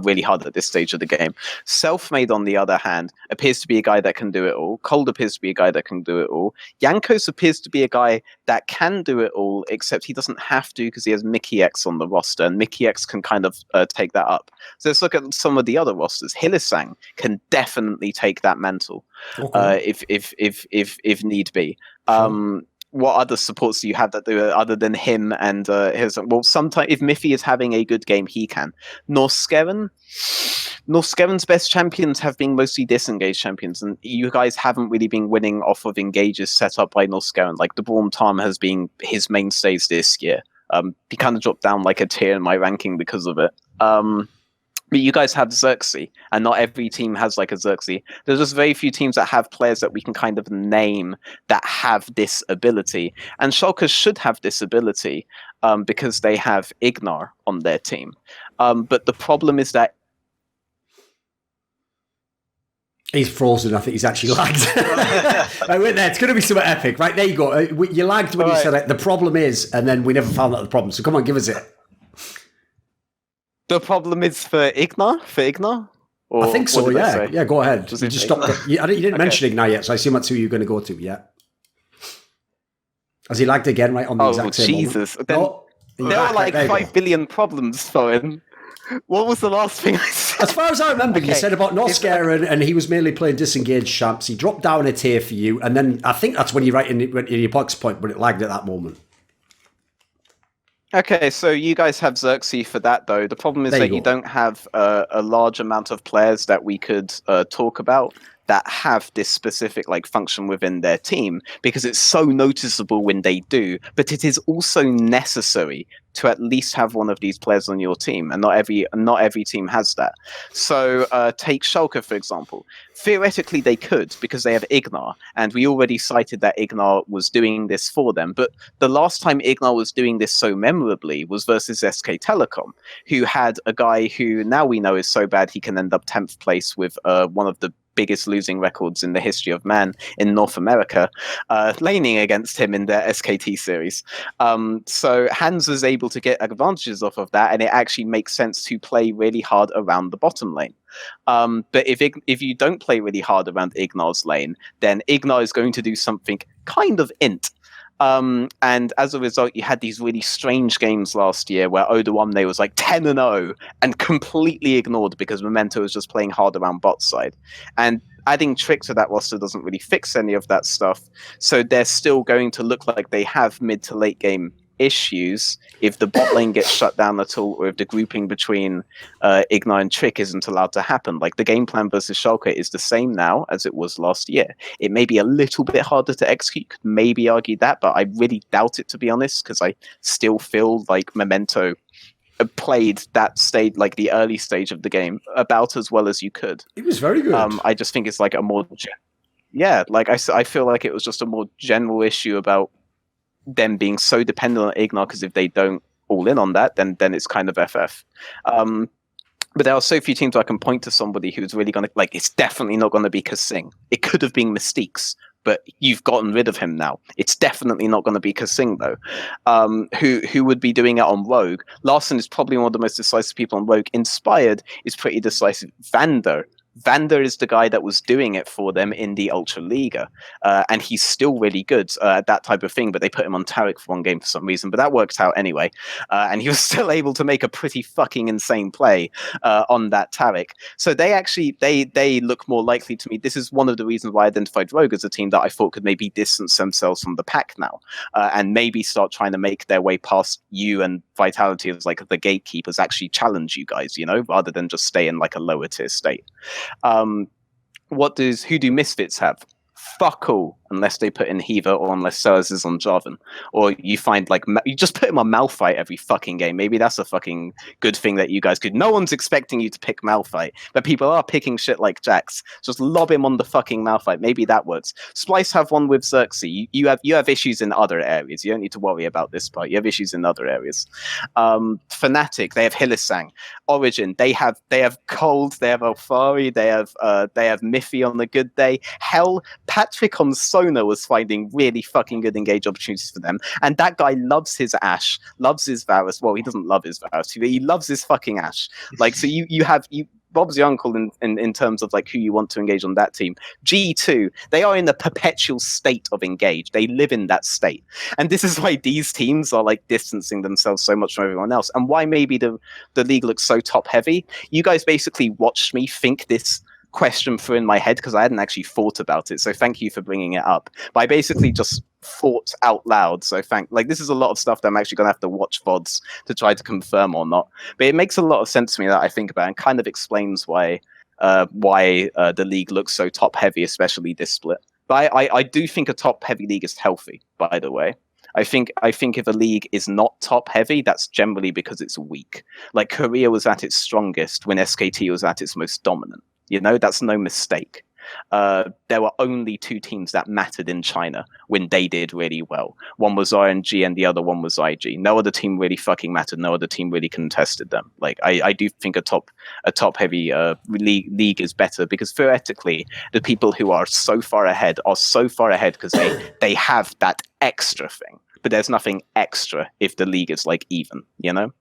really hard at this stage of the game. Selfmade, on the other hand, appears to be a guy that can do it all. Cold appears to be a guy that can do it all. Jankos appears to be a guy that can do it all, except he doesn't have to because he has Mickey X on the roster, and Mickey X can kind of take that up. So let's look at some of the other rosters. Hylissang can definitely take that mantle if need be. Sure. What other supports do you have that do it other than him and his? Well, sometimes if Miffy is having a good game, he can. Norskeren's best champions have been mostly disengaged champions, and you guys haven't really been winning off of engages set up by Norskeren. Like the Braum Tom has been his mainstays this year. He kind of dropped down like a tier in my ranking because of it. But you guys have Xerxe, and not every team has like a Xerxe. There's just very few teams that have players that we can kind of name that have this ability. And Schalke should have this ability because they have Ignar on their team. But the problem is that he's frozen. I think he's actually lagged. Right, wait there. It's going to be something epic. Right, there you go. You lagged when you said it. The problem is, and then we never found out the problem. So come on, give us it. The problem is for Ignar? Or I think so, yeah. Yeah, go ahead. You just stopped. You didn't mention Ignar yet, so I assume that's who you're going to go to, yeah. Has he lagged again, right, on the exact same Jesus. moment? There were like 5 billion problems for him. What was the last thing I said? As far as I remember, you said about Norskeren, and he was mainly playing disengaged champs. He dropped down a tier for you, and then I think that's when you write in your box point, but it lagged at that moment. Okay, so you guys have Xerxe for that, though. The problem is that you don't have a large amount of players that we could talk about that have this specific like function within their team, because it's so noticeable when they do, but it is also necessary to at least have one of these players on your team, and not every team has that. So take Schalke, for example. Theoretically, they could, because they have Ignar, and we already cited that Ignar was doing this for them, but the last time Ignar was doing this so memorably was versus SK Telecom, who had a guy who now we know is so bad he can end up 10th place with one of the biggest losing records in the history of man in North America, laning against him in their SKT series. So Hans was able to get advantages off of that, and it actually makes sense to play really hard around the bottom lane. But if you don't play really hard around Ignar's lane, then Ignar is going to do something kind of int. And as a result, you had these really strange games last year where Odoamne was like 10-0 and completely ignored because Memento was just playing hard around bot side. And adding Trick to that roster doesn't really fix any of that stuff. So they're still going to look like they have mid to late game issues if the bot lane gets shut down at all, or if the grouping between Ignar and Trick isn't allowed to happen. Like the game plan versus Schalke is the same now as it was last year. It may be a little bit harder to execute, could maybe argue that, but I really doubt it, to be honest, because I still feel like Memento played that stage, like the early stage of the game, about as well as you could. It was very good. I just think it's like a more I feel like it was just a more general issue about them being so dependent on Ignar, because if they don't all in on that, then it's kind of FF. But there are so few teams I can point to somebody who's really going to, like, it's definitely not going to be Kasing. It could have been Mystiques, but you've gotten rid of him now. It's definitely not going to be Kasing, though. Who would be doing it on Rogue? Larson is probably one of the most decisive people on Rogue. Inspired is pretty decisive. Vander is the guy that was doing it for them in the Ultra Liga, and he's still really good at that type of thing, but they put him on Taric for one game for some reason, but that worked out anyway, and he was still able to make a pretty fucking insane play on that Taric. So they actually, they look more likely to me. This is one of the reasons why I identified Rogue as a team that I thought could maybe distance themselves from the pack now, and maybe start trying to make their way past you and Vitality as like the gatekeepers, actually challenge you guys, you know, rather than just stay in like a lower tier state. Who do Misfits have? Fuck all, unless they put in Hiva, or unless Sellers is on Jarvan. Or you find, like, you just put him on Malphite every fucking game. Maybe that's a fucking good thing that you guys could. No one's expecting you to pick Malphite, but people are picking shit like Jax. Just lob him on the fucking Malphite. Maybe that works. Splice have one with Xerxe. You have issues in other areas. You don't need to worry about this part. You have issues in other areas. Fnatic, they have Hylissang. Origen, they have Cold, they have Alfari, they have Miffy on the good day. Hell, Patrick on so owner was finding really fucking good engage opportunities for them. And that guy loves his Ashe, loves his Varus. Well, he doesn't love his Varus, he loves his fucking Ashe. Like, so you have Bob's your uncle in terms of like who you want to engage on that team. G2, they are in the perpetual state of engage. They live in that state. And this is why these teams are like distancing themselves so much from everyone else. And why maybe the league looks so top heavy. You guys basically watched me think this question through in my head because I hadn't actually thought about it. So thank you for bringing it up. But I basically just thought out loud. So this is a lot of stuff that I'm actually going to have to watch VODs to try to confirm or not. But it makes a lot of sense to me that I think about and kind of explains why the league looks so top heavy, especially this split. But I do think a top heavy league is healthy, by the way. I think if a league is not top heavy, that's generally because it's weak. Like Korea was at its strongest when SKT was at its most dominant. You know, that's no mistake. There were only two teams that mattered in China when they did really well. One was RNG and the other one was IG. No other team really fucking mattered. No other team really contested them. Like I do think a top heavy league is better because theoretically the people who are so far ahead because they have that extra thing. But there's nothing extra if the league is like even, you know?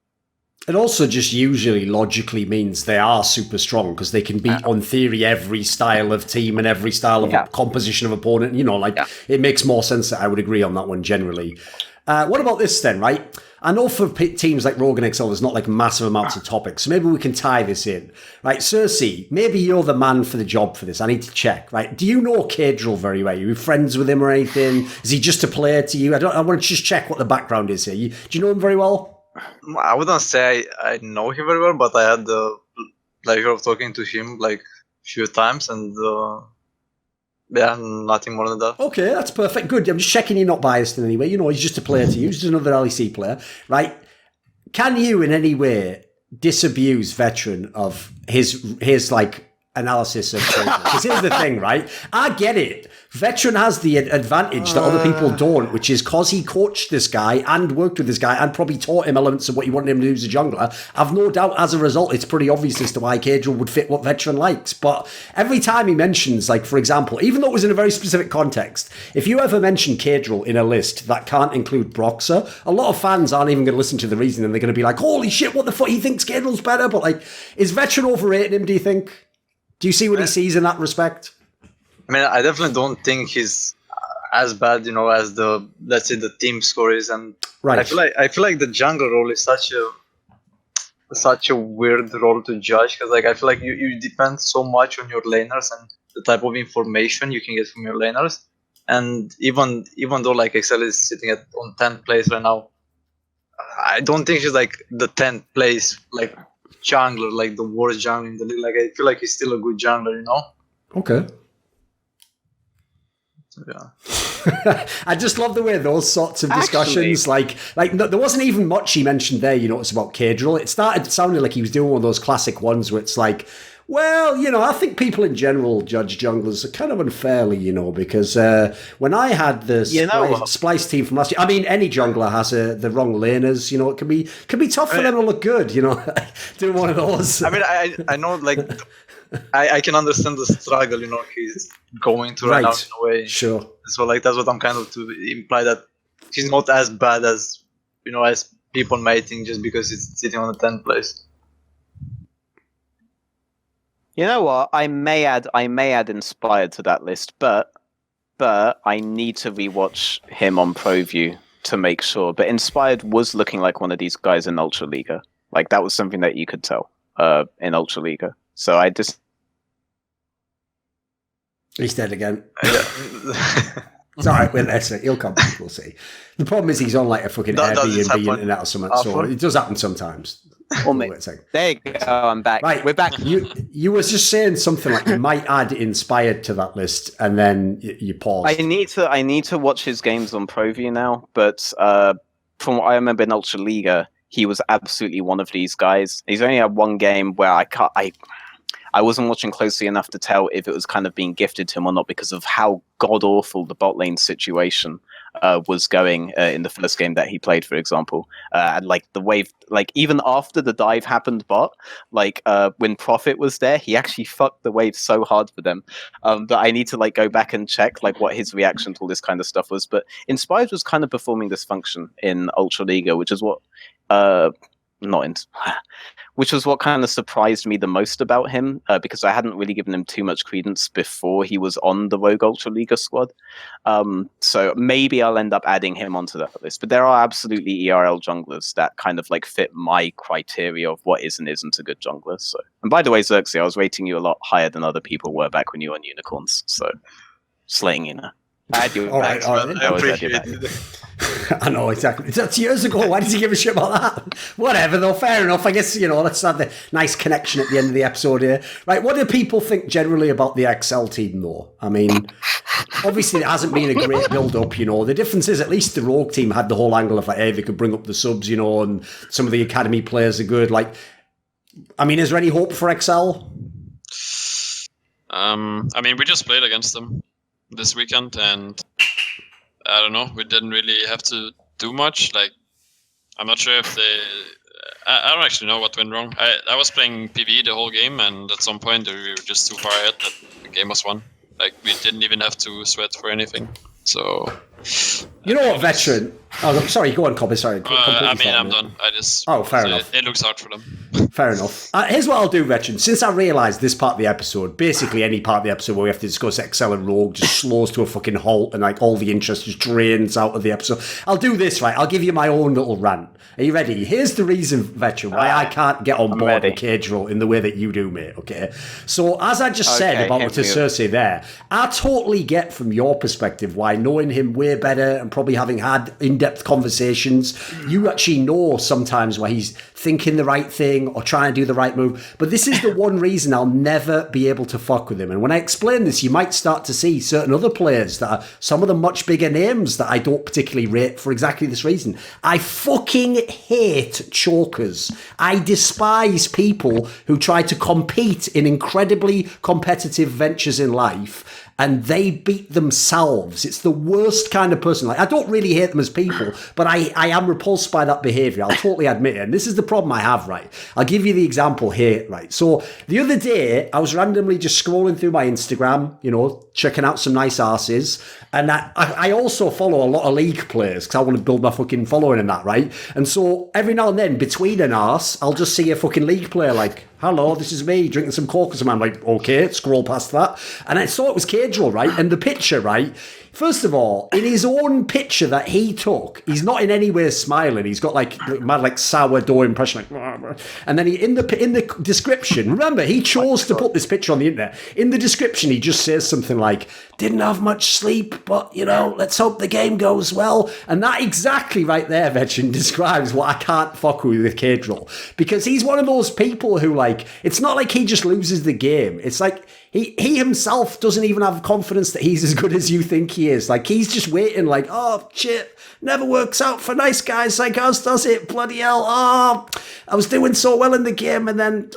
It also just usually logically means they are super strong because they can beat, on theory, every style of team and every style of composition of opponent. You know, it makes more sense that I would agree on that one generally. What about this then, right? I know for teams like Rogue and Excel, there's not like massive amounts of topics, so maybe we can tie this in. Right, Xerxe, maybe you're the man for the job for this. I need to check, right? Do you know Kadril very well? Are you friends with him or anything? Is he just a player to you? I want to just check what the background is here. Do you know him very well? I wouldn't say I know him very well, but I had the pleasure of talking to him like a few times, and nothing more than that. Okay, that's perfect. Good. I'm just checking you're not biased in any way. You know, he's just a player to you. He's just another LEC player, right? Can you in any way disabuse Veteran of his like analysis of because here's the thing, right? I get it. Veteran has the advantage that other people don't, which is because he coached this guy and worked with this guy and probably taught him elements of what you wanted him to do as a jungler. I've no doubt as a result, it's pretty obvious as to why Kadril would fit what Veteran likes. But every time he mentions, like, for example, even though it was in a very specific context, if you ever mention Kadril in a list that can't include Broxer, a lot of fans aren't even going to listen to the reason and they're going to be like, holy shit, what the fuck? He thinks Kadril's better. But, like, is Veteran overrating him, do you think? Do you see what he sees in that respect? I mean, I definitely don't think he's as bad, you know, as the, let's say, the team score is. And right. I feel like the jungle role is such a weird role to judge, because like I feel like you depend so much on your laners and the type of information you can get from your laners. And even though like Excel is sitting on 10th place right now, I don't think she's like the 10th place like jungler, like the worst jungler in the league. Like I feel like he's still a good jungler, you know? Okay. Yeah. I just love the way those sorts of discussions, like no, there wasn't even much he mentioned there, you know, it's about Kadril. It started sounding like he was doing one of those classic ones where it's like, well, you know, I think people in general judge junglers kind of unfairly, you know, because when I had the Splice team from last year, I mean, any jungler has the wrong laners, you know, it can be tough for them to look good, you know, doing one of those. I mean, I know, like, I can understand the struggle, you know, he's going through right now in a way. Sure. So, like, that's what I'm kind of to imply, that he's not as bad as, you know, as people may think just because he's sitting on the 10th place. You know what? I may add Inspired to that list, but I need to rewatch him on ProView to make sure. But Inspired was looking like one of these guys in Ultra Liga. Like that was something that you could tell in Ultra Liga. So I just he's dead again. Yeah. It's all right. Let's see. He'll come back. We'll see. The problem is he's on like a fucking Airbnb internet or something. So it does happen sometimes. There you go. I'm back. Right. We're back. You were just saying something like you might add Inspired to that list, and then you paused. I need to watch his games on ProView now. But from what I remember in Ultra Liga, he was absolutely one of these guys. He's only had one game where I wasn't watching closely enough to tell if it was kind of being gifted to him or not because of how god awful the bot lane situation was going in the first game that he played, for example. And like the wave, like even after the dive happened bot, like when Prophet was there, he actually fucked the wave so hard for them that I need to like go back and check like what his reaction to all this kind of stuff was. But Inspired was kind of performing this function in Ultra Liga, which is what which was what kind of surprised me the most about him, because I hadn't really given him too much credence before he was on the Rogue Ultra Liga squad. So maybe I'll end up adding him onto that list. But there are absolutely ERL junglers that kind of like fit my criteria of what is and isn't a good jungler. So, and by the way, Xerxe, I was rating you a lot higher than other people were back when you were on Unicorns. So, just letting you know. I had you back. I appreciate it. I know, exactly. That's years ago. Why does he give a shit about that? Whatever, though. Fair enough. I guess, let's have the nice connection at the end of the episode here. Right, what do people think generally about the XL team, though? I mean, obviously, it hasn't been a great build-up, The difference is, at least the Rogue team had the whole angle of, like, hey, they could bring up the subs, and some of the academy players are good. Like, I mean, is there any hope for XL? I mean, we just played against them this weekend, and I don't know, we didn't really have to do much. Like, I'm not sure if they... I don't actually know what went wrong. I was playing PvE the whole game, and at some point we were just too far ahead that the game was won. Like, we didn't even have to sweat for anything. So... You know what, Veteran? Oh, sorry, go on, Kobbe, sorry. I mean, I'm done. I just... Oh, fair enough. It looks hard for them. Fair enough. Here's what I'll do, Veteran. Since I realised this part of the episode, basically any part of the episode where we have to discuss XL and Rogue just slows to a fucking halt and like all the interest just drains out of the episode. I'll do this, right? I'll give you my own little rant. Are you ready? Here's the reason, Veteran, why I can't get on board with Cage Roll in the way that you do, mate, okay? So, as I just said about what Xerxe there, I totally get from your perspective why knowing him way better and probably having had in-depth conversations, you actually know sometimes why he's thinking the right thing or trying to do the right move. But this is the one reason I'll never be able to fuck with him. And when I explain this, you might start to see certain other players that are some of the much bigger names that I don't particularly rate for exactly this reason. I fucking hate chokers. I despise people who try to compete in incredibly competitive ventures in life and they beat themselves. It's the worst kind of person. Like, I don't really hate them as people, but I am repulsed by that behaviour. I'll totally admit it. And this is the problem I have, right? I'll give you the example here, right? So the other day, I was randomly just scrolling through my Instagram, checking out some nice arses. And I also follow a lot of League players because I want to build my fucking following in that, right? And so every now and then, between an arse, I'll just see a fucking League player like, hello, this is me, drinking some coke or something. I'm like, okay, scroll past that. And I saw it was Cage Roll, right? And the picture, right? First of all, in his own picture that he took, he's not in any way smiling. He's got like mad like sourdough impression, like, and then in the description, remember he chose to put this picture on the internet. In the description, he just says something like, "Didn't have much sleep, but let's hope the game goes well." And that exactly right there, Veteran, describes what I can't fuck with Cage Roll, because he's one of those people who like it's not like he just loses the game. It's like he himself doesn't even have confidence that he's as good as you think he is. Like, he's just waiting like, oh, shit, never works out for nice guys like us, does it? Bloody hell. Oh, I was doing so well in the game and then,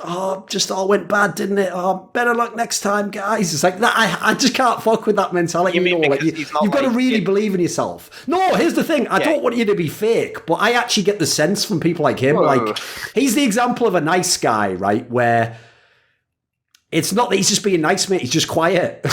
just all went bad, didn't it? Oh, better luck next time, guys. It's like that. I just can't fuck with that mentality. Like, you've got to really believe in yourself. No, here's the thing. I don't want you to be fake, but I actually get the sense from people like him. Whoa. Like, he's the example of a nice guy, right? Where it's not that he's just being nice, mate. He's just quiet.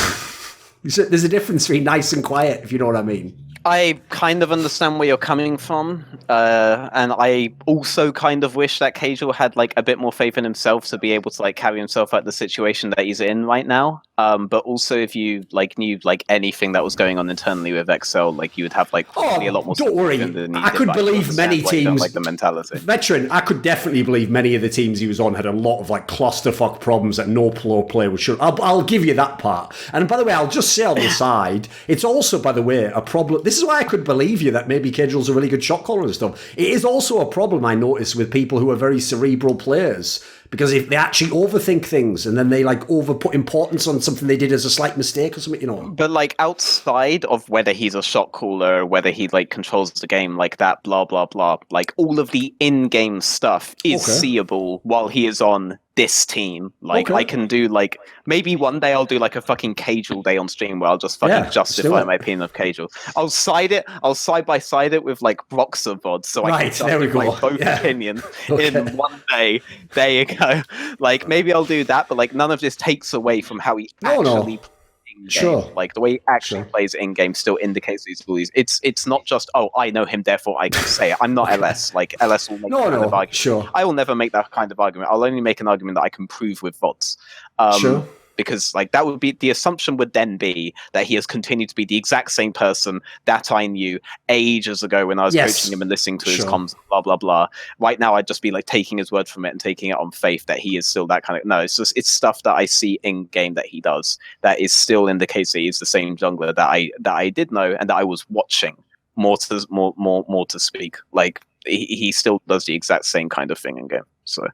There's a difference between nice and quiet, if you know what I mean. I kind of understand where you're coming from, and I also kind of wish that Cage Roll had like a bit more faith in himself to be able to like carry himself out the situation that he's in right now. But also, if you like knew like anything that was going on internally with XL, like you would have like probably a lot more. Don't worry, I could believe many teams like the mentality. Veteran, I could definitely believe many of the teams he was on had a lot of like clusterfuck problems that no pro player would show. I'll give you that part. And by the way, I'll just say on the side, it's also, by the way, a problem. This is why I could believe you that maybe Cage Roll's a really good shot caller and stuff. It is also a problem I notice with people who are very cerebral players, because if they actually overthink things and then they like put importance on something they did as a slight mistake or something, But like outside of whether he's a shot caller, whether he like controls the game like that, blah blah blah, like all of the in-game stuff is seeable while he is on this team. Like, Okay. I can do, like, maybe one day I'll do, like, a fucking Casual day on stream where I'll just fucking Yeah, justify do it. my opinion of Casual. I'll side by side it with, like, Roxer VOD, so I Right, can there we justify go. both Yeah. opinions Okay. in one day. There you go. Like, maybe I'll do that, but, like, none of this takes away from how he actually plays in-game. Sure. Like, the way he actually Sure. plays in-game still indicates these bullies. It's not just, oh, I know him, therefore I can say it. I'm not LS. Like, LS will make that kind of argument. Sure. I will never make that kind of argument. I'll only make an argument that I can prove with VODs. Sure. Because, like, that would be, the assumption would then be that he has continued to be the exact same person that I knew ages ago when I was Yes. coaching him and listening to his Sure. comms, blah, blah, blah. Right now, I'd just be, like, taking his word from it and taking it on faith that he is still that kind of... No, it's just, it's stuff that I see in-game that he does that is still indicates that he's the same jungler that I did know and that I was watching more to speak. Like, he still does the exact same kind of thing in game. So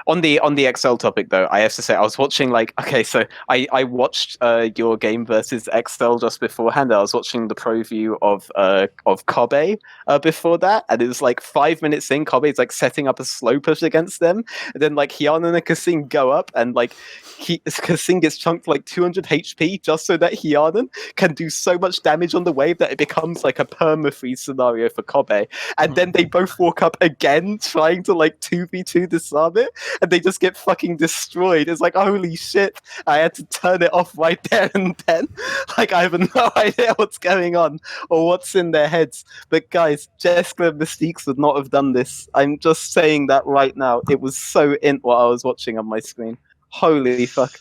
on the XL topic though, I have to say I was watching, like, okay, so I watched your game versus XL just beforehand. I was watching the pro view of Kobbe before that, and it was like 5 minutes in, Kobbe's like setting up a slow push against them, and then like Hyanan and Kasing go up, and like Kasing gets chunked like 200 HP just so that Hyanan can do so much damage on the wave that it becomes like a perma-freeze scenario for Kobbe, and then they both walk up again trying to like 2v2 disarm it, and they just get fucking destroyed. It's like, holy shit, I had to turn it off right there and then. Like, I have no idea what's going on or what's in their heads. But guys, Jessica Mystiques would not have done this. I'm just saying that right now. It was so in what I was watching on my screen. Holy fuck.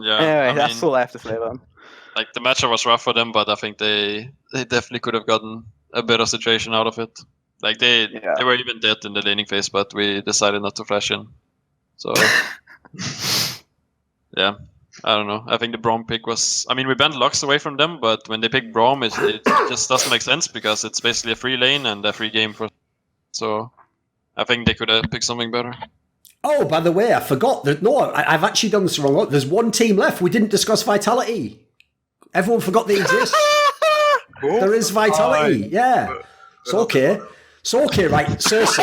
Yeah. Anyway, I that's mean, all I have to say about them. like, the matchup was rough for them, but I think they definitely could have gotten a better situation out of it. Like, they were even dead in the laning phase, but we decided not to flash in. So, yeah, I don't know. I think the Braum pick was... I mean, we banned Lux away from them, but when they pick Braum, it just doesn't make sense because it's basically a free lane and a free game for... So, I think they could have picked something better. Oh, by the way, I forgot that. No, I've actually done this wrong. There's one team left. We didn't discuss Vitality. Everyone forgot they exist. There is Vitality. Yeah. It's okay. It's okay, right? Xerxe,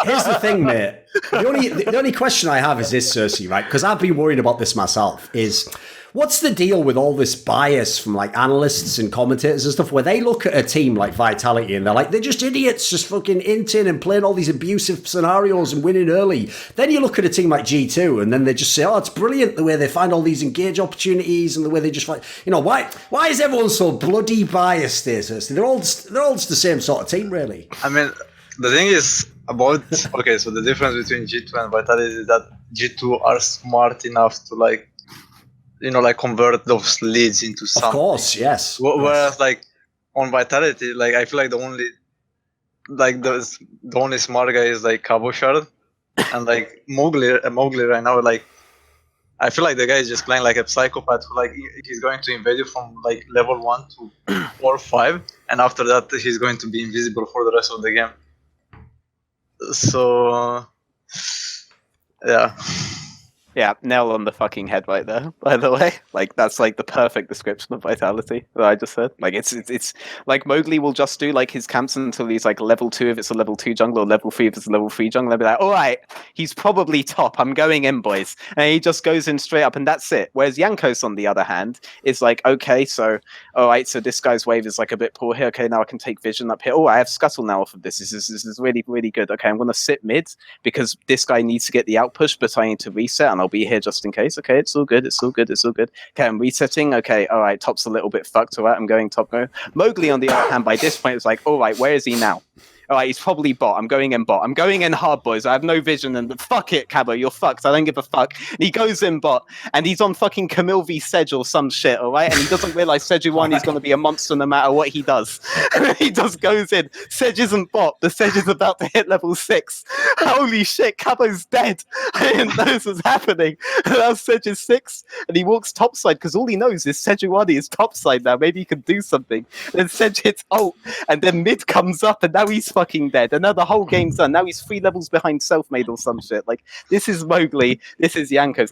here's the thing, mate. The only question I have is this, Xerxe, right? Because I've been worried about this myself, is what's the deal with all this bias from like analysts and commentators and stuff where they look at a team like Vitality and they're like, they're just idiots, just fucking inting and playing all these abusive scenarios and winning early. Then you look at a team like G2 and then they just say, oh, it's brilliant the way they find all these engage opportunities and the way they just find, you know, why is everyone so bloody biased there, Xerxe? They're all just the same sort of team, really. I mean, the thing is about, okay, so the difference between G2 and Vitality is that G2 are smart enough to, like, you know, like, convert those leads into something. Of course, yes. Whereas, like, on Vitality, like, I feel like the only smart guy is, like, Cabochard. And, like, Mowgli right now, like, I feel like the guy is just playing like a psychopath who, like, he's going to invade you from, like, level 1 to 4 or 5. And after that, he's going to be invisible for the rest of the game. So, yeah. Yeah, nail on the fucking head right there, by the way. Like, that's like the perfect description of Vitality that I just said. Like, it's like Mowgli will just do like his camps until he's like level 2 if it's a level 2 jungle, or level 3 if it's a level 3 jungle. They'll be like, all right, he's probably top. I'm going in, boys. And he just goes in straight up and that's it. Whereas Jankos, on the other hand, is like, okay, so, all right, so this guy's wave is like a bit poor here. Okay, now I can take vision up here. Oh, I have scuttle now off of this. This is really, really good. Okay, I'm going to sit mid because this guy needs to get the outpush, but I need to reset and I'll be here just in case. Okay, it's all good. Okay, I'm resetting. Okay, all right, top's a little bit fucked. All right, I'm going top go. Mowgli, on the other hand, by this point, is like, all right, where is he now? All right, he's probably bot. I'm going in bot. I'm going in hard, boys. I have no vision, and fuck it, Cabo, you're fucked. I don't give a fuck. And he goes in bot, and he's on fucking Camille v Sedge or some shit, all right? And he doesn't realize Sejuani is going to be a monster no matter what he does. And he just goes in. Sedge isn't bot. The Sedge is about to hit level 6. Holy shit, Cabo's dead. I didn't know this was happening. And now Sedge is 6, and he walks topside because all he knows is Sejuani is topside now. Maybe he can do something. And then Sedge hits ult, and then mid comes up, and now he's fucking dead. And now the whole game's done. Now he's 3 levels behind self-made or some shit. Like, this is Mowgli, this is Jankos.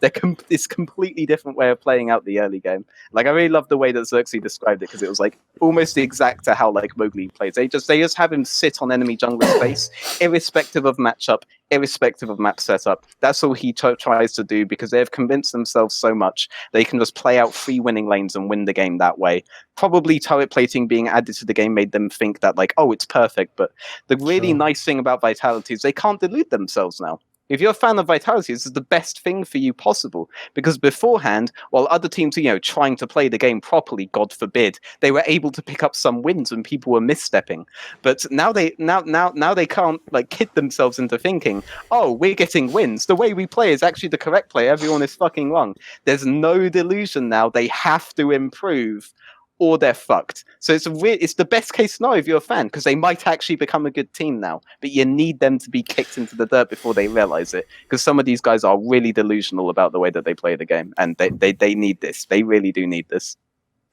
It's completely different way of playing out the early game. Like, I really love the way that Xerxe described it, because it was like almost exact to how like Mowgli plays. They just have him sit on enemy jungler's face, irrespective of matchup, irrespective of map setup. That's all he tries to do because they've convinced themselves so much they can just play out 3 winning lanes and win the game that way. Probably turret plating being added to the game made them think that, like, oh, it's perfect. But the really nice thing about Vitality is they can't delude themselves now. If you're a fan of Vitality, this is the best thing for you possible. Because beforehand, while other teams are, trying to play the game properly, God forbid, they were able to pick up some wins when people were misstepping. But now they can't kid themselves into thinking, oh, we're getting wins. The way we play is actually the correct play. Everyone is fucking wrong. There's no delusion now. They have to improve, or they're fucked. So it's the best case scenario if you're a fan, because they might actually become a good team now. But you need them to be kicked into the dirt before they realize it, because some of these guys are really delusional about the way that they play the game, and they need this. They really do need this.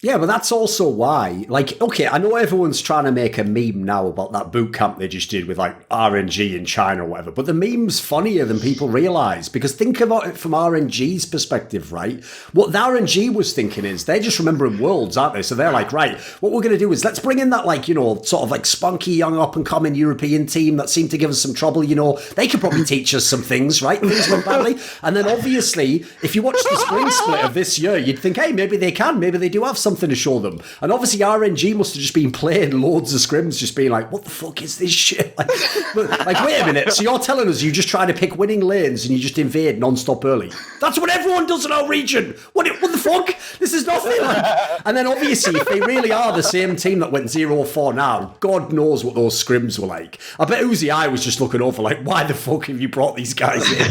Yeah, but that's also why, okay, I know everyone's trying to make a meme now about that boot camp they just did with, RNG in China or whatever, but the meme's funnier than people realise, because think about it from RNG's perspective, right? What the RNG was thinking is, they're just remembering worlds, aren't they? So they're like, right, what we're going to do is, let's bring in that, sort of spunky, young, up-and-coming European team that seemed to give us some trouble, they could probably teach us some things, right? Things went badly. And then, obviously, if you watch the spring split of this year, you'd think, hey, maybe they do have something to show them. And obviously RNG must have just been playing loads of scrims, just being like, what the fuck is this shit? Wait a minute, so you're telling us you just try to pick winning lanes and you just invade non-stop early? That's what everyone does in our region. What the fuck? This is nothing. And then obviously if they really are the same team that went 0-4 now, God knows what those scrims were like. I bet Uzi I was just looking over why the fuck have you brought these guys in?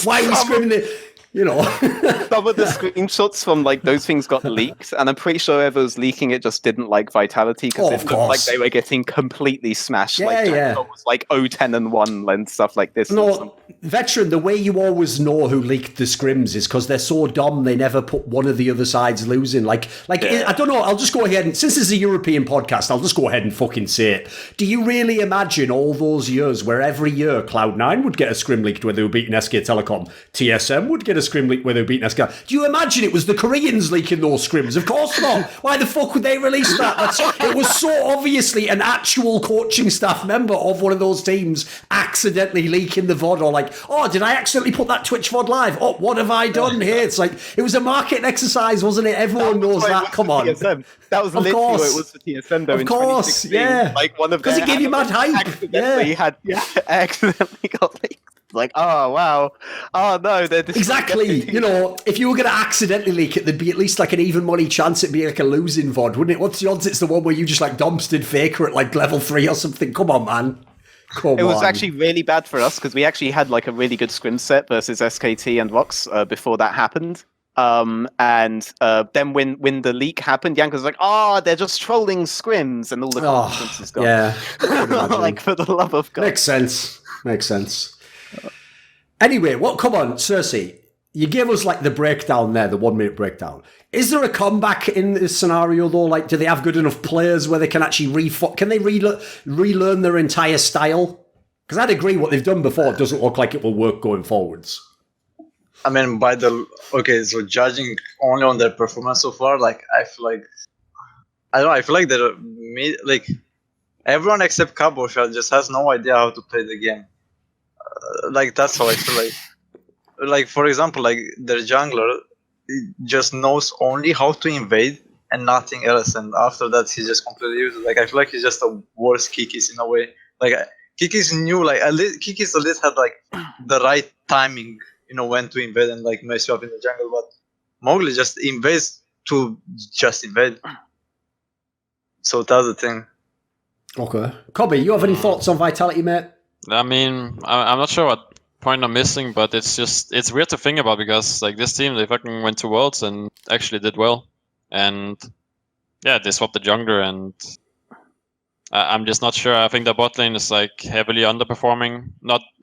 Why are we scrimming it? Some of the screenshots from those things got leaked, and I'm pretty sure whoever was leaking it just didn't like Vitality, because it looked like they were getting completely smashed. It was 0-10-1 and stuff like this. No, Veteran, the way you always know who leaked the scrims is because they're so dumb they never put one of the other sides losing. I don't know, I'll just go ahead and, since this is a European podcast, I'll just go ahead and fucking say it. Do you really imagine all those years where every year Cloud9 would get a scrim leaked where they were beating SK Telecom, TSM would get a scrim leak where they were beating SK? Do you imagine it was the Koreans leaking those scrims? Of course not. Why the fuck would they release that? It was so obviously an actual coaching staff member of one of those teams accidentally leaking the VOD, or oh, did I accidentally put that Twitch VOD live? Oh, what have I done here? It's it was a marketing exercise, wasn't it? Everyone knows that. Come on. TSM. That was literally what it was for TSM, though. Of course, yeah. One of because it gave you mad hype. Accidentally got leaked. Oh wow, oh no, they're exactly. If you were going to accidentally leak it, there'd be at least an even money chance it'd be a losing VOD, wouldn't it? What's the odds it's the one where you just dumpstered Faker at level 3 or something? Come on, man. It was actually really bad for us because we actually had a really good scrim set versus SKT and Vox before that happened. And then when the leak happened, Yanko's they're just trolling scrims, and all the confidence is gone. Yeah. For the love of God. Makes sense. Anyway, come on, Xerxe, you gave us the breakdown there, the 1 minute breakdown. Is there a comeback in this scenario though? Do they have good enough players where they can actually can they relearn their entire style? Because I'd agree what they've done before doesn't look like it will work going forwards. I mean, so judging only on their performance so far, I feel I feel they're everyone except Kobbe just has no idea how to play the game. That's how I feel for example, their jungler just knows only how to invade and nothing else, and after that he's just completely useless. I feel he's just a worse Kikis in a way. Kikis knew Kikis at least had the right timing, when to invade and mess you up in the jungle, but Mowgli just invades to just invade. So that's the thing. Okay. Kobbe, you have any thoughts on Vitality, mate? I mean, I'm not sure what point I'm missing, but it's weird to think about, because this team, they fucking went to Worlds and actually did well, and yeah, they swapped the jungler, and I'm just not sure. I think the bot lane is heavily underperforming.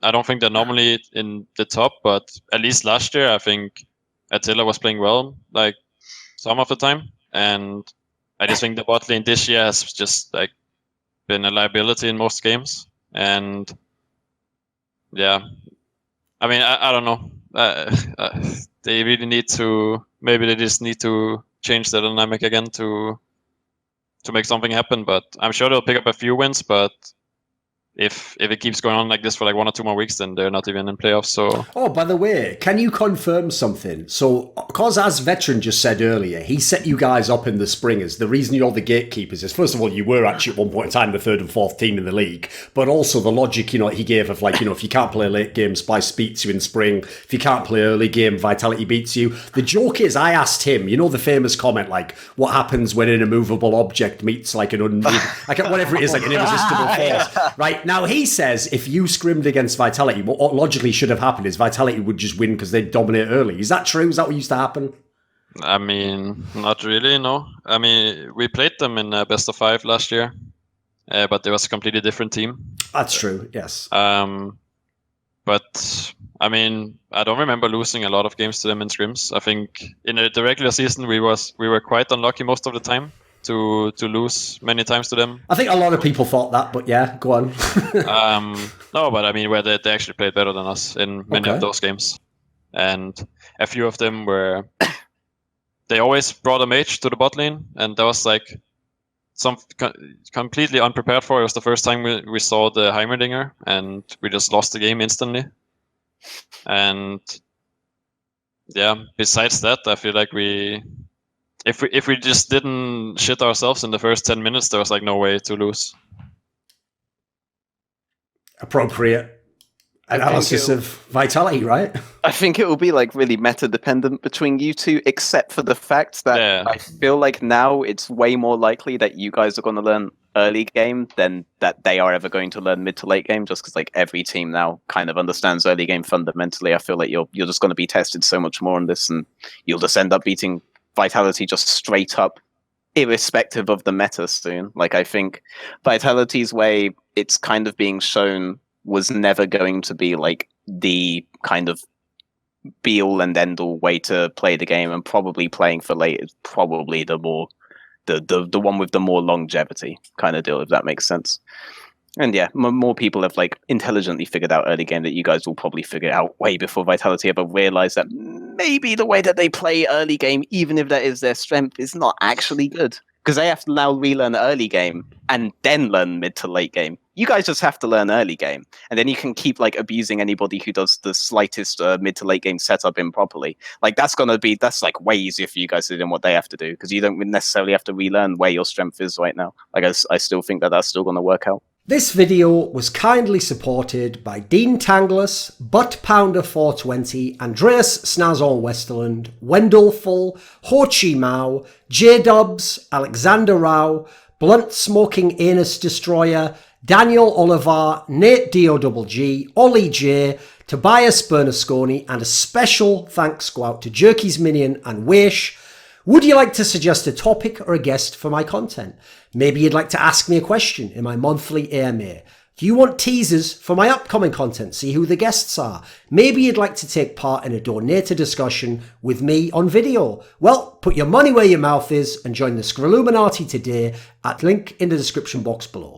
I don't think they're normally in the top, but at least last year I think Attila was playing well some of the time, and I just think the bot lane this year has just been a liability in most games. And yeah, I mean, I don't know. They really need to. Maybe they just need to change the dynamic again to make something happen. But I'm sure they'll pick up a few wins. But if it keeps going on like this for like 1 or 2 more weeks, then they're not even in playoffs. So Oh, by the way, can you confirm something? So, because as Veteran just said earlier, he set you guys up in the spring as the reason you're the gatekeepers is, first of all, you were actually at one point in time the third and fourth team in the league, but also the logic, he gave of like, if you can't play a late game, Splice beats you in spring. If you can't play early game, Vitality beats you. The joke is, I asked him, the famous comment, like, what happens when an immovable object meets like an whatever it is, like an irresistible force, right? Now, he says if you scrimmed against Vitality, what logically should have happened is Vitality would just win because they'd dominate early. Is that true? Is that what used to happen? I mean, not really, no. I mean, we played them in best of 5 last year, but there was a completely different team. That's true, yes. But I mean, I don't remember losing a lot of games to them in scrims. I think in the regular season we were quite unlucky most of the time to lose many times to them. I think a lot of people thought that, but yeah, go on. No, but I mean, where they actually played better than us in many of those games, and a few of them were. They always brought a mage to the bot lane, and that was like completely unprepared for. It was the first time we saw the Heimerdinger, and we just lost the game instantly. And yeah, besides that, I feel like if we just didn't shit ourselves in the first 10 minutes, there was like no way to lose. Appropriate analysis of Vitality, right? I think it will be like really meta dependent between you two, except for the fact that I feel like now it's way more likely that you guys are going to learn early game than that they are ever going to learn mid to late game, just because like every team now kind of understands early game fundamentally. I feel like you're just going to be tested so much more on this, and you'll just end up beating Vitality just straight up, irrespective of the meta soon. Like, I think Vitality's way, it's kind of being shown, was never going to be like the kind of be all and end all way to play the game, and probably playing for late is probably the more the one with the more longevity kind of deal, if that makes sense. And yeah, more people have like intelligently figured out early game that you guys will probably figure out way before Vitality ever realize that maybe the way that they play early game, even if that is their strength, is not actually good. Because they have to now relearn early game and then learn mid to late game. You guys just have to learn early game, and then you can keep like abusing anybody who does the slightest mid to late game setup improperly. Like that's like way easier for you guys to do than what they have to do, because you don't necessarily have to relearn where your strength is right now. Like I still think that that's still going to work out. This video was kindly supported by Dean Tanglis, Butt Pounder 420, Andreas Snazore Westerlund, Wendelful, Chi Mao, JDubs, Alexander Rao, Blunt Smoking Anus Destroyer, Daniel Olivar, NateDOhDoubleG, OllieJ, Tobias Bernasconi, and a special thanks go out to Jerky's Minion and weixz. Would you like to suggest a topic or a guest for my content? Maybe you'd like to ask me a question in my monthly AMA. Do you want teasers for my upcoming content? See who the guests are. Maybe you'd like to take part in a donator discussion with me on video. Well, put your money where your mouth is and join the Scrilluminati today at link in the description box below.